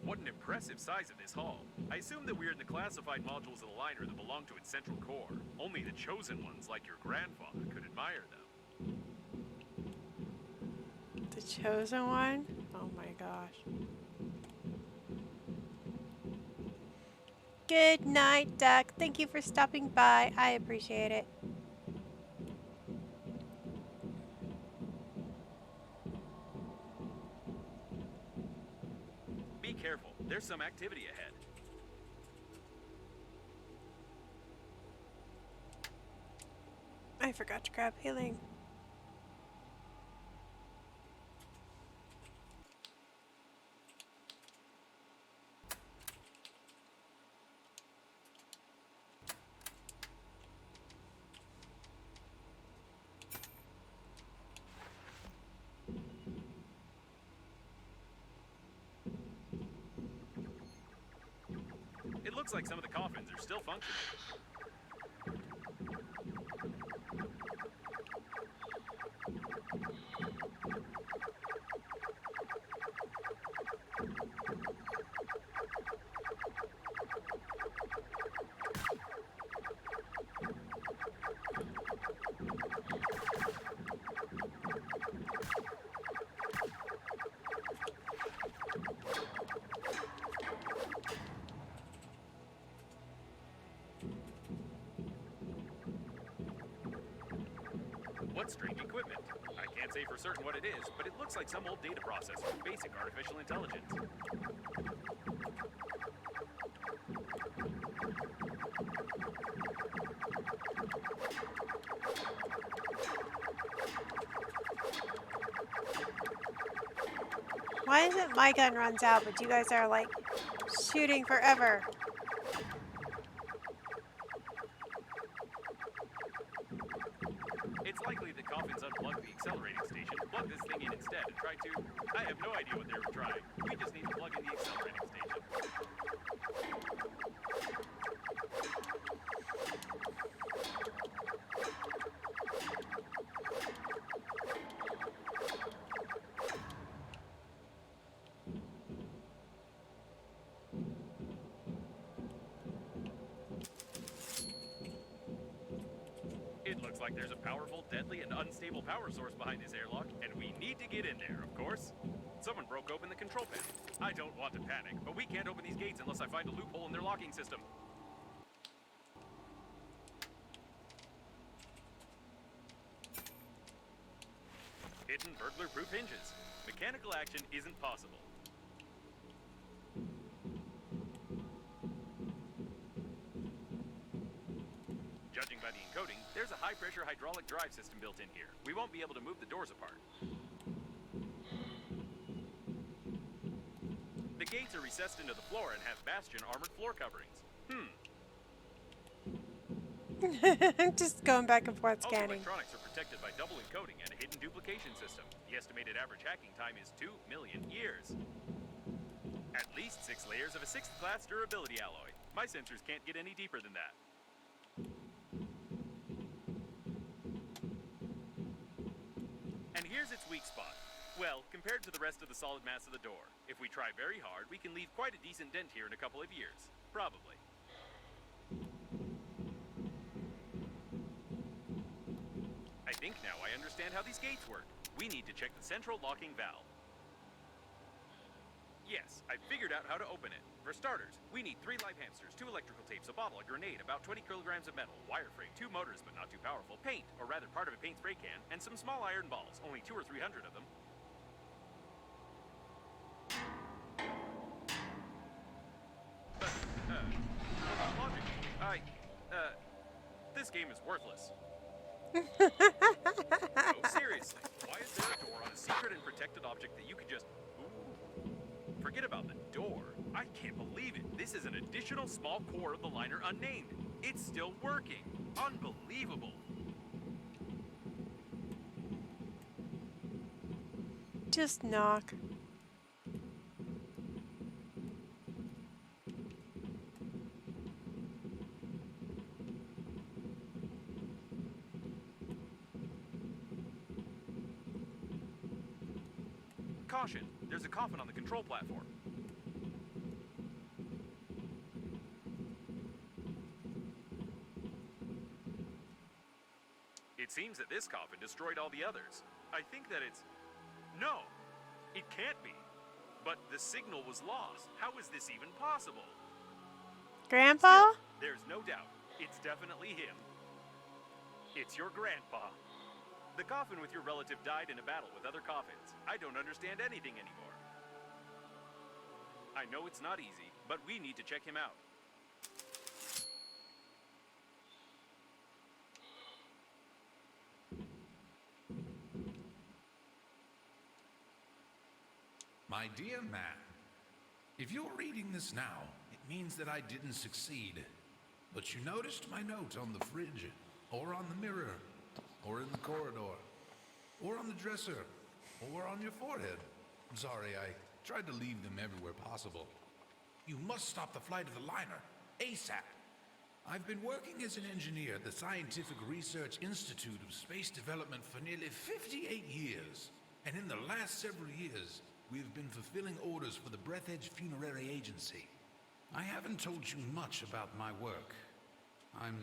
Speaker 4: What an impressive size of this hall. I assume that we're in the classified modules of the liner that belong to its central core. Only the chosen ones, like your grandfather, could admire them.
Speaker 1: The chosen one? Oh my gosh. Good night, Duck. Thank you for stopping by. I appreciate it.
Speaker 4: Be careful. There's some activity ahead.
Speaker 1: I forgot to grab healing.
Speaker 4: It looks like some of the coffins are still functioning. What strange equipment? I can't say for certain what it is, but it looks like some old data processor with basic artificial intelligence.
Speaker 1: Why is it my gun runs out, but you guys are like shooting forever?
Speaker 4: It's likely the coffins unplugged the accelerating station, plugged this thing in instead, and tried to... I have no idea what they were trying. We just need to plug in the accelerating station. It looks like there's a powerful, deadly, and unstable power source behind this airlock, and we need to get in there, of course. Someone broke open the control panel. I don't want to panic, but we can't open these gates unless I find a loophole in their locking system. Hidden burglar-proof hinges. Mechanical action isn't possible. Judging by the encoding, there's a high-pressure hydraulic drive system built in here. We won't be able to move the doors apart. The gates are recessed into the floor and have Bastion armored floor coverings.
Speaker 1: Just going back and forth
Speaker 4: All
Speaker 1: scanning.
Speaker 4: electronics are protected by double encoding and a hidden duplication system. The estimated average hacking time is 2 million years. At least 6 layers of a 6th class durability alloy. My sensors can't get any deeper than that. And here's its weak spot. Well, compared to the rest of the solid mass of the door, if we try very hard, we can leave quite a decent dent here in a couple of years. Probably. I think now I understand how these gates work. We need to check the central locking valve. Yes, I figured out how to open it. For starters, we need 3 live hamsters, 2 electrical tapes, a bottle, a grenade, about 20 kilograms of metal, wireframe, 2 motors but not too powerful, paint, or rather part of a paint spray can, and some small iron balls, only 200 or 300 of them. Logic. This game is worthless. No, seriously. Why is there a door on a secret and protected object that you could just... Ooh. Forget about the door. I can't believe it. This is an additional small core of the liner unnamed. It's still working. Unbelievable.
Speaker 1: Just knock.
Speaker 4: Caution, there's a coffin on the control platform. It seems that this coffin destroyed all the others. I think that it's... No, it can't be. But the signal was lost. How is this even possible?
Speaker 1: Grandpa?
Speaker 4: Still, there's no doubt. It's definitely him. It's your grandpa. The coffin with your relative died in a battle with other coffins. I don't understand anything anymore. I know it's not easy, but we need to check him out.
Speaker 3: My dear man, if you're reading this now, it means that I didn't succeed. But you noticed my note on the fridge, or on the mirror, or in the corridor, or on the dresser, or on your forehead. I'm sorry, I tried to leave them everywhere possible. You must stop the flight of the liner, ASAP. I've been working as an engineer at the Scientific Research Institute of Space Development for nearly 58 years. And in the last several years, we have been fulfilling orders for the Breathedge Funerary Agency. I haven't told you much about my work. I'm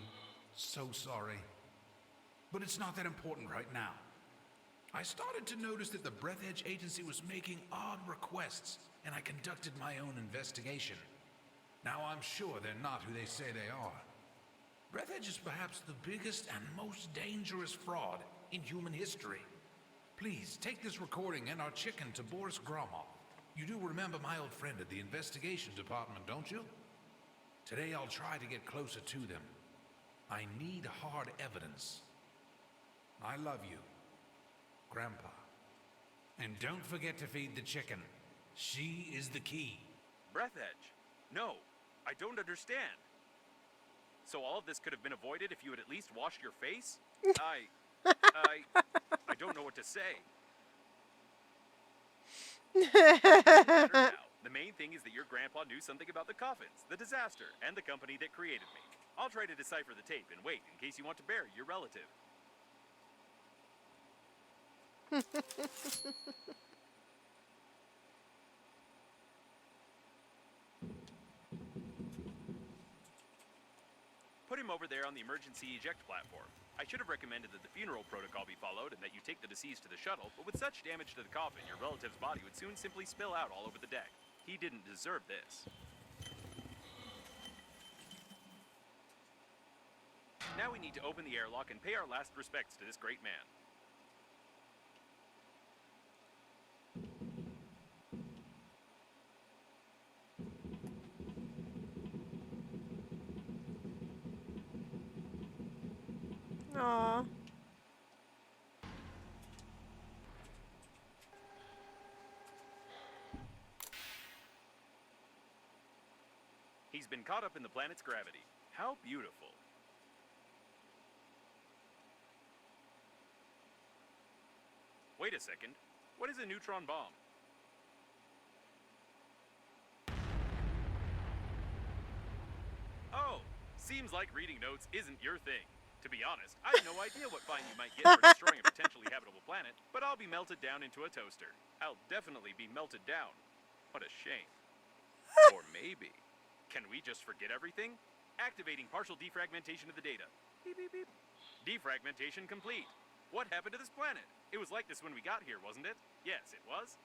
Speaker 3: so sorry. But it's not that important right now. I started to notice that the Breathedge Agency was making odd requests, and I conducted my own investigation. Now I'm sure they're not who they say they are. Breathedge is perhaps the biggest and most dangerous fraud in human history. Please, take this recording and our chicken to Boris Gromov. You do remember my old friend at the investigation department, don't you? Today I'll try to get closer to them. I need hard evidence. I love you, Grandpa. And don't forget to feed the chicken. She is the key.
Speaker 4: Breathedge? No, I don't understand. So all of this could have been avoided if you had at least washed your face? I don't know what to say. Better now. The main thing is that your grandpa knew something about the coffins, the disaster, and the company that created me. I'll try to decipher the tape and wait in case you want to bury your relative. Put him over there on the emergency eject platform. I should have recommended that the funeral protocol be followed and that you take the deceased to the shuttle, but with such damage to the coffin, your relative's body would soon simply spill out all over the deck. He didn't deserve this. Now we need to open the airlock and pay our last respects to this great man.
Speaker 1: Aww.
Speaker 4: He's been caught up in the planet's gravity. How beautiful. Wait a second. What is a neutron bomb? Oh, seems like reading notes isn't your thing. To be honest, I have no idea what fine you might get for destroying a potentially habitable planet, but I'll be melted down into a toaster. I'll definitely be melted down. What a shame. Or maybe. Can we just forget everything? Activating partial defragmentation of the data. Beep, beep, beep. Defragmentation complete. What happened to this planet? It was like this when we got here, wasn't it? Yes, it was.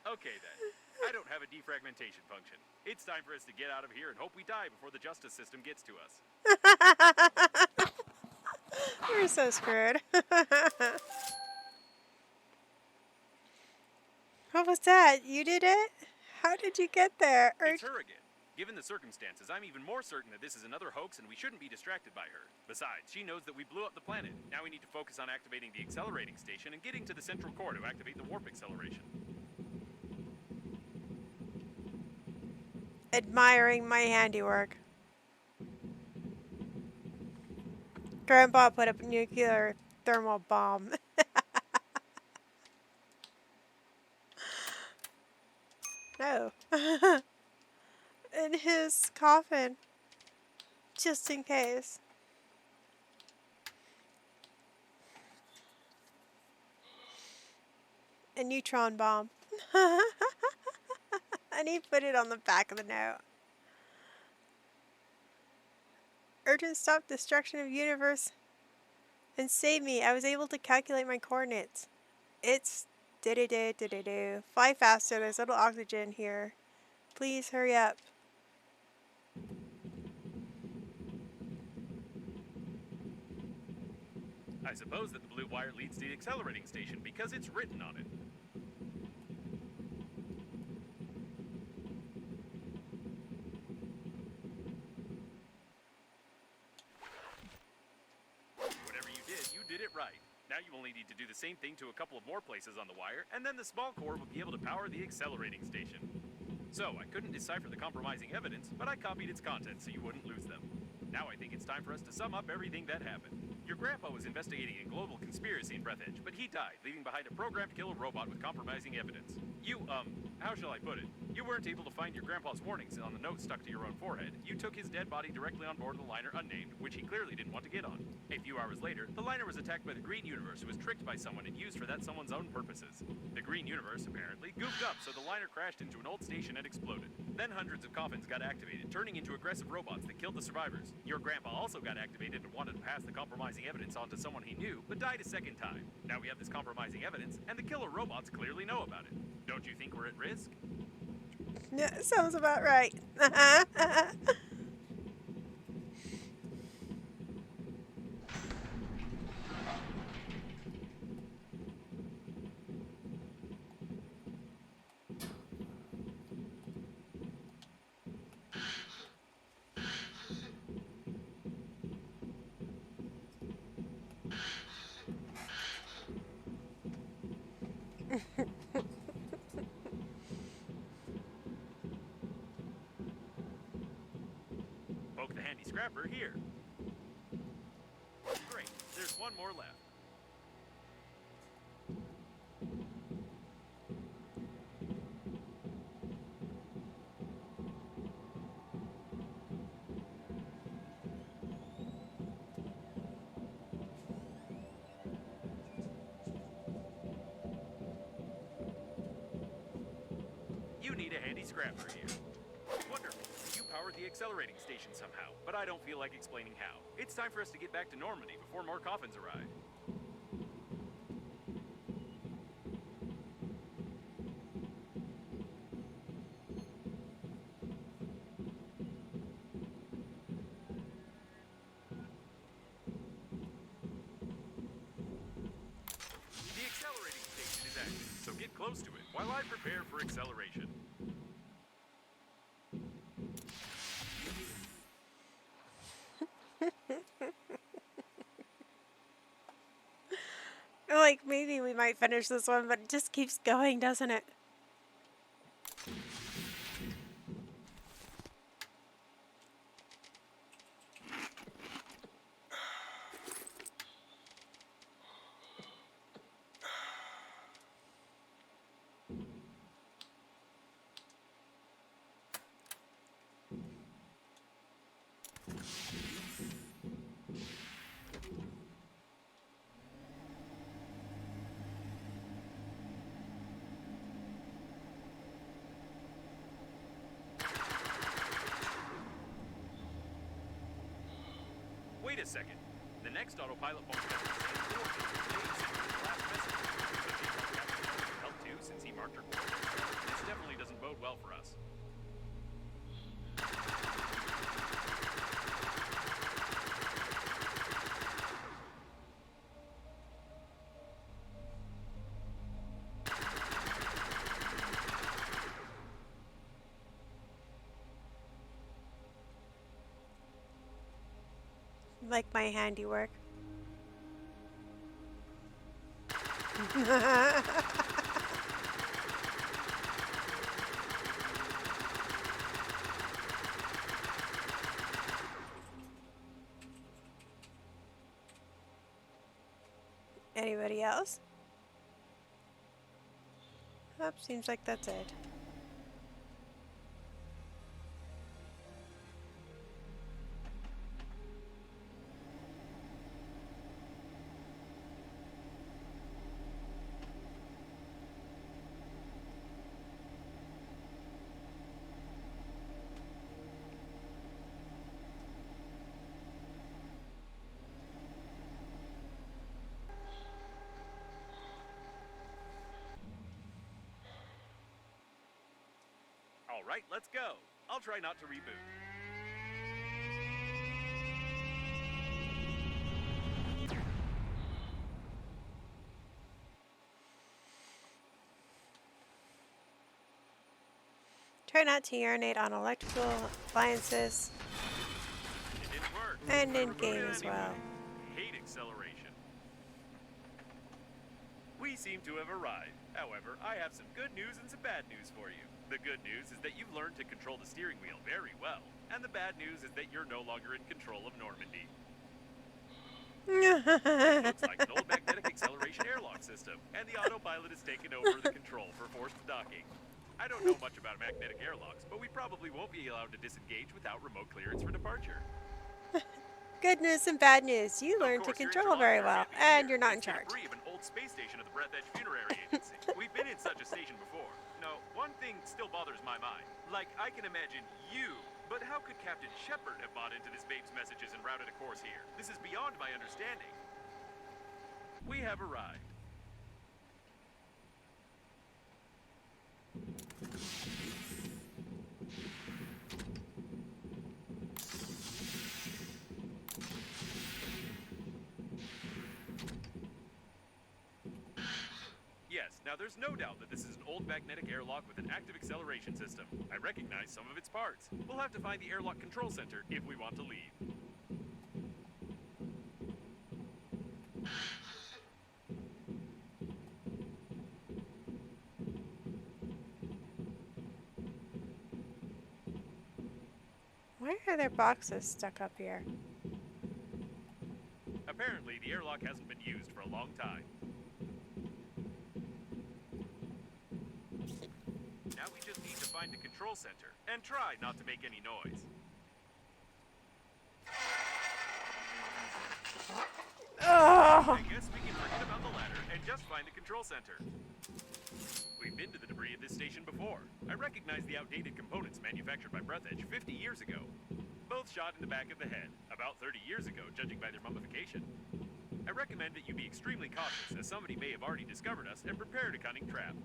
Speaker 4: Okay then. I don't have a defragmentation function. It's time for us to get out of here and hope we die before the justice system gets to us.
Speaker 1: We're so screwed. What was that? You did it? How did you get there?
Speaker 4: It's her again. Given the circumstances, I'm even more certain that this is another hoax and we shouldn't be distracted by her. Besides, she knows that we blew up the planet. Now we need to focus on activating the accelerating station and getting to the central core to activate the warp acceleration.
Speaker 1: Admiring my handiwork. Grandpa put up a nuclear thermal bomb. No. In his coffin. Just in case. A neutron bomb. And he put it on the back of the note. Urgent stop destruction of universe and save me. I was able to calculate my coordinates. It's do-do-do-do-do-do. Fly faster, there's little oxygen here. Please hurry up.
Speaker 4: I suppose that the blue wire leads to the accelerating station because it's written on it. Whatever you did it right. Now you only need to do the same thing to a couple of more places on the wire, and then the small core will be able to power the accelerating station. So, I couldn't decipher the compromising evidence, but I copied its contents so you wouldn't lose them. Now I think it's time for us to sum up everything that happened. Your grandpa was investigating a global conspiracy in Breath Edge, but he died, leaving behind a programmed killer robot with compromising evidence. You, how shall I put it? You weren't able to find your grandpa's warnings on the note stuck to your own forehead. You took his dead body directly on board the liner unnamed, which he clearly didn't want to get on. A few hours later, the liner was attacked by the Green Universe, who was tricked by someone and used for that someone's own purposes. The Green Universe, apparently, goofed up, so the liner crashed into an old station and exploded. Then hundreds of coffins got activated, turning into aggressive robots that killed the survivors. Your grandpa also got activated and wanted to pass the compromising evidence on to someone he knew, but died a second time. Now we have this compromising evidence, and the killer robots clearly know about it. Don't you think we're at risk?
Speaker 1: Yeah, sounds about right.
Speaker 4: Poke the handy scrapper here. Great, there's one more left. You need a handy scrapper here. Wonderful. You powered the accelerating station somehow, but I don't feel like explaining how. It's time for us to get back to Normandy before more coffins arrive. The accelerating station is active, so get close to it while I prepare for acceleration.
Speaker 1: Like, maybe we might finish this one, but it just keeps going, doesn't it?
Speaker 4: Wait a second. The next autopilot won't have the same coordinates. They sent the last message. So she won't have to help too, since he marked her coordinates. This definitely doesn't bode well for us.
Speaker 1: Like my handiwork. Anybody else? Oh, seems like that's it.
Speaker 4: All right, let's go. I'll try not to reboot.
Speaker 1: Try not to urinate on electrical appliances
Speaker 4: It didn't work.
Speaker 1: and
Speaker 4: I
Speaker 1: in game
Speaker 4: rebooted
Speaker 1: as
Speaker 4: anyway.
Speaker 1: well.
Speaker 4: Hate acceleration. We seem to have arrived. However, I have some good news and some bad news for you. The good news is that you've learned to control the steering wheel very well. And the bad news is that you're no longer in control of Normandy. It looks like an old magnetic acceleration airlock system, and the autopilot has taken over the control for forced docking. I don't know much about magnetic airlocks, but we probably won't be allowed to disengage without remote clearance for departure.
Speaker 1: Good news and bad news. You
Speaker 4: Of
Speaker 1: learned to
Speaker 4: course, your
Speaker 1: control very
Speaker 4: interlocutor
Speaker 1: well,
Speaker 4: can't be
Speaker 1: and
Speaker 4: here.
Speaker 1: you're not in
Speaker 4: It's the
Speaker 1: charge.
Speaker 4: debris of an old space station at the Breath Edge Funerary Agency. We've been in such a station before. No, one thing still bothers my mind. Like, I can imagine you, but how could Captain Shepard have bought into this babe's messages and routed a course here? This is beyond my understanding. We have arrived. Yes, now there's no doubt that this is an old magnetic airlock with an active acceleration system. I recognize some of its parts. We'll have to find the airlock control center if we want to leave.
Speaker 1: Why are there boxes stuck up here?
Speaker 4: Apparently, the airlock hasn't been used for a long time. Now we just need to find the control center and try not to make any noise.
Speaker 1: Oh!
Speaker 4: I guess we can forget about the ladder and just find the control center. We've been to the debris of this station before. I recognize the outdated components manufactured by Breath Edge 50 years ago. Both shot in the back of the head, about 30 years ago, judging by their mummification. I recommend that you be extremely cautious, as somebody may have already discovered us and prepared a cunning trap.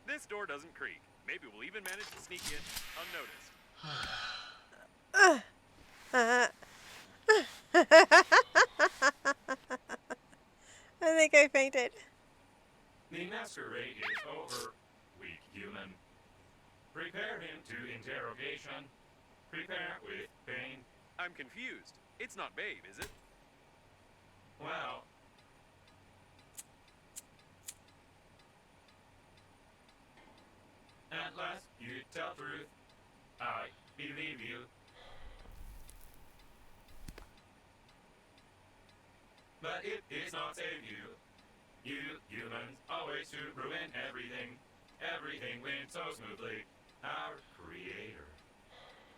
Speaker 4: This door doesn't creak. Maybe we'll even manage to sneak in unnoticed.
Speaker 1: I think I fainted.
Speaker 5: The masquerade is over, weak human. Prepare him to interrogation. Prepare with pain.
Speaker 4: I'm confused. It's not Babe, is it?
Speaker 5: Well, at last you tell truth. I believe you. But it is not save you. You humans always to ruin everything. Everything went so smoothly. Our creator,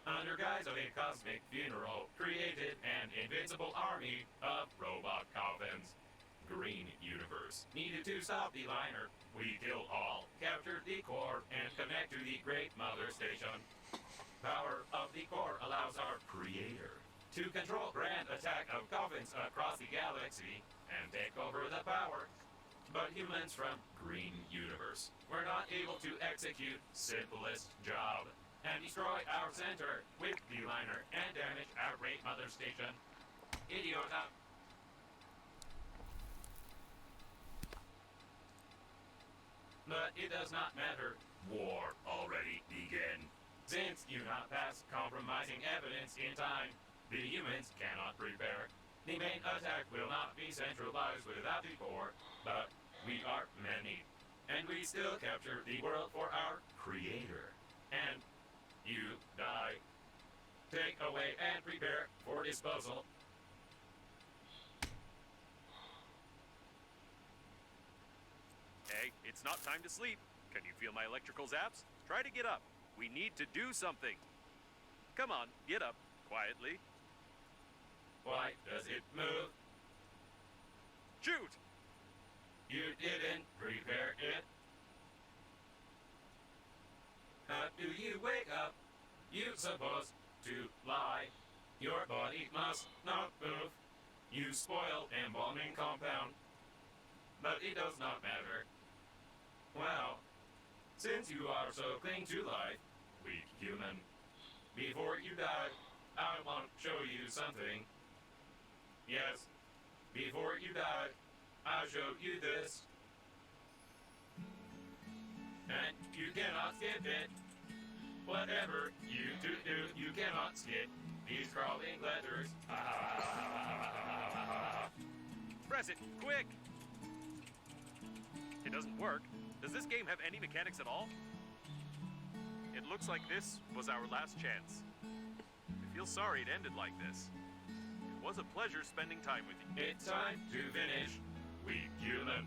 Speaker 5: under guise of a cosmic funeral, created an invincible army of robot coffins.
Speaker 6: Green Universe needed to stop the liner. We kill all, capture the core, and connect to the Great Mother Station. Power of the core allows our creator to control grand attack of coffins across the galaxy and take over the power. But humans from Green Universe were not able to execute simplest job and destroy our center with the liner and damage our Great Mother Station. Idiota. But it does not matter.
Speaker 5: War already began.
Speaker 6: Since you not pass compromising evidence in time, the humans cannot prepare. The main attack will not be centralized without the core, but we are many. And we still capture the world for our creator. And you die. Take away and prepare for disposal.
Speaker 4: Hey, it's not time to sleep. Can you feel my electrical zaps? Try to get up. We need to do something. Come on, get up. Quietly.
Speaker 6: Why does it move?
Speaker 4: Shoot!
Speaker 6: You didn't prepare it. How do you wake up? You supposed to lie. Your body must not move. You spoil embalming compound. But it does not matter. Well, since you are so cling to life, weak human, before you die, I want to show you something. Yes, before you die, I'll show you this. And you cannot skip it. Whatever you do, you cannot skip these crawling letters.
Speaker 4: Press it, quick! It doesn't work. Does this game have any mechanics at all? It looks like this was our last chance. I feel sorry it ended like this. It was a pleasure spending time with you.
Speaker 6: It's time to finish, weak human.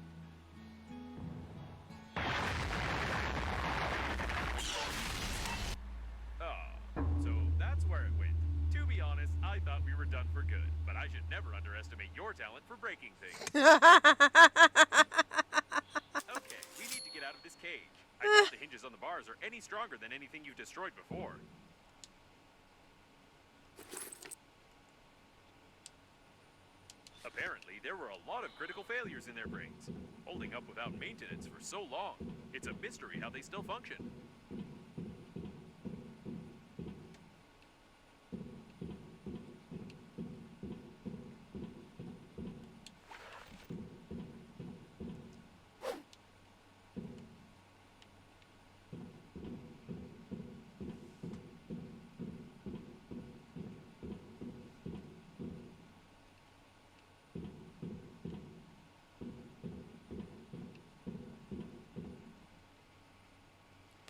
Speaker 4: So that's where it went. To be honest, I thought we were done for good, but I should never underestimate your talent for breaking things. Okay, we need to get out of this cage. I doubt the hinges on the bars are any stronger than anything you've destroyed before. Apparently, there were a lot of critical failures in their brains, holding up without maintenance for so long. It's a mystery how they still function.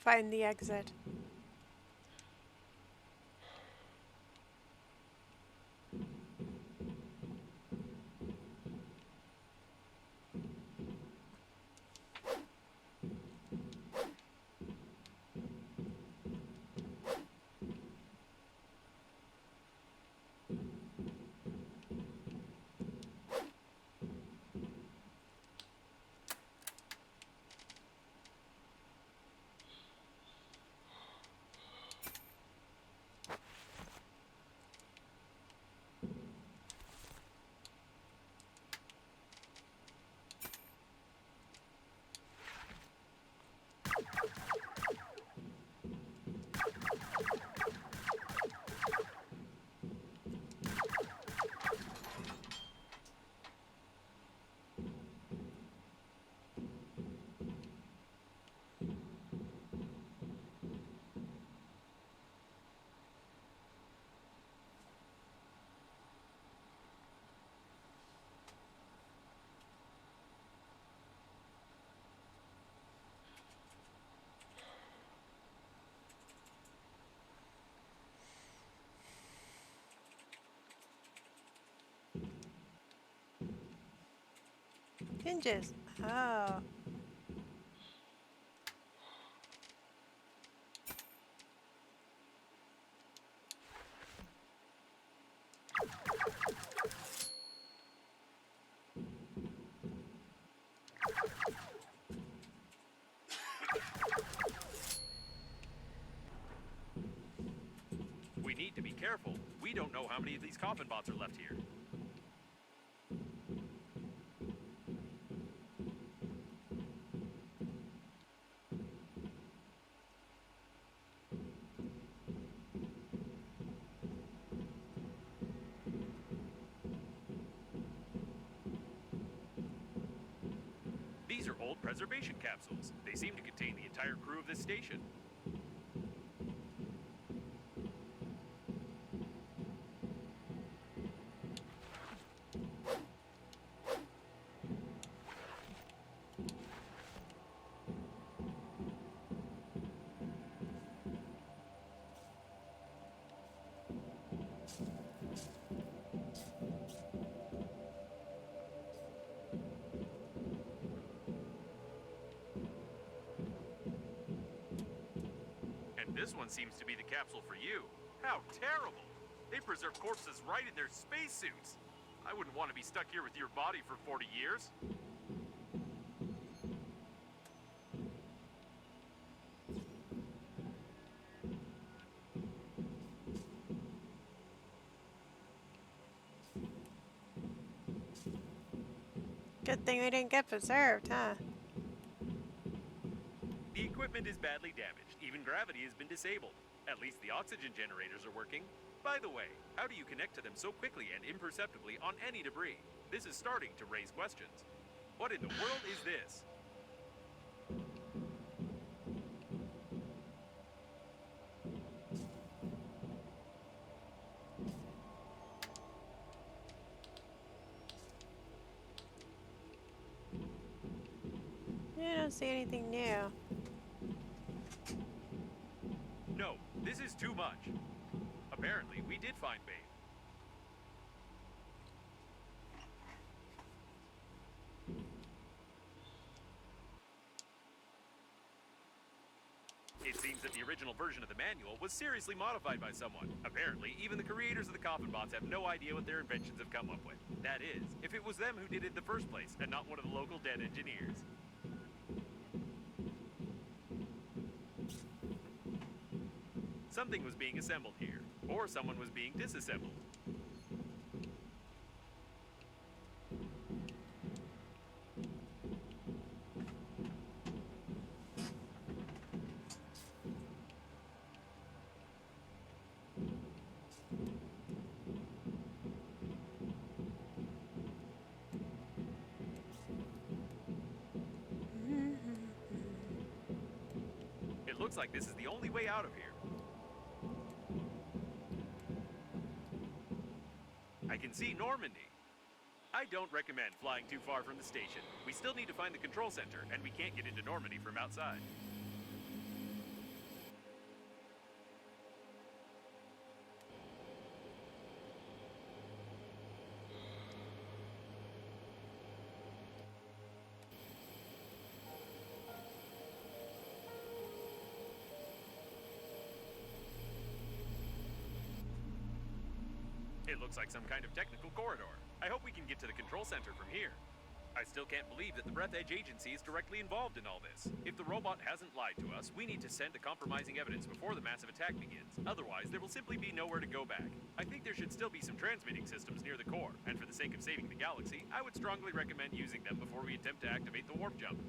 Speaker 1: Find the exit. Hinges. Oh.
Speaker 4: how many of these coffin bots are left here. These are old preservation capsules. They seem to contain the entire crew of this station. This one seems to be the capsule for you. How terrible! They preserve corpses right in their spacesuits. I wouldn't want to be stuck here with your body for 40 years.
Speaker 1: Good thing we didn't get preserved, huh?
Speaker 4: The equipment is badly damaged. Even gravity has been disabled. At least the oxygen generators are working. By the way, how do you connect to them so quickly and imperceptibly on any debris? This is starting to raise questions. What in the world is this?
Speaker 1: I don't see anything new.
Speaker 4: No, this is too much. Apparently, we did find Babe. It seems that the original version of the manual was seriously modified by someone. Apparently, even the creators of the coffin bots have no idea what their inventions have come up with. That is, if it was them who did it in the first place, and not one of the local dead engineers. Something was being assembled here, or someone was being disassembled. It looks like this is the only way out of here. I can see Normandy. I don't recommend flying too far from the station. We still need to find the control center, and we can't get into Normandy from outside. It looks like some kind of technical corridor. I hope we can get to the control center from here. I still can't believe that the Breath Edge Agency is directly involved in all this. If the robot hasn't lied to us, we need to send the compromising evidence before the massive attack begins. Otherwise, there will simply be nowhere to go back. I think there should still be some transmitting systems near the core, and for the sake of saving the galaxy, I would strongly recommend using them before we attempt to activate the warp jump.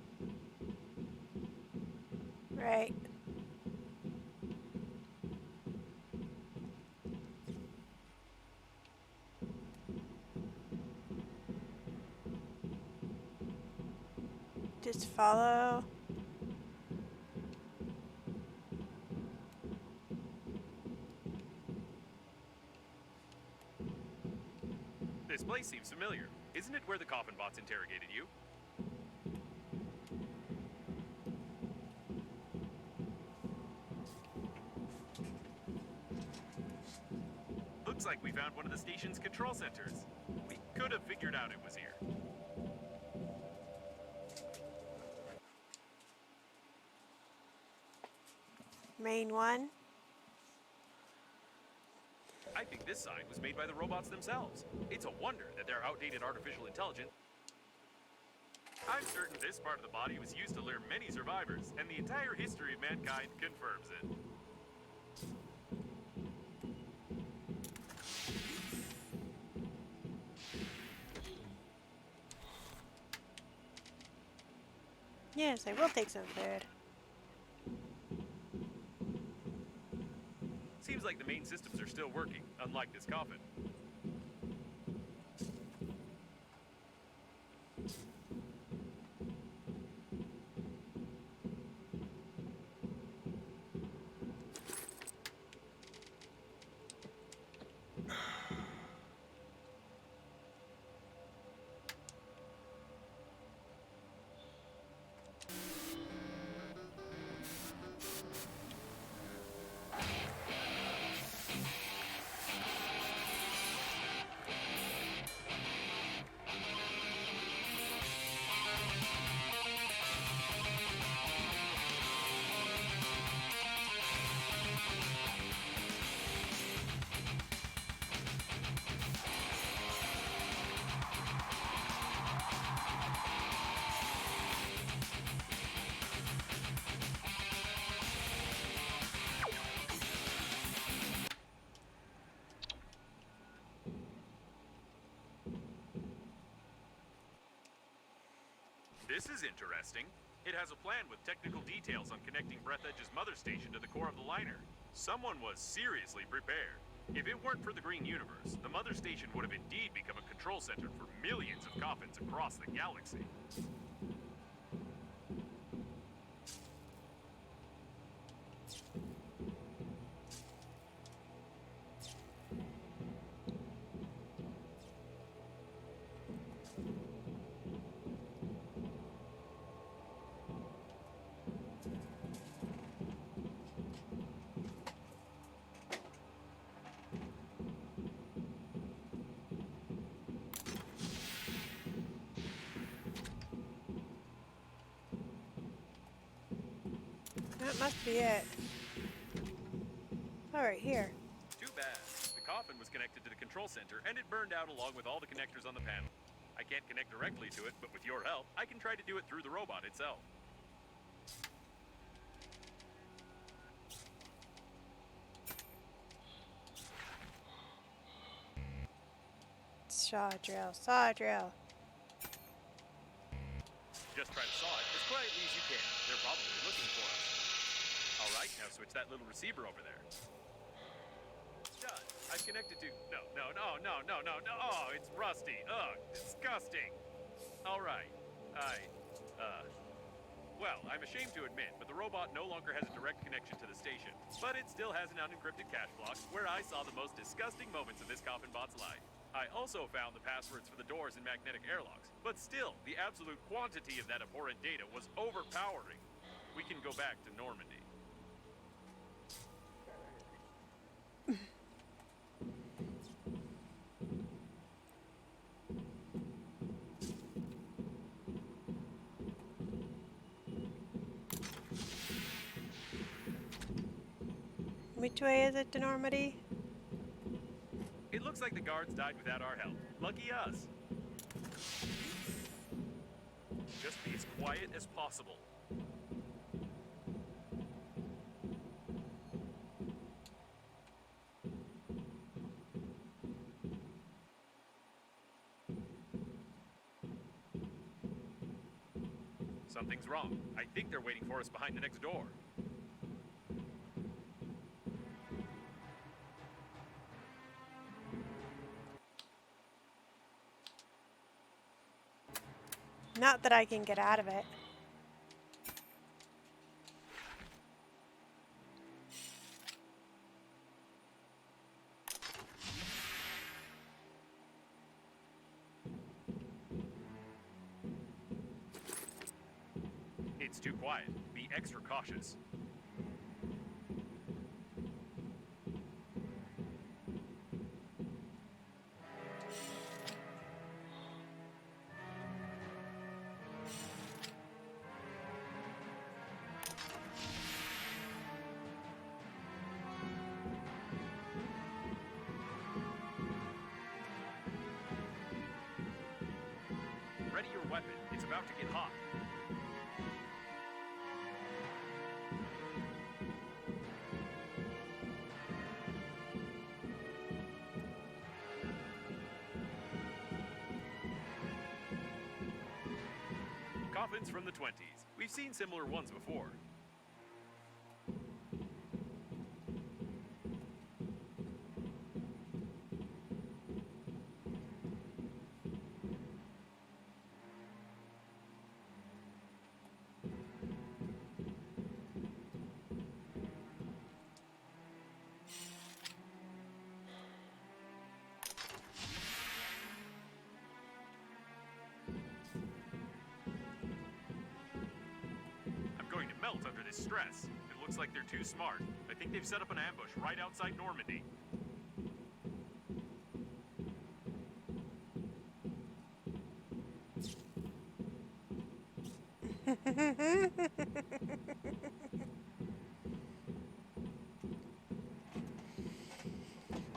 Speaker 1: Right. Just follow.
Speaker 4: This place seems familiar. Isn't it where the coffin bots interrogated you? Looks like we found one of the station's control centers. We could have figured out it was here.
Speaker 1: Main one.
Speaker 4: I think this sign was made by the robots themselves. It's a wonder that their outdated artificial intelligence. I'm certain this part of the body was used to lure many survivors, and the entire history of mankind confirms it.
Speaker 1: Yes, I will take some food.
Speaker 4: Seems like the main systems are still working, unlike this coffin. This is interesting. It has a plan with technical details on connecting Breathedge's mother station to the core of the liner. Someone was seriously prepared. If it weren't for the Green Universe, the mother station would have indeed become a control center for millions of coffins across the galaxy.
Speaker 1: That must be it. Alright, here.
Speaker 4: Too bad. The coffin was connected to the control center, and it burned out along with all the connectors on the panel. I can't connect directly to it, but with your help, I can try to do it through the robot itself.
Speaker 1: Saw drill, saw drill.
Speaker 4: Just try to saw it as quietly as you can. They're probably looking for us. All right, now switch that little receiver over there. Done. I've connected to... No. Oh, it's rusty. Ugh, disgusting. All right. Well, I'm ashamed to admit, but the robot no longer has a direct connection to the station. But it still has an unencrypted cache block where I saw the most disgusting moments of this coffin bot's life. I also found the passwords for the doors and magnetic airlocks. But still, the absolute quantity of that abhorrent data was overpowering. We can go back to Normandy.
Speaker 1: Which way is it to Normandy?
Speaker 4: It looks like the guards died without our help. Lucky us. Just be as quiet as possible. Something's wrong. I think they're waiting for us behind the next door.
Speaker 1: Not that I can get out of it.
Speaker 4: It's too quiet. Be extra cautious. Ready your weapon. It's about to get hot. Coffins from the 20s. We've seen similar ones before. I'm going to melt under this stress. It looks like they're too smart. I think they've set up an ambush right outside Normandy.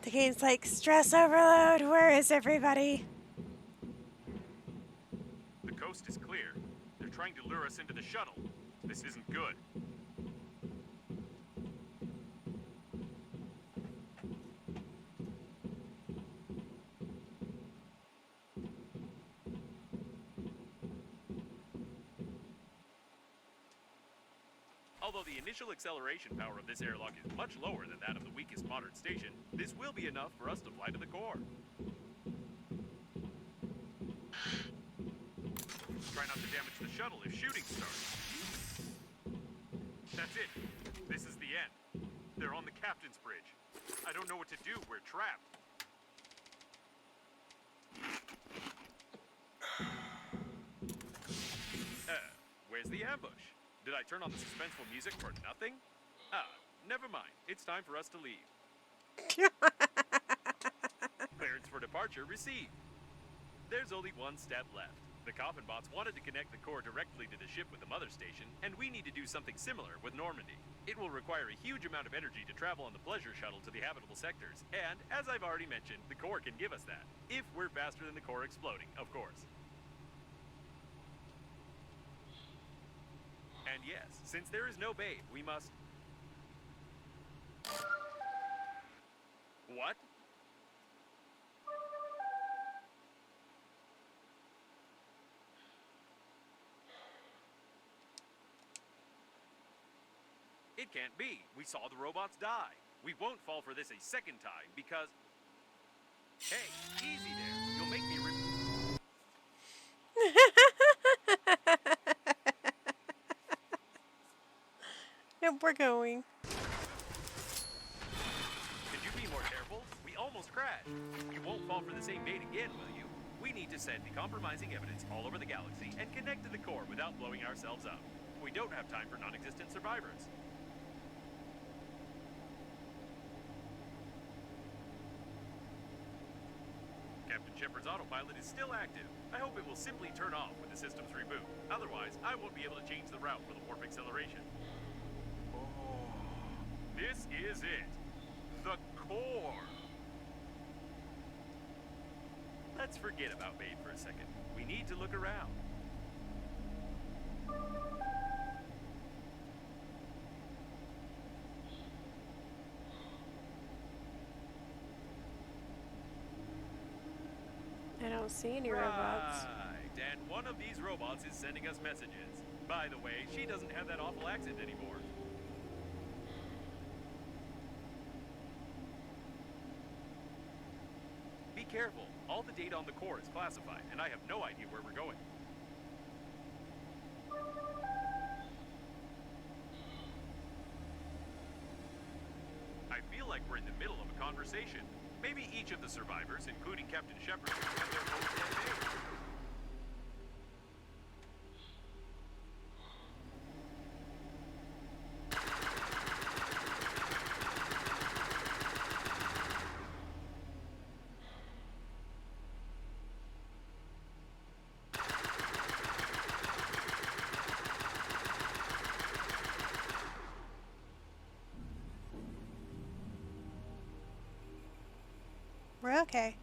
Speaker 1: The game's like, stress overload, where is everybody?
Speaker 4: The coast is clear. They're trying to lure us into the shuttle. This isn't good. Although the initial acceleration power of this airlock is much lower than that of the weakest modern station, this will be enough for us to fly to the core. Try not to damage the shuttle if shooting starts. That's it. This is the end. They're on the captain's bridge. I don't know what to do. We're trapped. Where's the ambush? Did I turn on the suspenseful music for nothing? Never mind. It's time for us to leave. Clearance for departure received. There's only one step left. The coffin bots wanted to connect the core directly to the ship with the mother station, and we need to do something similar with Normandy. It will require a huge amount of energy to travel on the pleasure shuttle to the habitable sectors, and, as I've already mentioned, the core can give us that. If we're faster than the core exploding, of course. And yes, since there is no babe, we must... What? It can't be. We saw the robots die. We won't fall for this a second time because... Hey, easy there. You'll make me rip...
Speaker 1: Nope, we're going.
Speaker 4: Could you be more careful? We almost crashed. You won't fall for the same bait again, will you? We need to send the compromising evidence all over the galaxy and connect to the core without blowing ourselves up. We don't have time for non-existent survivors. Captain Shepard's autopilot is still active. I hope it will simply turn off when the systems reboot. Otherwise, I won't be able to change the route for the warp acceleration. This is it. The core. Let's forget about Babe for a second. We need to look around.
Speaker 1: I don't see any robots.
Speaker 4: Right. And one of these robots is sending us messages. By the way, she doesn't have that awful accent anymore. Be careful. All the data on the core is classified, and I have no idea where we're going. I feel like we're in the middle of a conversation. Maybe each of the survivors, including Captain Shepard, have their own campaign.
Speaker 1: We're okay.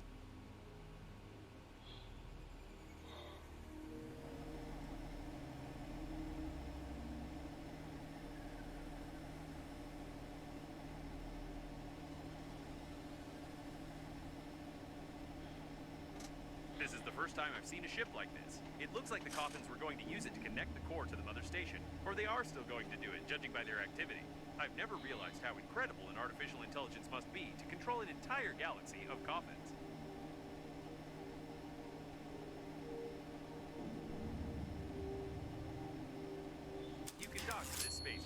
Speaker 4: This is the first time I've seen a ship like this. It looks like the Coffins were going to use it to connect the core to the mother station, or they are still going to do it, judging by their activity. I've never realized how incredible an artificial intelligence must be to control an entire galaxy of Coffins. You can dock to this spaceship.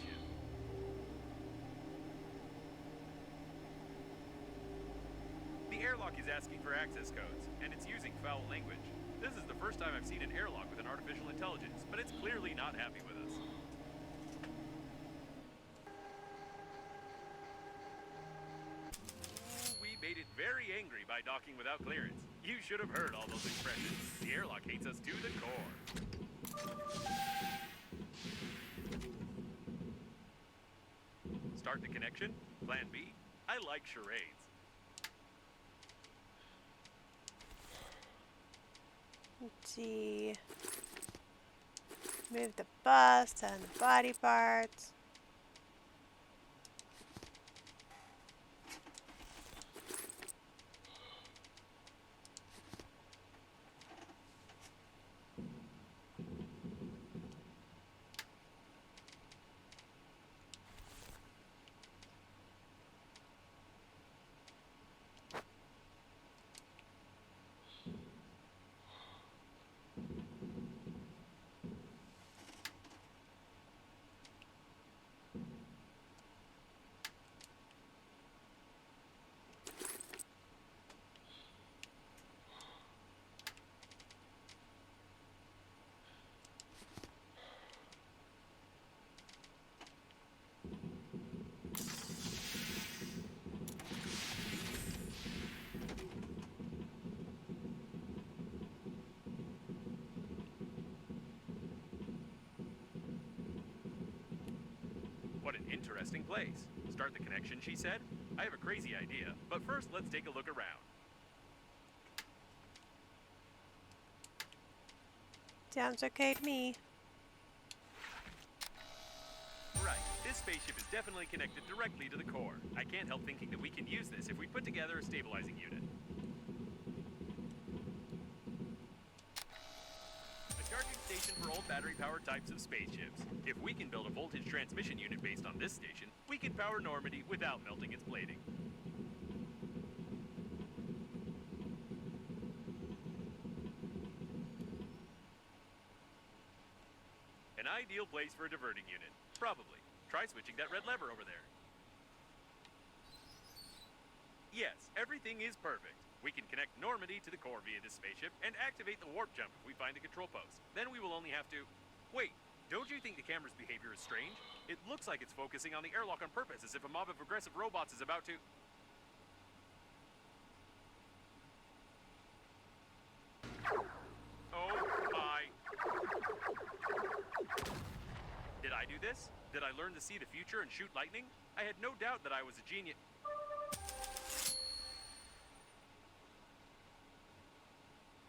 Speaker 4: The airlock is asking for access codes, and it's using foul language. This is the first time I've seen an airlock with an artificial intelligence, but it's clearly not happy with us. Ooh, we made it very angry by docking without clearance. You should have heard all those expressions. The airlock hates us to the core. Start the connection? Plan B? I like charades.
Speaker 1: Let's see. Move the bust and the body parts.
Speaker 4: What an interesting place. Start the connection, she said. I have a crazy idea, but first let's take a look around.
Speaker 1: Sounds okay to me.
Speaker 4: Right, this spaceship is definitely connected directly to the core. I can't help thinking that we can use this if we put together a stabilizing unit. A charging station for old battery-powered types of spaceships. If we can build a voltage transmission unit based on this station, we can power Normandy without melting its plating. An ideal place for a diverting unit. Probably. Try switching that red lever over there. Yes, everything is perfect. We can connect Normandy to the core via this spaceship and activate the warp jump if we find a control post. Then we will only have to... Wait, don't you think the camera's behavior is strange? It looks like it's focusing on the airlock on purpose, as if a mob of aggressive robots is about to... Oh my... Did I do this? Did I learn to see the future and shoot lightning? I had no doubt that I was a genius.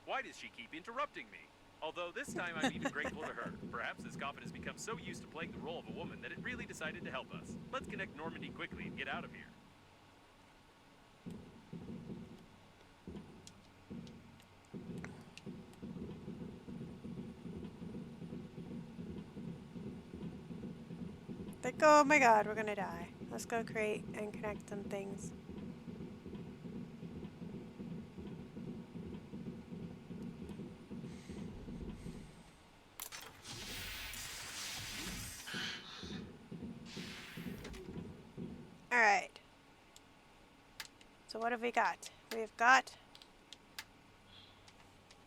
Speaker 4: Why does she keep interrupting me? Although this time I'm even grateful to her. Perhaps this coffin has become so used to playing the role of a woman that it really decided to help us. Let's connect Normandy quickly and get out of here.
Speaker 1: Like, oh my god, we're gonna die. Let's go create and connect some things. Alright. So what have we got? We've got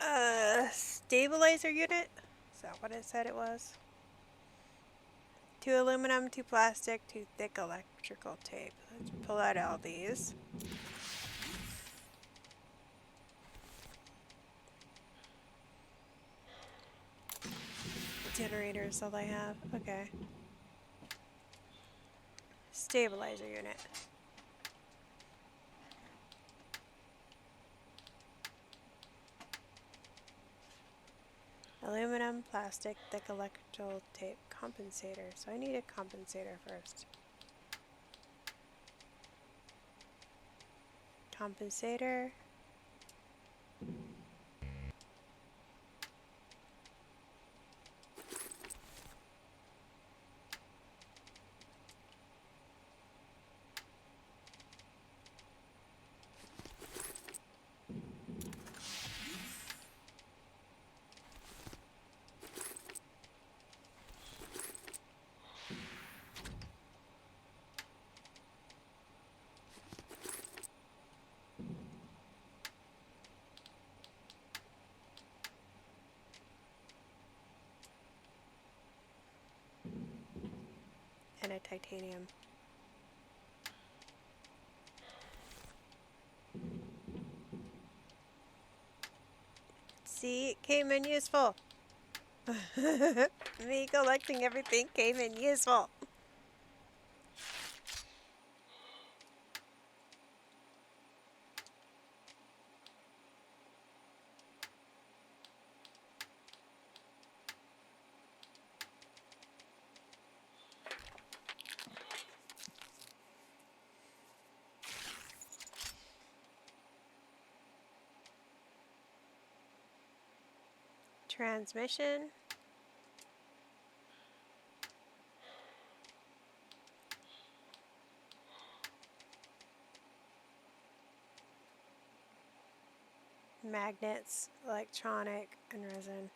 Speaker 1: a stabilizer unit. Is that what it said it was? 2 aluminum, 2 plastic, 2 thick electrical tape. Let's pull out all these. Generator is all I have. Okay. Stabilizer unit. Aluminum, plastic, thick electrical tape, compensator. So I need a compensator first. Compensator. titanium. See, it came in useful. Me collecting everything came in useful. Transmission. Magnets, electronic, and resin.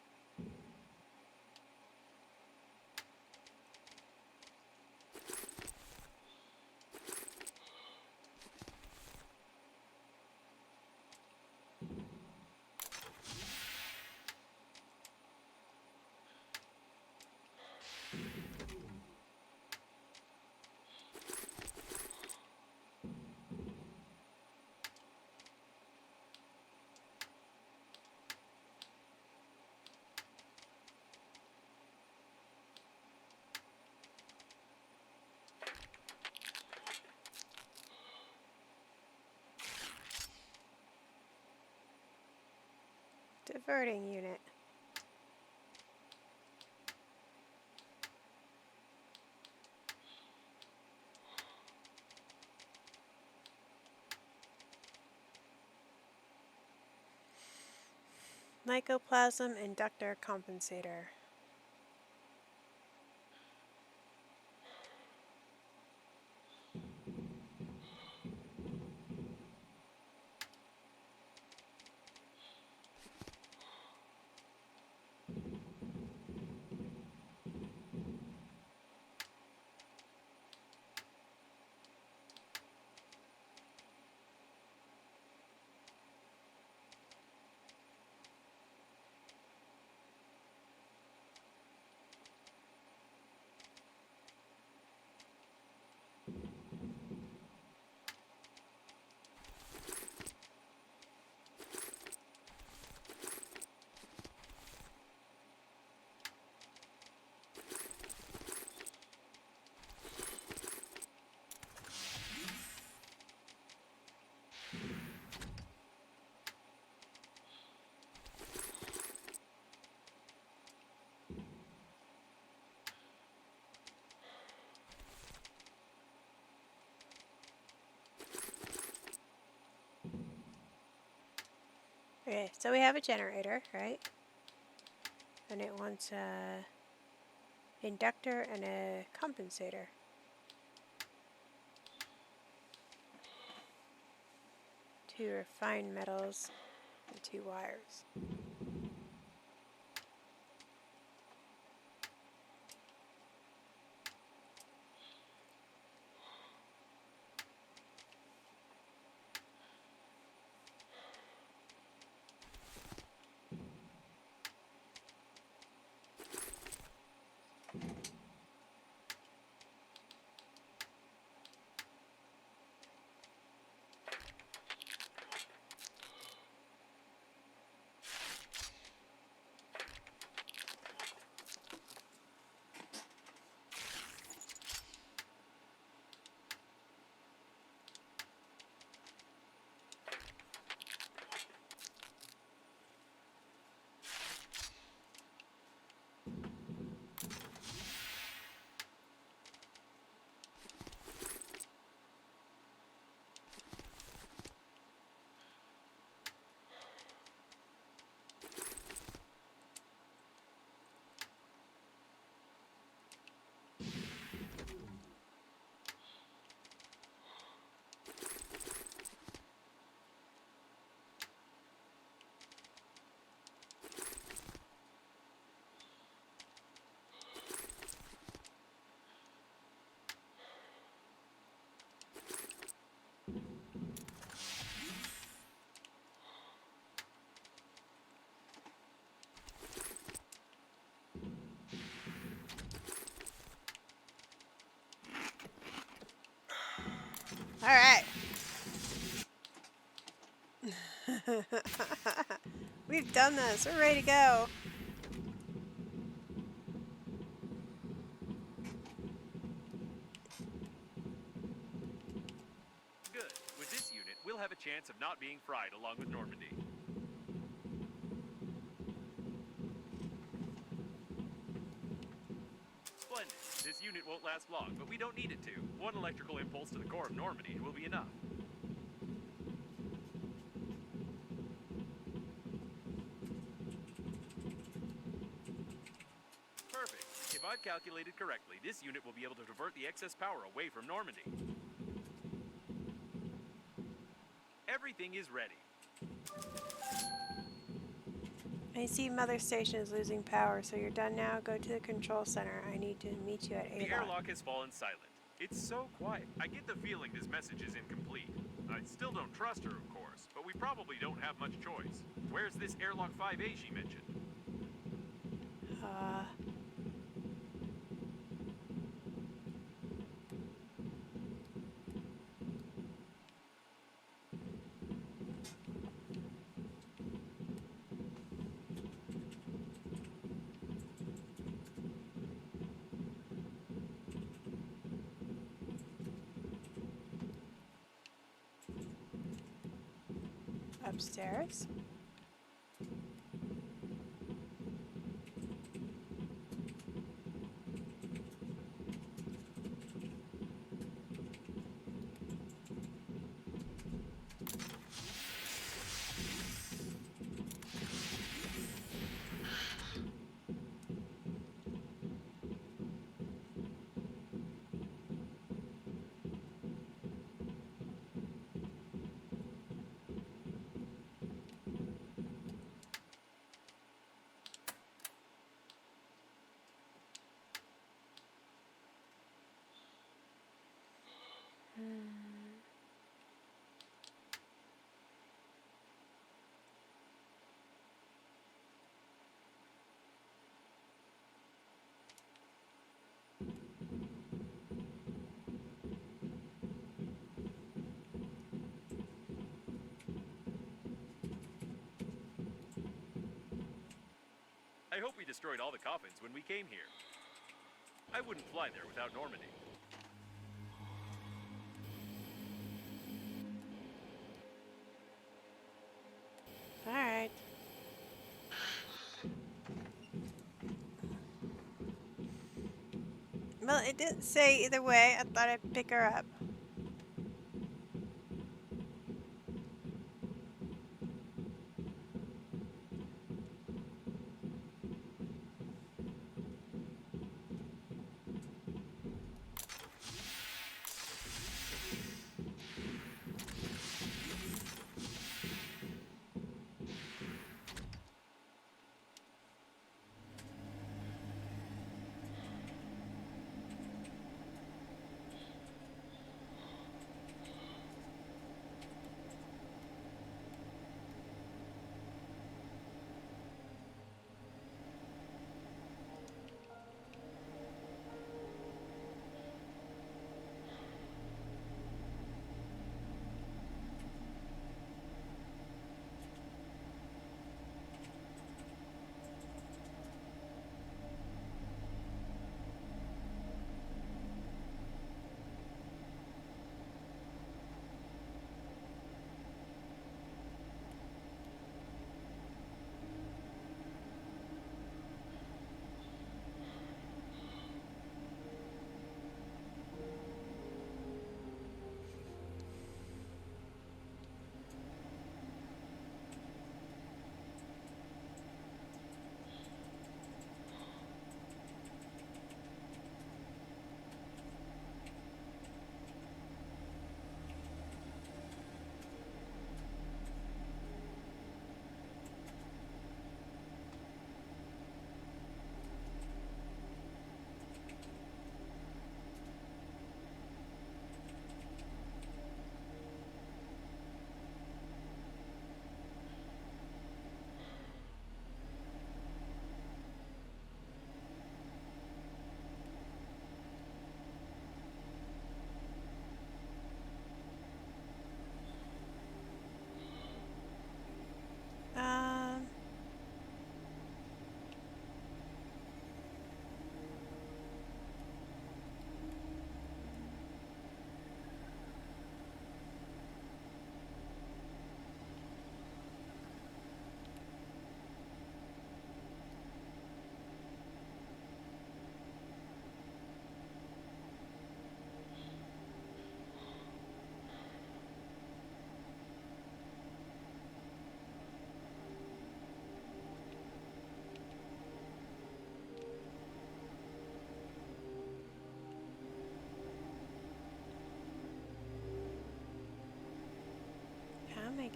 Speaker 1: Diverting unit. Mycoplasm inductor compensator. Okay, so we have a generator, right? And it wants a inductor and a compensator. Two refined metals and two wires. All right. We've done this. We're ready to go.
Speaker 4: Good. With this unit, we'll have a chance of not being fried along with Normandy. Splendid. This unit won't last long, but we don't need it to. One electrical impulse to the core of Normandy will be enough. Perfect. If I've calculated correctly, this unit will be able to divert the excess power away from Normandy. Everything is ready.
Speaker 1: I see Mother Station is losing power, so you're done now. Go to the control center. I need to meet you at
Speaker 4: The
Speaker 1: 8
Speaker 4: airlock has fallen silent. It's so quiet. I get the feeling this message is incomplete. I still don't trust her, of course, but we probably don't have much choice. Where's this airlock 5A she mentioned?
Speaker 1: Upstairs.
Speaker 4: I hope we destroyed all the coffins when we came here. I wouldn't fly there without Normandy.
Speaker 1: All right. Well, it didn't say either way. I thought I'd pick her up.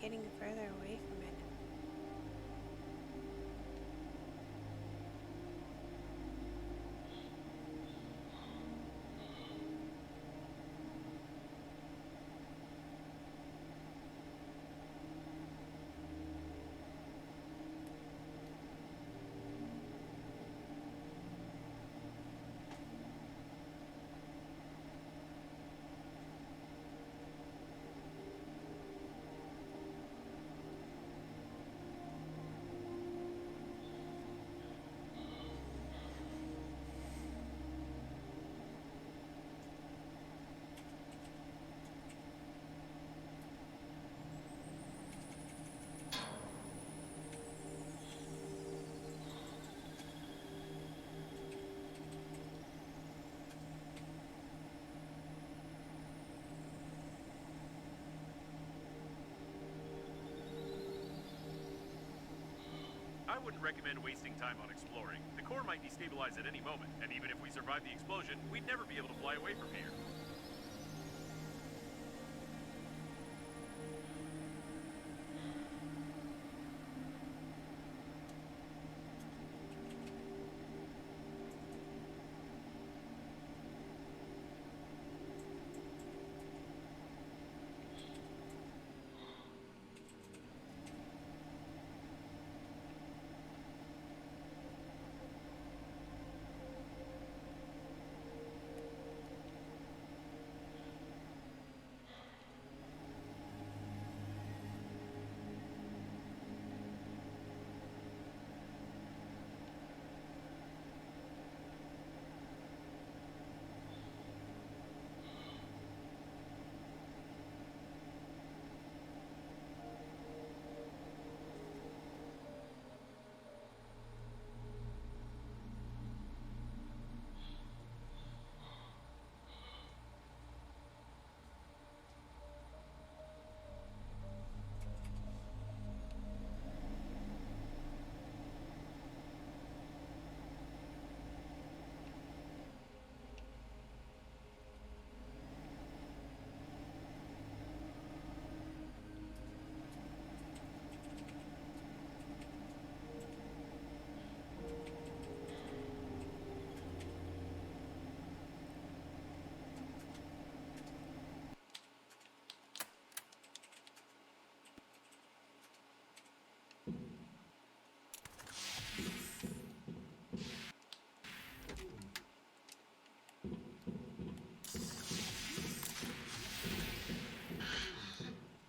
Speaker 1: getting further away from it.
Speaker 4: I wouldn't recommend wasting time on exploring. The core might destabilize at any moment, and even if we survive the explosion, we'd never be able to fly away from here.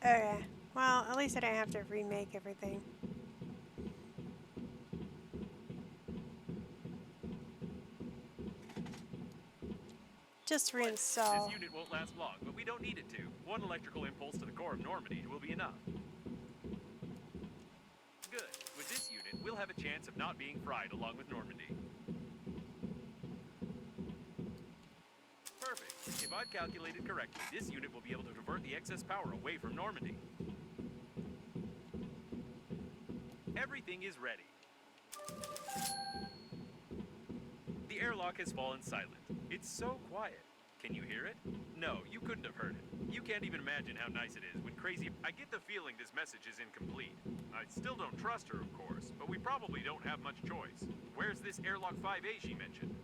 Speaker 1: Okay, well, at least I didn't have to remake everything. Just reinstall.
Speaker 4: This unit won't last long, but we don't need it to. One electrical impulse to the core of Normandy will be enough. Good. With this unit, we'll have a chance of not being fried along with Normandy. Perfect. If I've calculated correctly, this unit will be able to divert the excess power away from Normandy. Everything is ready. The airlock has fallen silent. It's so quiet. Can you hear it? No, you couldn't have heard it. You can't even imagine how nice it is when crazy... I get the feeling this message is incomplete. I still don't trust her, of course, but we probably don't have much choice. Where's this airlock 5A she mentioned?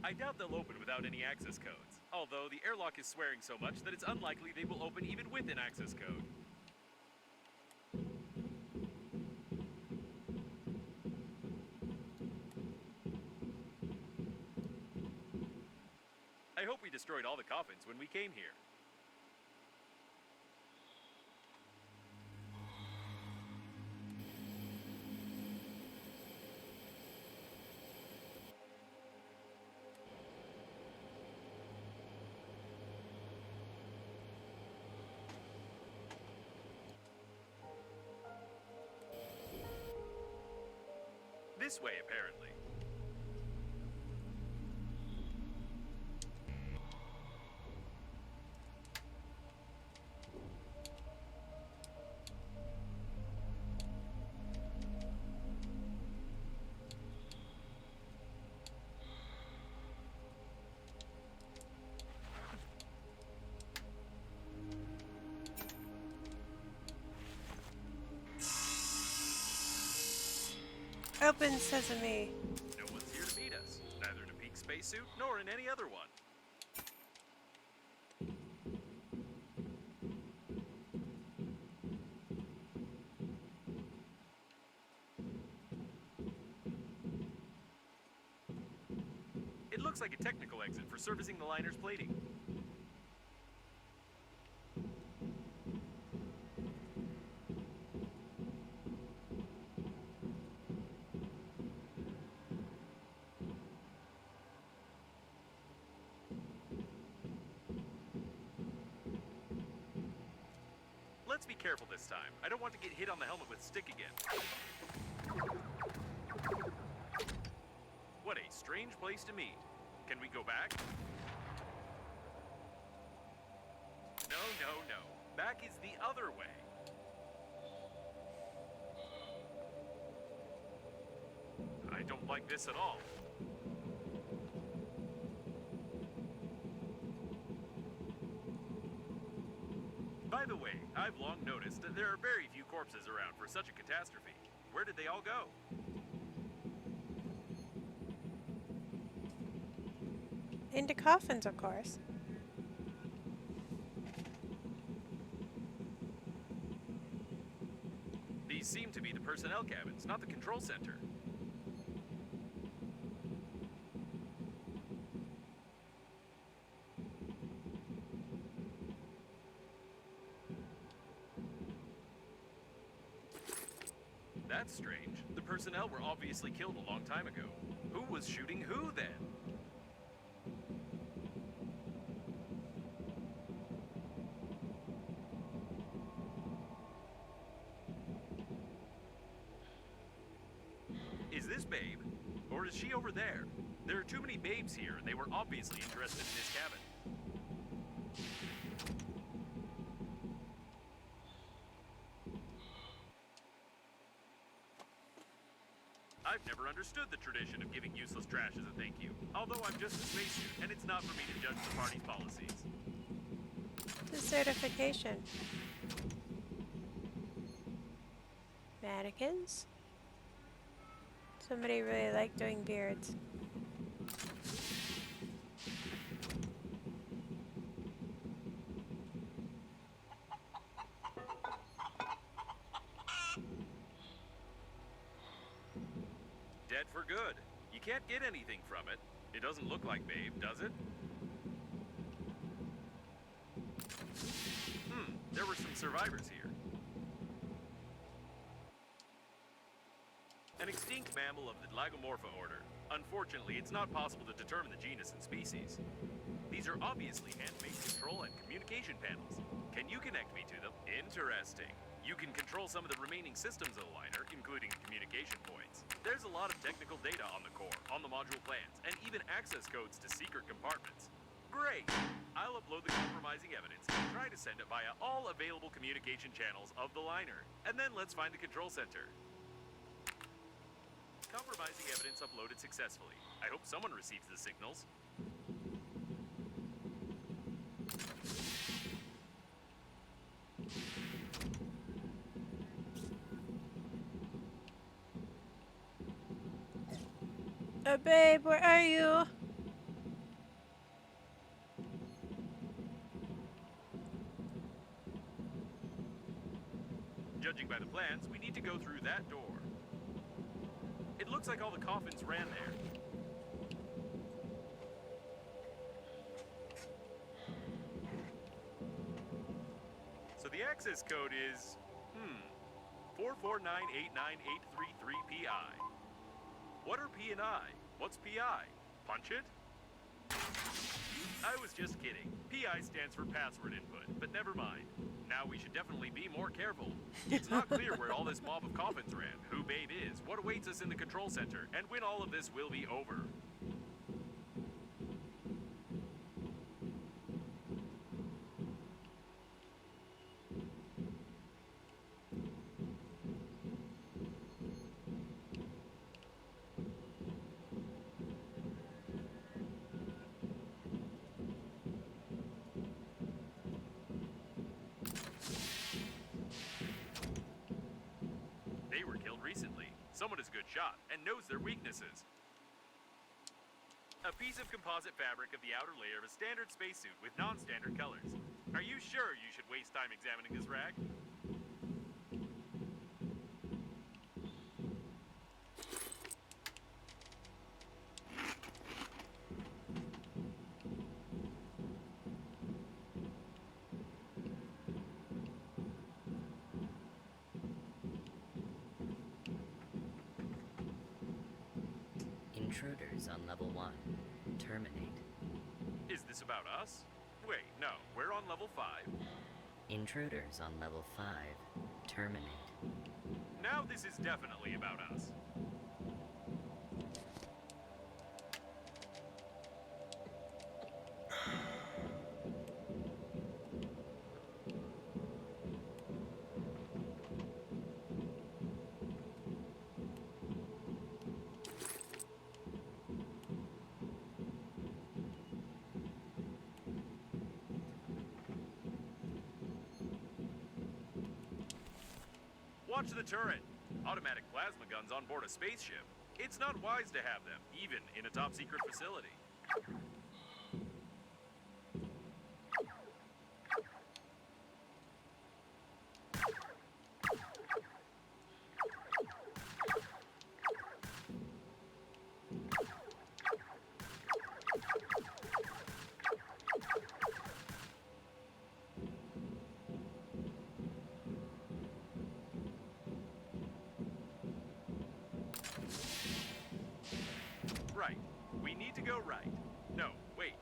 Speaker 4: I doubt they'll open without any access codes. Although the airlock is swearing so much that it's unlikely they will open even with an access code. I hope we destroyed all the coffins when we came here. This way, apparently.
Speaker 1: Open sesame.
Speaker 4: No one's here to meet us, neither in a peak spacesuit nor in any other one. It looks like a technical exit for servicing the liner's plating. Let's be careful this time. I don't want to get hit on the helmet with stick again. What a strange place to meet. Can we go back? No, no, no. Back is the other way. I don't like this at all. By the way, I've long noticed that there are very few corpses around for such a catastrophe. Where did they all go?
Speaker 1: Into coffins, of course.
Speaker 4: These seem to be the personnel cabins, not the control center. That's strange. The personnel were obviously killed a long time ago. Who was shooting who then? Is this Babe? Or is she over there? There are too many babes here, and they were obviously interested in this cabin. I've never understood the tradition of giving useless trash as a thank you. Although I'm just a spacesuit, and it's not for me to judge the party's policies.
Speaker 1: The certification. Mannequins. Somebody really liked doing beards.
Speaker 4: Dead for good. You can't get anything from it. It doesn't look like Babe, does it? There were some survivors here. An extinct mammal of the Lagomorpha order. Unfortunately, it's not possible to determine the genus and species. These are obviously handmade control and communication panels. Can you connect me to them? Interesting. You can control some of the remaining systems of the liner, including communication points. There's a lot of technical data on the core, on the module plans, and even access codes to secret compartments. Great! I'll upload the compromising evidence and try to send it via all available communication channels of the liner. And then let's find the control center. Compromising evidence uploaded successfully. I hope someone receives the signals.
Speaker 1: Babe, where are you?
Speaker 4: Judging by the plans, we need to go through that door. It looks like all the coffins ran there. So the access code is, 449898333PI. What are P and I? What's PI? Punch it? I was just kidding. PI stands for password input, but never mind. Now we should definitely be more careful. It's not clear where all this mob of coffins ran, who Babe is, what awaits us in the control center, and when all of this will be over. They were killed recently. Someone as good good shot and knows their weaknesses. A piece of composite fabric of the outer layer of a standard spacesuit with non-standard colors. Are you sure you should waste time examining this rag?
Speaker 7: Intruders on level 1. Terminate.
Speaker 4: Is this about us? Wait, no, we're on level 5.
Speaker 7: Intruders on level 5. Terminate.
Speaker 4: Now this is definitely about us. Watch the turret. Automatic plasma guns on board a spaceship. It's not wise to have them, even in a top-secret facility. Right. We need to go right. No, wait.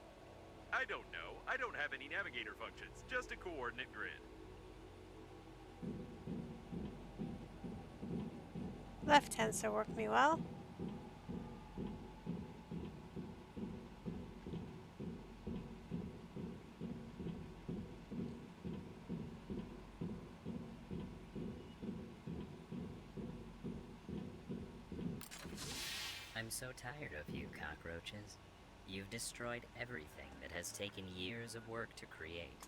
Speaker 4: I don't know. I don't have any navigator functions, just a coordinate grid.
Speaker 1: Left tends to work me well.
Speaker 7: I'm so tired of you, cockroaches. You've destroyed everything that has taken years of work to create.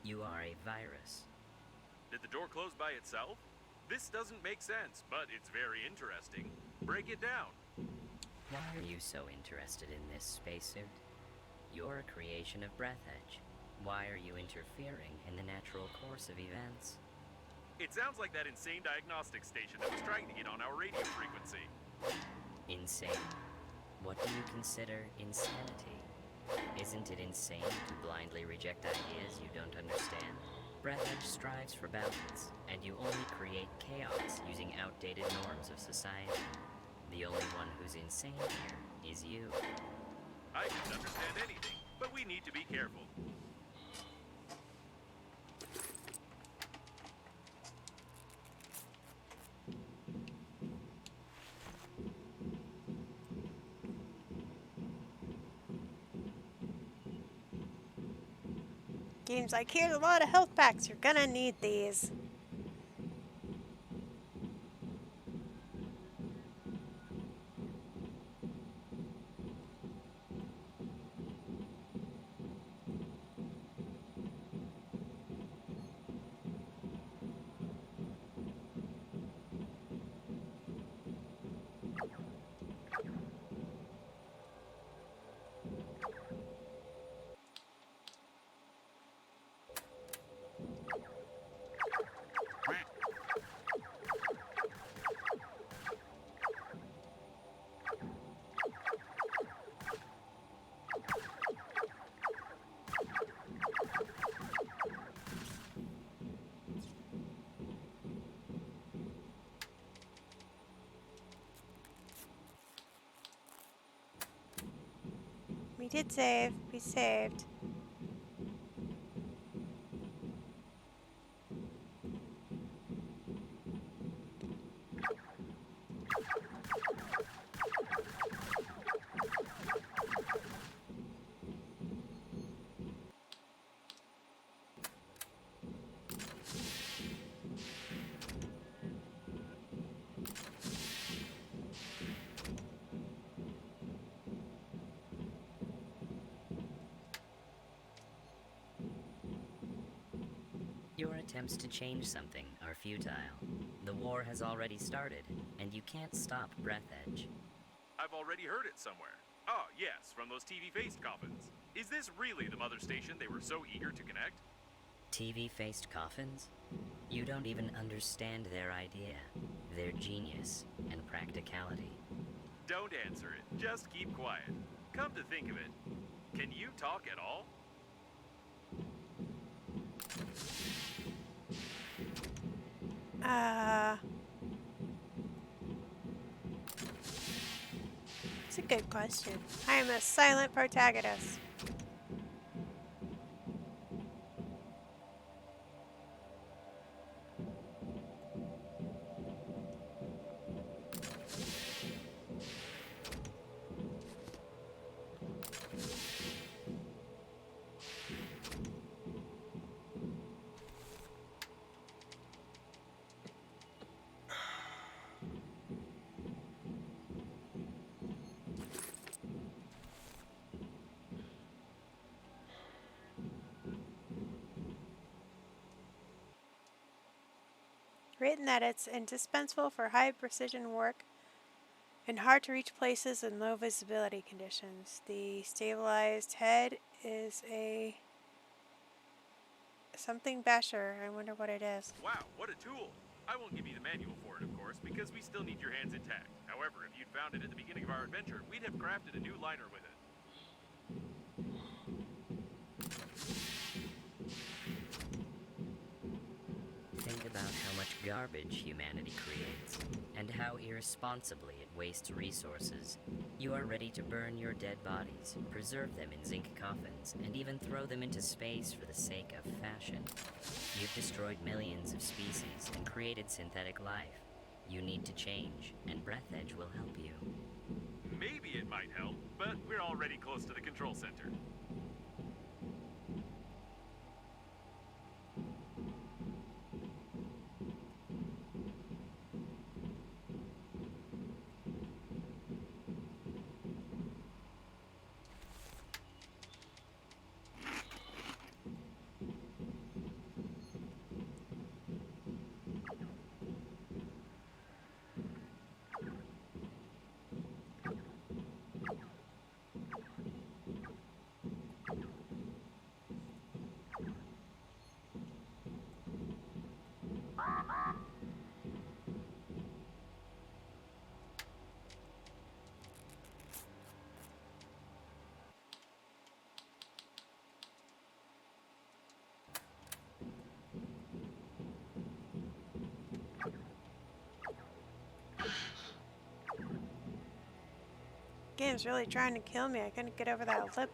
Speaker 7: You are a virus.
Speaker 4: Did the door close by itself? This doesn't make sense, but it's very interesting. Break it down.
Speaker 7: Why are you so interested in this spacesuit? You're a creation of Breathedge. Why are you interfering in the natural course of events?
Speaker 4: It sounds like that insane diagnostic station that was trying to get on our radio frequency.
Speaker 7: Insane. What do you consider insanity? Isn't it insane to blindly reject ideas you don't understand? Breathedge strives for balance, and you only create chaos using outdated norms of society. The only one who's insane here is you.
Speaker 4: I can understand anything, but we need to be careful.
Speaker 1: Game's like, here's a lot of health packs. You're gonna need these. We did save. We saved.
Speaker 7: Your attempts to change something are futile. The war has already started, and you can't stop Breath Edge.
Speaker 4: I've already heard it somewhere. Oh, yes, from those TV-faced coffins. Is this really the mother station they were so eager to connect?
Speaker 7: TV-faced coffins? You don't even understand their idea, their genius, and practicality.
Speaker 4: Don't answer it. Just keep quiet. Come to think of it, can you talk at all?
Speaker 1: It's a good question. I am a silent protagonist. Written that it's indispensable for high precision work in hard to reach places and low visibility conditions. The stabilized head is a something basher. I wonder what it is.
Speaker 4: Wow, what a tool! I won't give you the manual for it, of course, because we still need your hands intact. However, if you'd found it at the beginning of our adventure, we'd have crafted a new liner with it.
Speaker 7: Think about how much garbage humanity creates, and how irresponsibly it wastes resources. You are ready to burn your dead bodies, preserve them in zinc coffins, and even throw them into space for the sake of fashion. You've destroyed millions of species and created synthetic life. You need to change, and Breath Edge will help you.
Speaker 4: Maybe it might help, but we're already close to the control center.
Speaker 1: Game's really trying to kill me. I couldn't get over that lip.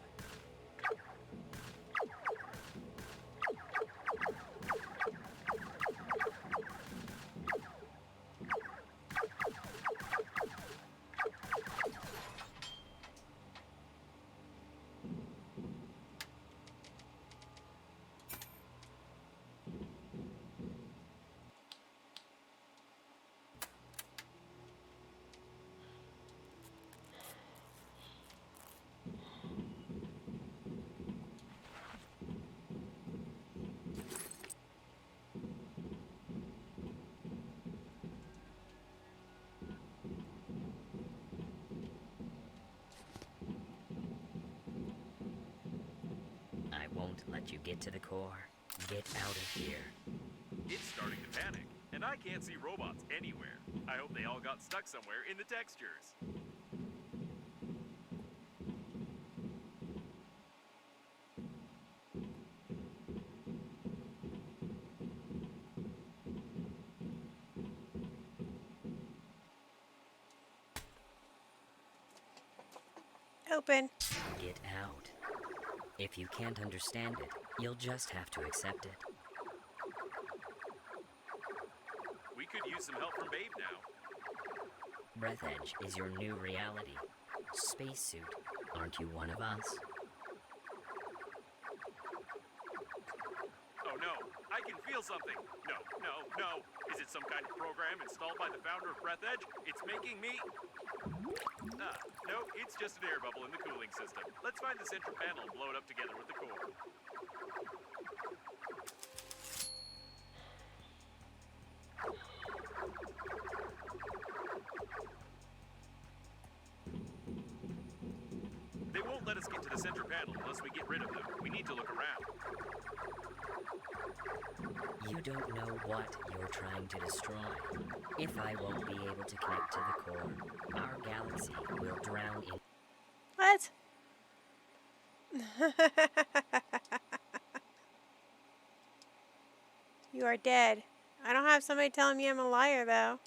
Speaker 7: I won't let you get to the core. Get out of here.
Speaker 4: It's starting to panic, and I can't see robots anywhere. I hope they all got stuck somewhere in the textures.
Speaker 1: Open.
Speaker 7: Get out. If you can't understand it, you'll just have to accept it.
Speaker 4: We could use some help from Babe now.
Speaker 7: Breath Edge is your new reality. Spacesuit, aren't you one of us?
Speaker 4: Oh no, I can feel something. No, no, no. Is it some kind of program installed by the founder of Breath Edge? It's making me... no, it's just an air bubble in the cooling system. Let's find the central panel and blow it up together with the core. the center panel unless we get rid of them. We need to look around.
Speaker 7: You don't know what you're trying to destroy. If I won't be able to connect to the core, our galaxy will drown in.
Speaker 1: What? You are dead. I don't have somebody telling me I'm a liar, though.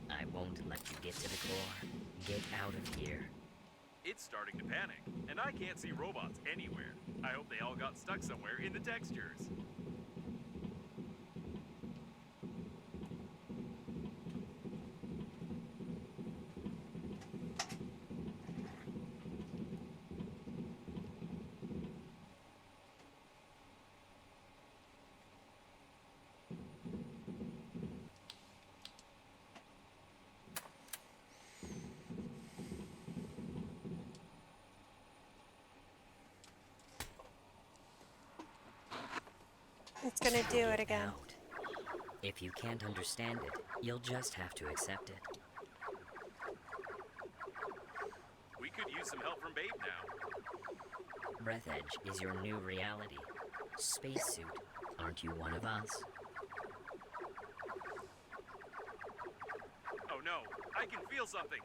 Speaker 7: I won't let you get to the core. Get out of here.
Speaker 4: It's starting to panic, and I can't see robots anywhere. I hope they all got stuck somewhere in the textures.
Speaker 1: It's gonna do it
Speaker 7: Get
Speaker 1: again.
Speaker 7: out. If you can't understand it, you'll just have to accept it.
Speaker 4: We could use some help from Babe now.
Speaker 7: Breath Edge is your new reality. Spacesuit, aren't you one of us?
Speaker 4: Oh no, I can feel something.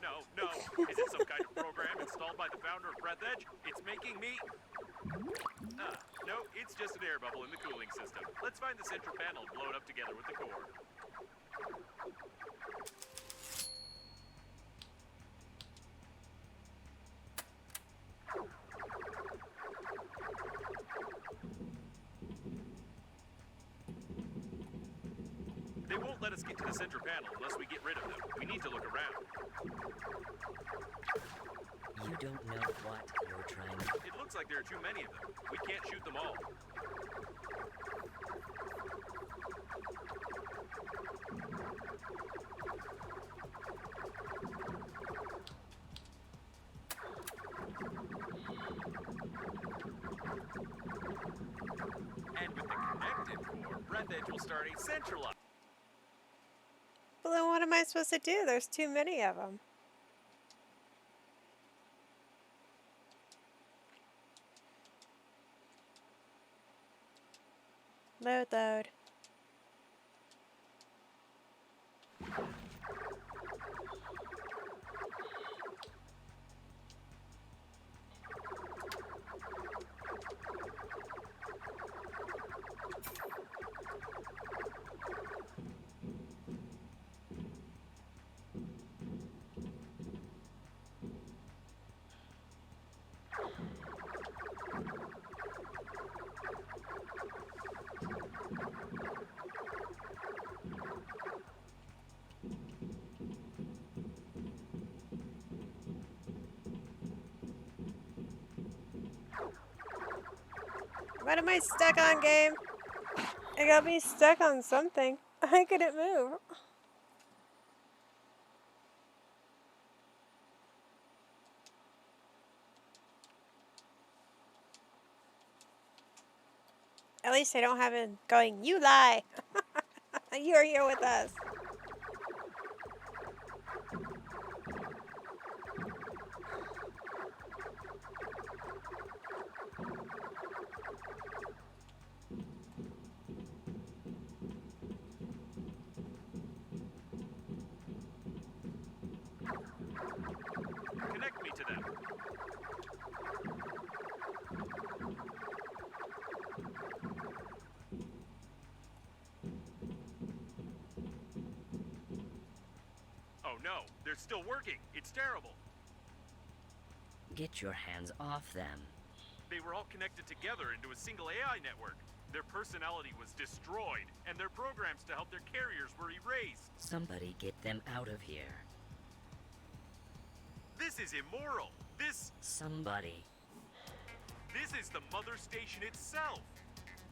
Speaker 4: No. Is it some kind of program installed by the founder of Breath Edge? It's making me... no, it's just an air bubble in the cooling system. Let's find the central panel and blow it up together with the core. They won't let us get to the center panel unless we get rid of them. We need to look around.
Speaker 7: You don't know what you're trying to...
Speaker 4: It looks like there are too many of them. We can't shoot them all. And with the connected core, Breath Edge will start a centralized...
Speaker 1: Well, then what am I supposed to do? There's too many of them. Load. What am I stuck on, game? I got me stuck on something. I couldn't move. At least I don't have it going, you lie. You're here with us.
Speaker 4: Connect me to them. Oh no, they're still working. It's terrible.
Speaker 7: Get your hands off them.
Speaker 4: They were all connected together into a single AI network. Their personality was destroyed, and their programs to help their carriers were erased.
Speaker 7: Somebody get them out of here.
Speaker 4: This is immoral. This
Speaker 7: Somebody.
Speaker 4: is the mother station itself.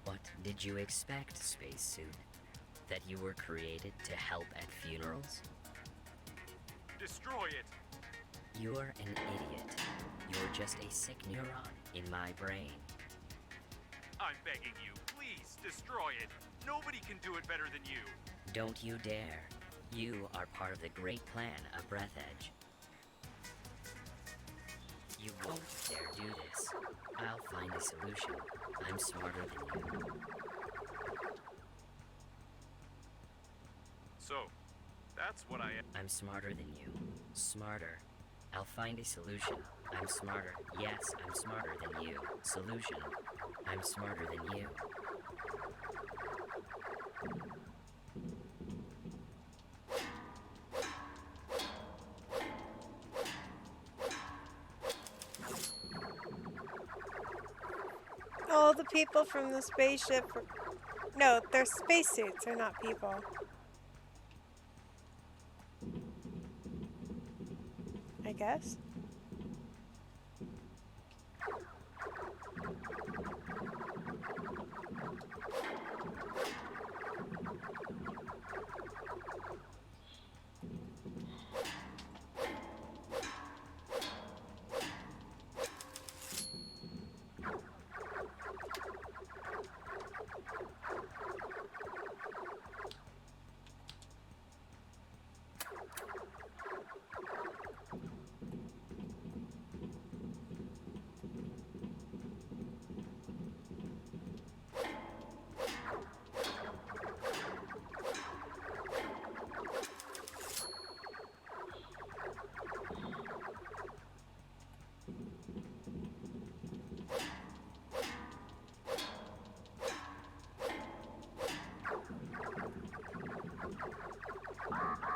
Speaker 7: What did you expect, spacesuit? That you were created to help at funerals?
Speaker 4: Destroy it.
Speaker 7: You're an idiot. You're just a sick neuron in my brain.
Speaker 4: I'm begging you, please destroy it. Nobody can do it better than you.
Speaker 7: Don't you dare. You are part of the great plan of Breath Edge. You won't dare do this. I'll find a solution. I'm smarter than you.
Speaker 4: So, that's what I am.
Speaker 7: I'm smarter than you. Smarter. I'll find a solution. I'm smarter. Yes, I'm smarter than you. Solution. I'm smarter than you.
Speaker 1: All the people from the spaceship were... No, they're spacesuits, they're not people. I guess.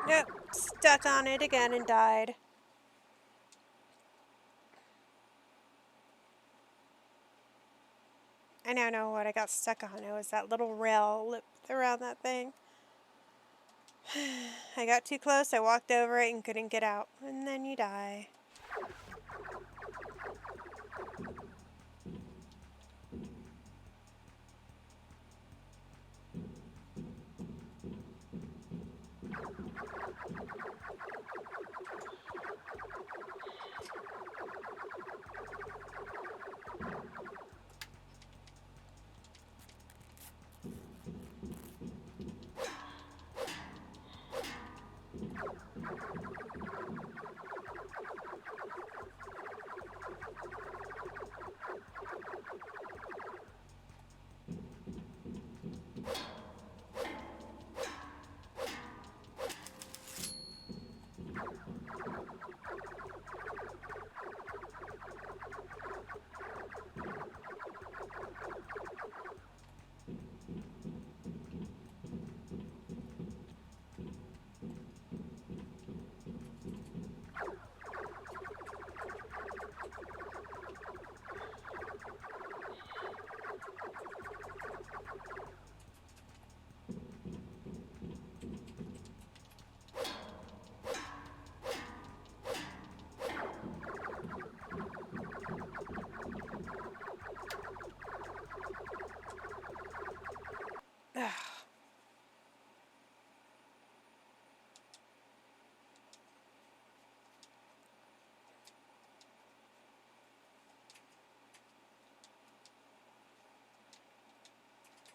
Speaker 1: Nope, stuck on it again and died. I now know what I got stuck on. It was that little rail lip around that thing. I got too close, I walked over it and couldn't get out. And then you die.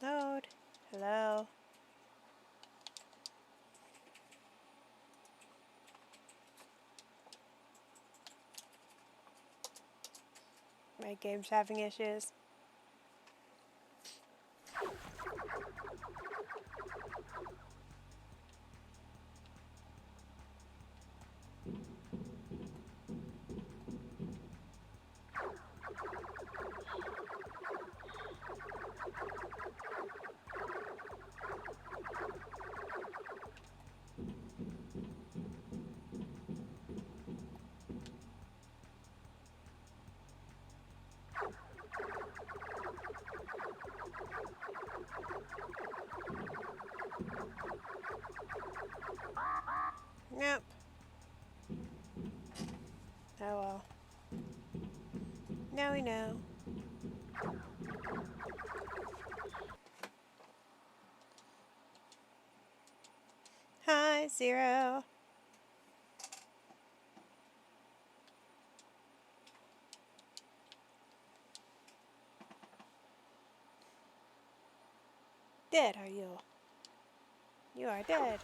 Speaker 1: Load. Hello. My game's having issues. Yep. Oh well. Now we know. Hi, Zero. Dead, are you? You are dead.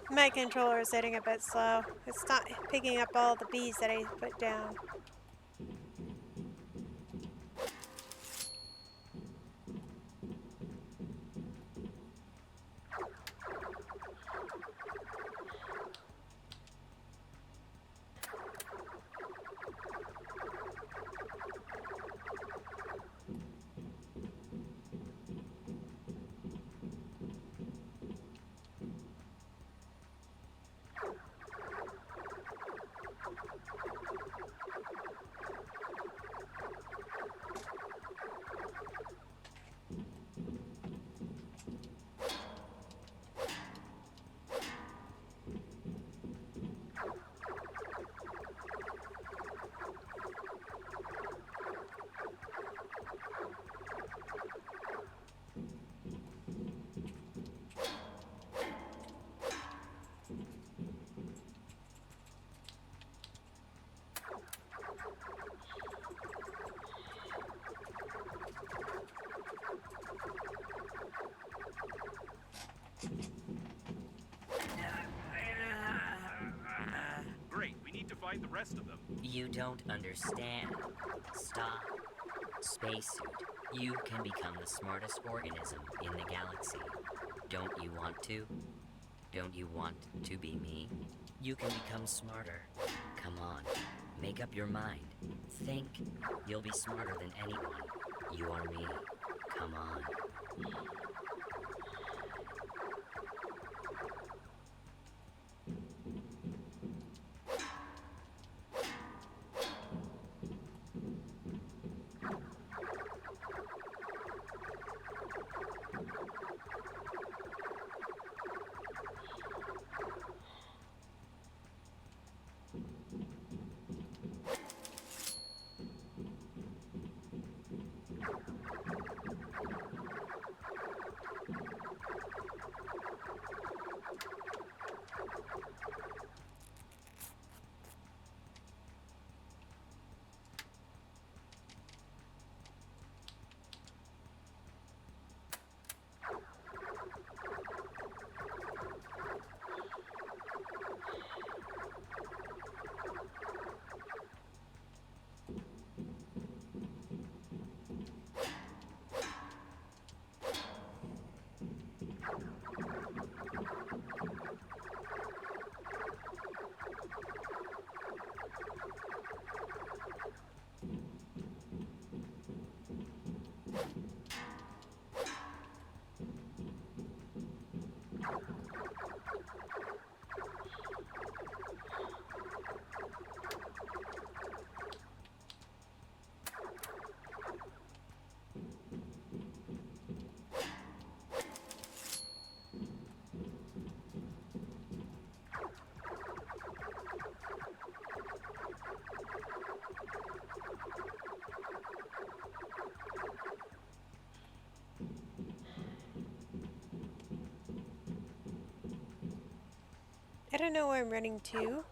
Speaker 1: My controller is hitting a bit slow. It's not picking up all the bees that I put down.
Speaker 4: Great, we need to find the rest of them.
Speaker 7: You don't understand. Stop. Spacesuit, you can become the smartest organism in the galaxy. Don't you want to? Don't you want to be me? You can become smarter. Come on, make up your mind. Think. You'll be smarter than anyone. You are me. Come on. I don't know where I'm running to.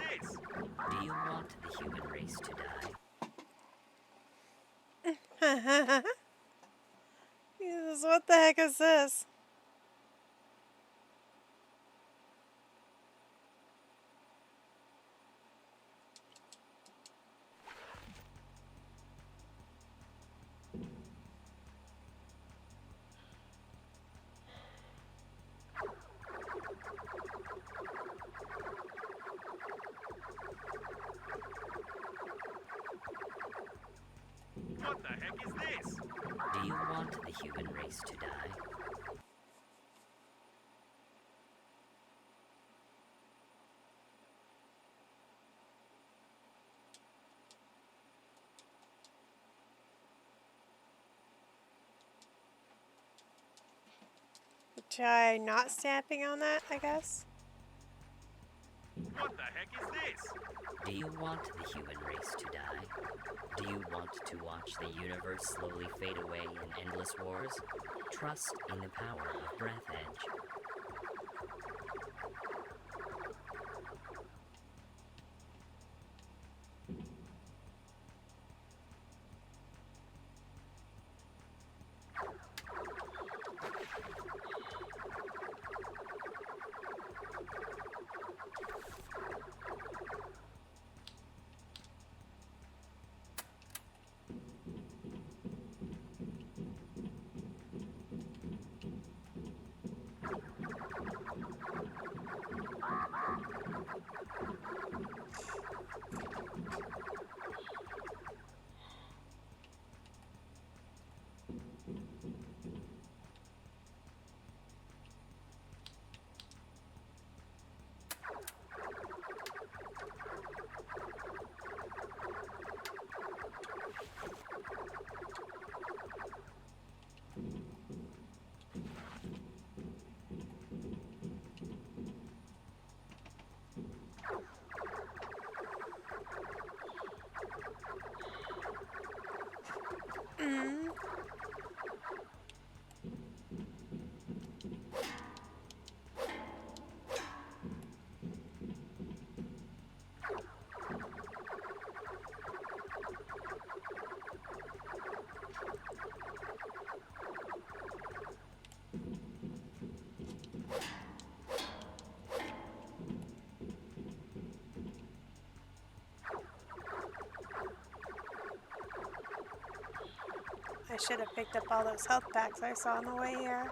Speaker 2: this?
Speaker 7: Do you want the human race to die?
Speaker 1: Jesus, what the heck is this?
Speaker 2: What the heck is this?
Speaker 7: Do you want the human race to die?
Speaker 1: Try not stamping on that, I guess.
Speaker 2: What the heck is this?
Speaker 7: Do you want the human race to die? Do you want to watch the universe slowly fade away in endless wars? Trust in the power of Breath Edge.
Speaker 1: I should have picked up all those health packs I saw on the way here.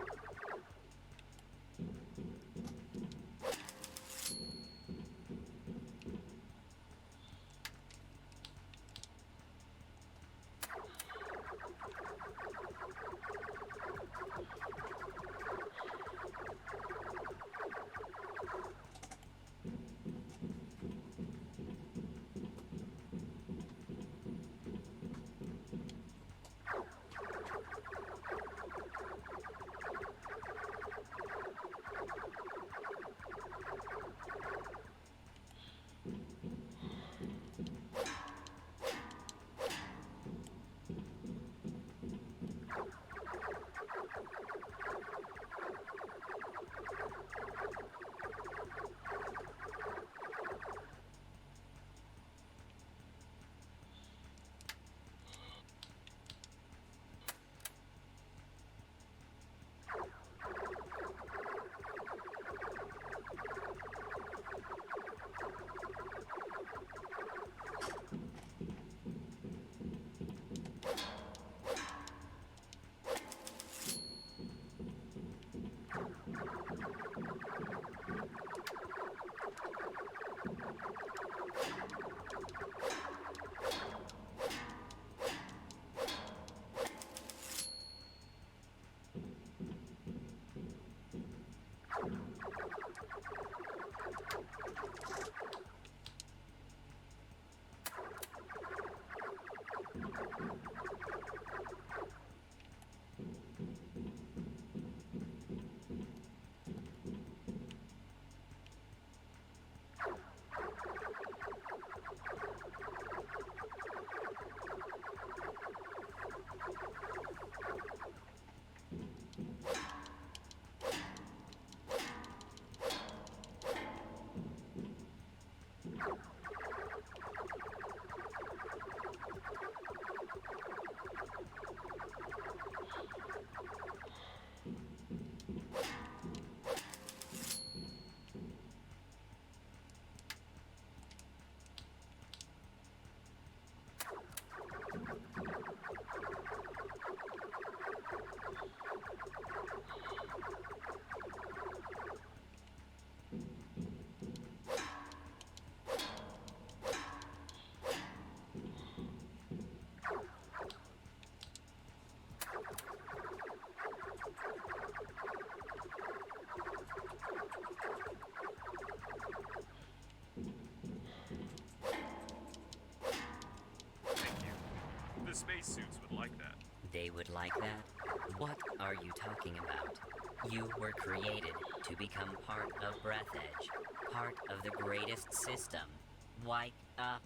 Speaker 4: spacesuits would like that.
Speaker 7: They would like that? What are you talking about? You were created to become part of Breath Edge, part of the greatest system. Wake up.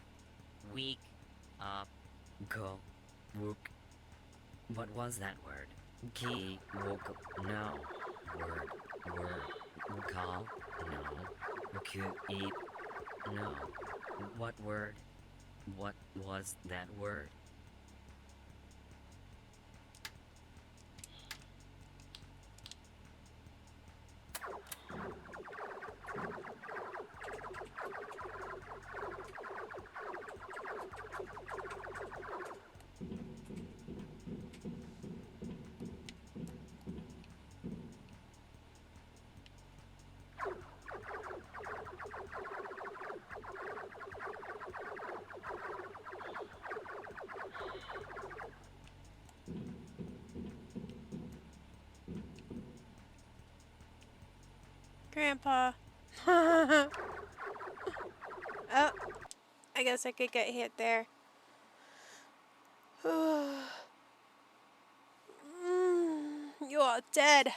Speaker 7: Weak up. Go. Wook. What was that word? Ki. Wook. No. Word. Call. No. Ku. Eat. No. What word? What was that word?
Speaker 1: Grandpa. Oh, I guess I could get hit there. You are dead.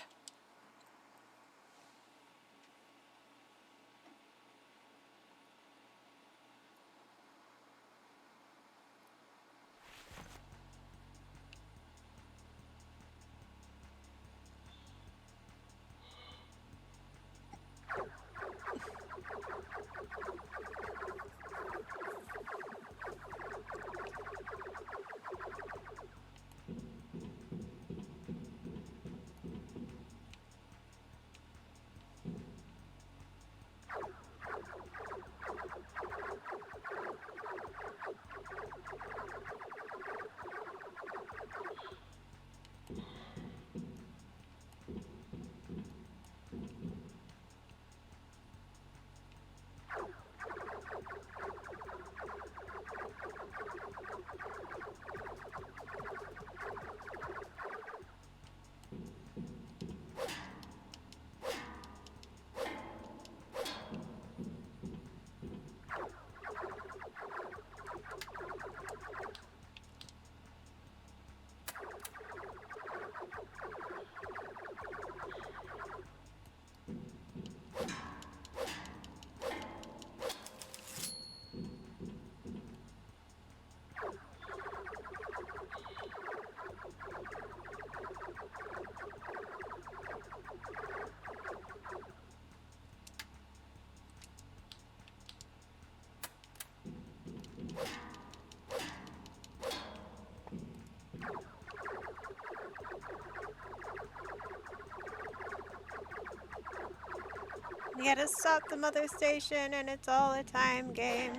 Speaker 1: You gotta stop the mother station, and it's all a time game.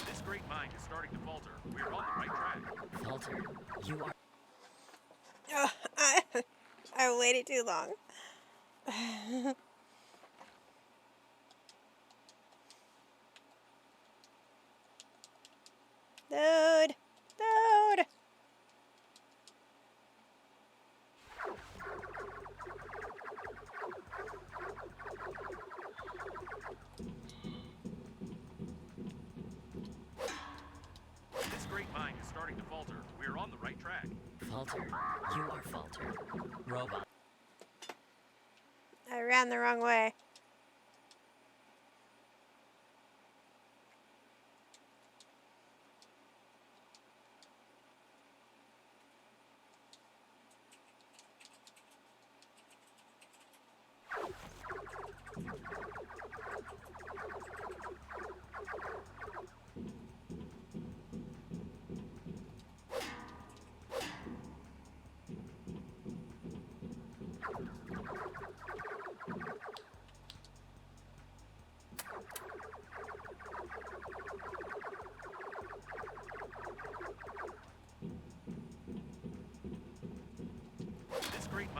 Speaker 4: This great mind is starting to falter. We're on the right track.
Speaker 7: Falter, you are.
Speaker 1: Oh, I waited too long. Dude! Dude!
Speaker 4: This great mind is starting to falter. We're on the right track.
Speaker 7: Falter, you are Falter. Robot.
Speaker 1: I ran the wrong way.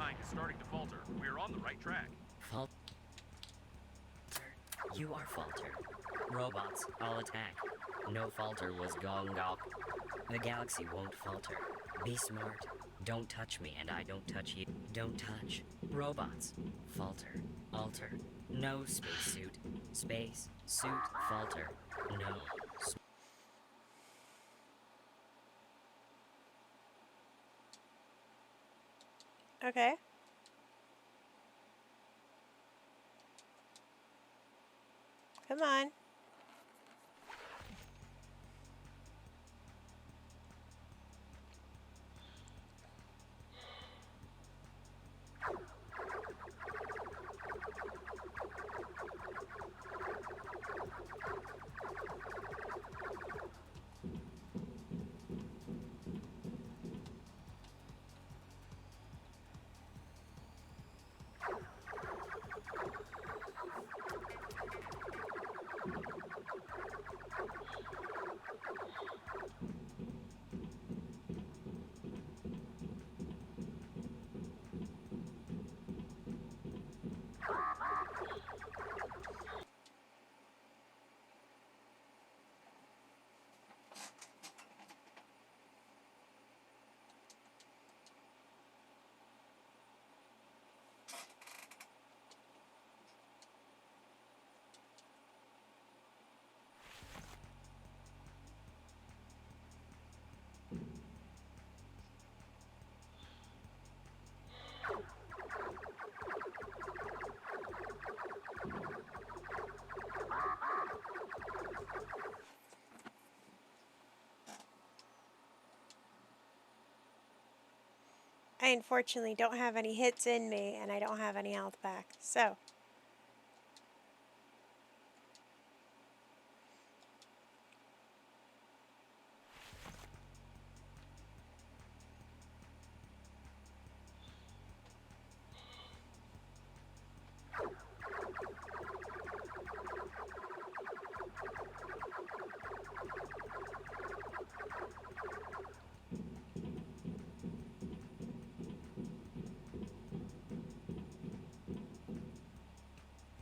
Speaker 4: mind is starting to falter, we're on the right track.
Speaker 7: Falter. You are Falter. Robots, all attack. No Falter was Gong Gong. The galaxy won't falter. Be smart. Don't touch me and I don't touch you. Don't touch. Robots. Falter. Alter. No spacesuit. Space. Suit. Falter. No.
Speaker 1: Okay. Come on. I unfortunately don't have any hits in me, and I don't have any health back, so.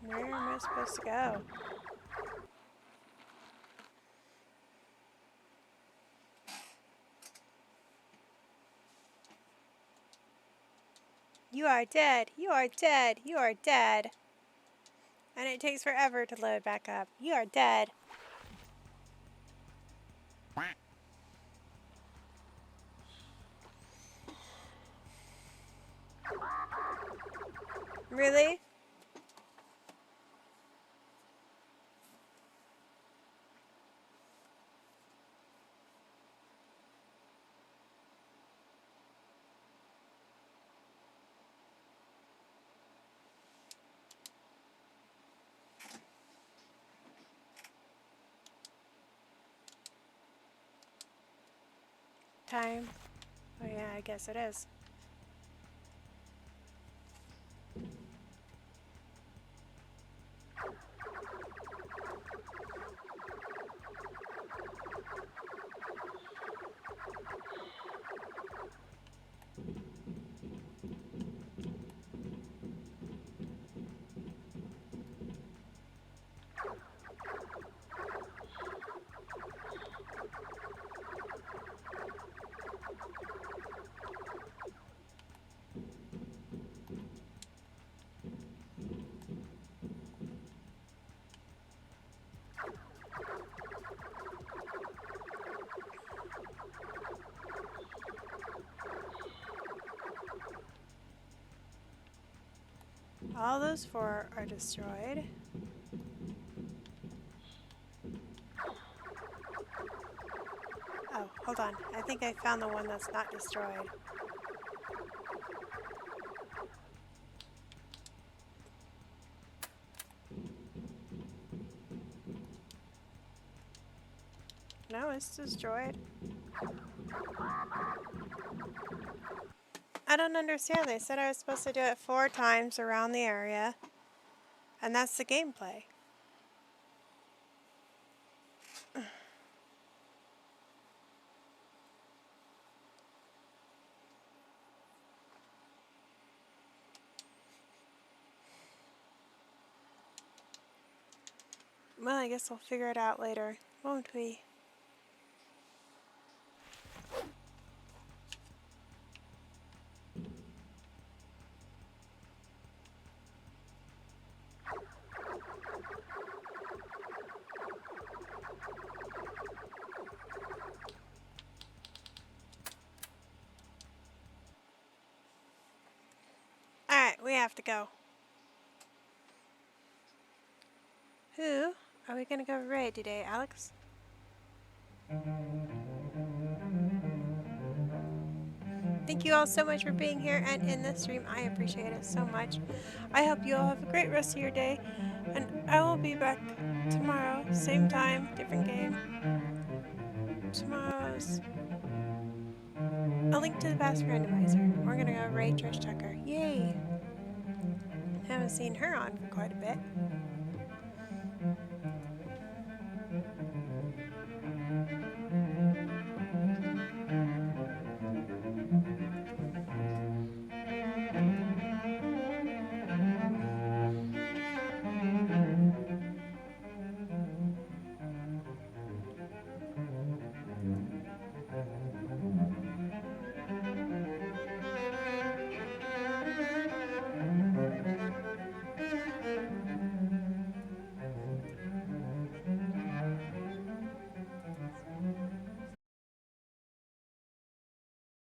Speaker 1: Where am I supposed to go? You are dead. You are dead. You are dead. And it takes forever to load back up. You are dead. Really? Time. Oh yeah, I guess it is. All those four are destroyed. Oh, hold on. I think I found the one that's not destroyed. No, it's destroyed. I don't understand. They said I was supposed to do it 4 times around the area. And that's the gameplay. Well, I guess we'll figure it out later, won't we? Alright, we have to go. Who are we gonna go raid today, Alex? Thank you all so much for being here and in this stream. I appreciate it so much. I hope you all have a great rest of your day. And I will be back tomorrow, same time, different game. Tomorrow's a link to the past randomizer. We're gonna go raid Trish Tucker. Yay! Haven't seen her on for quite a bit.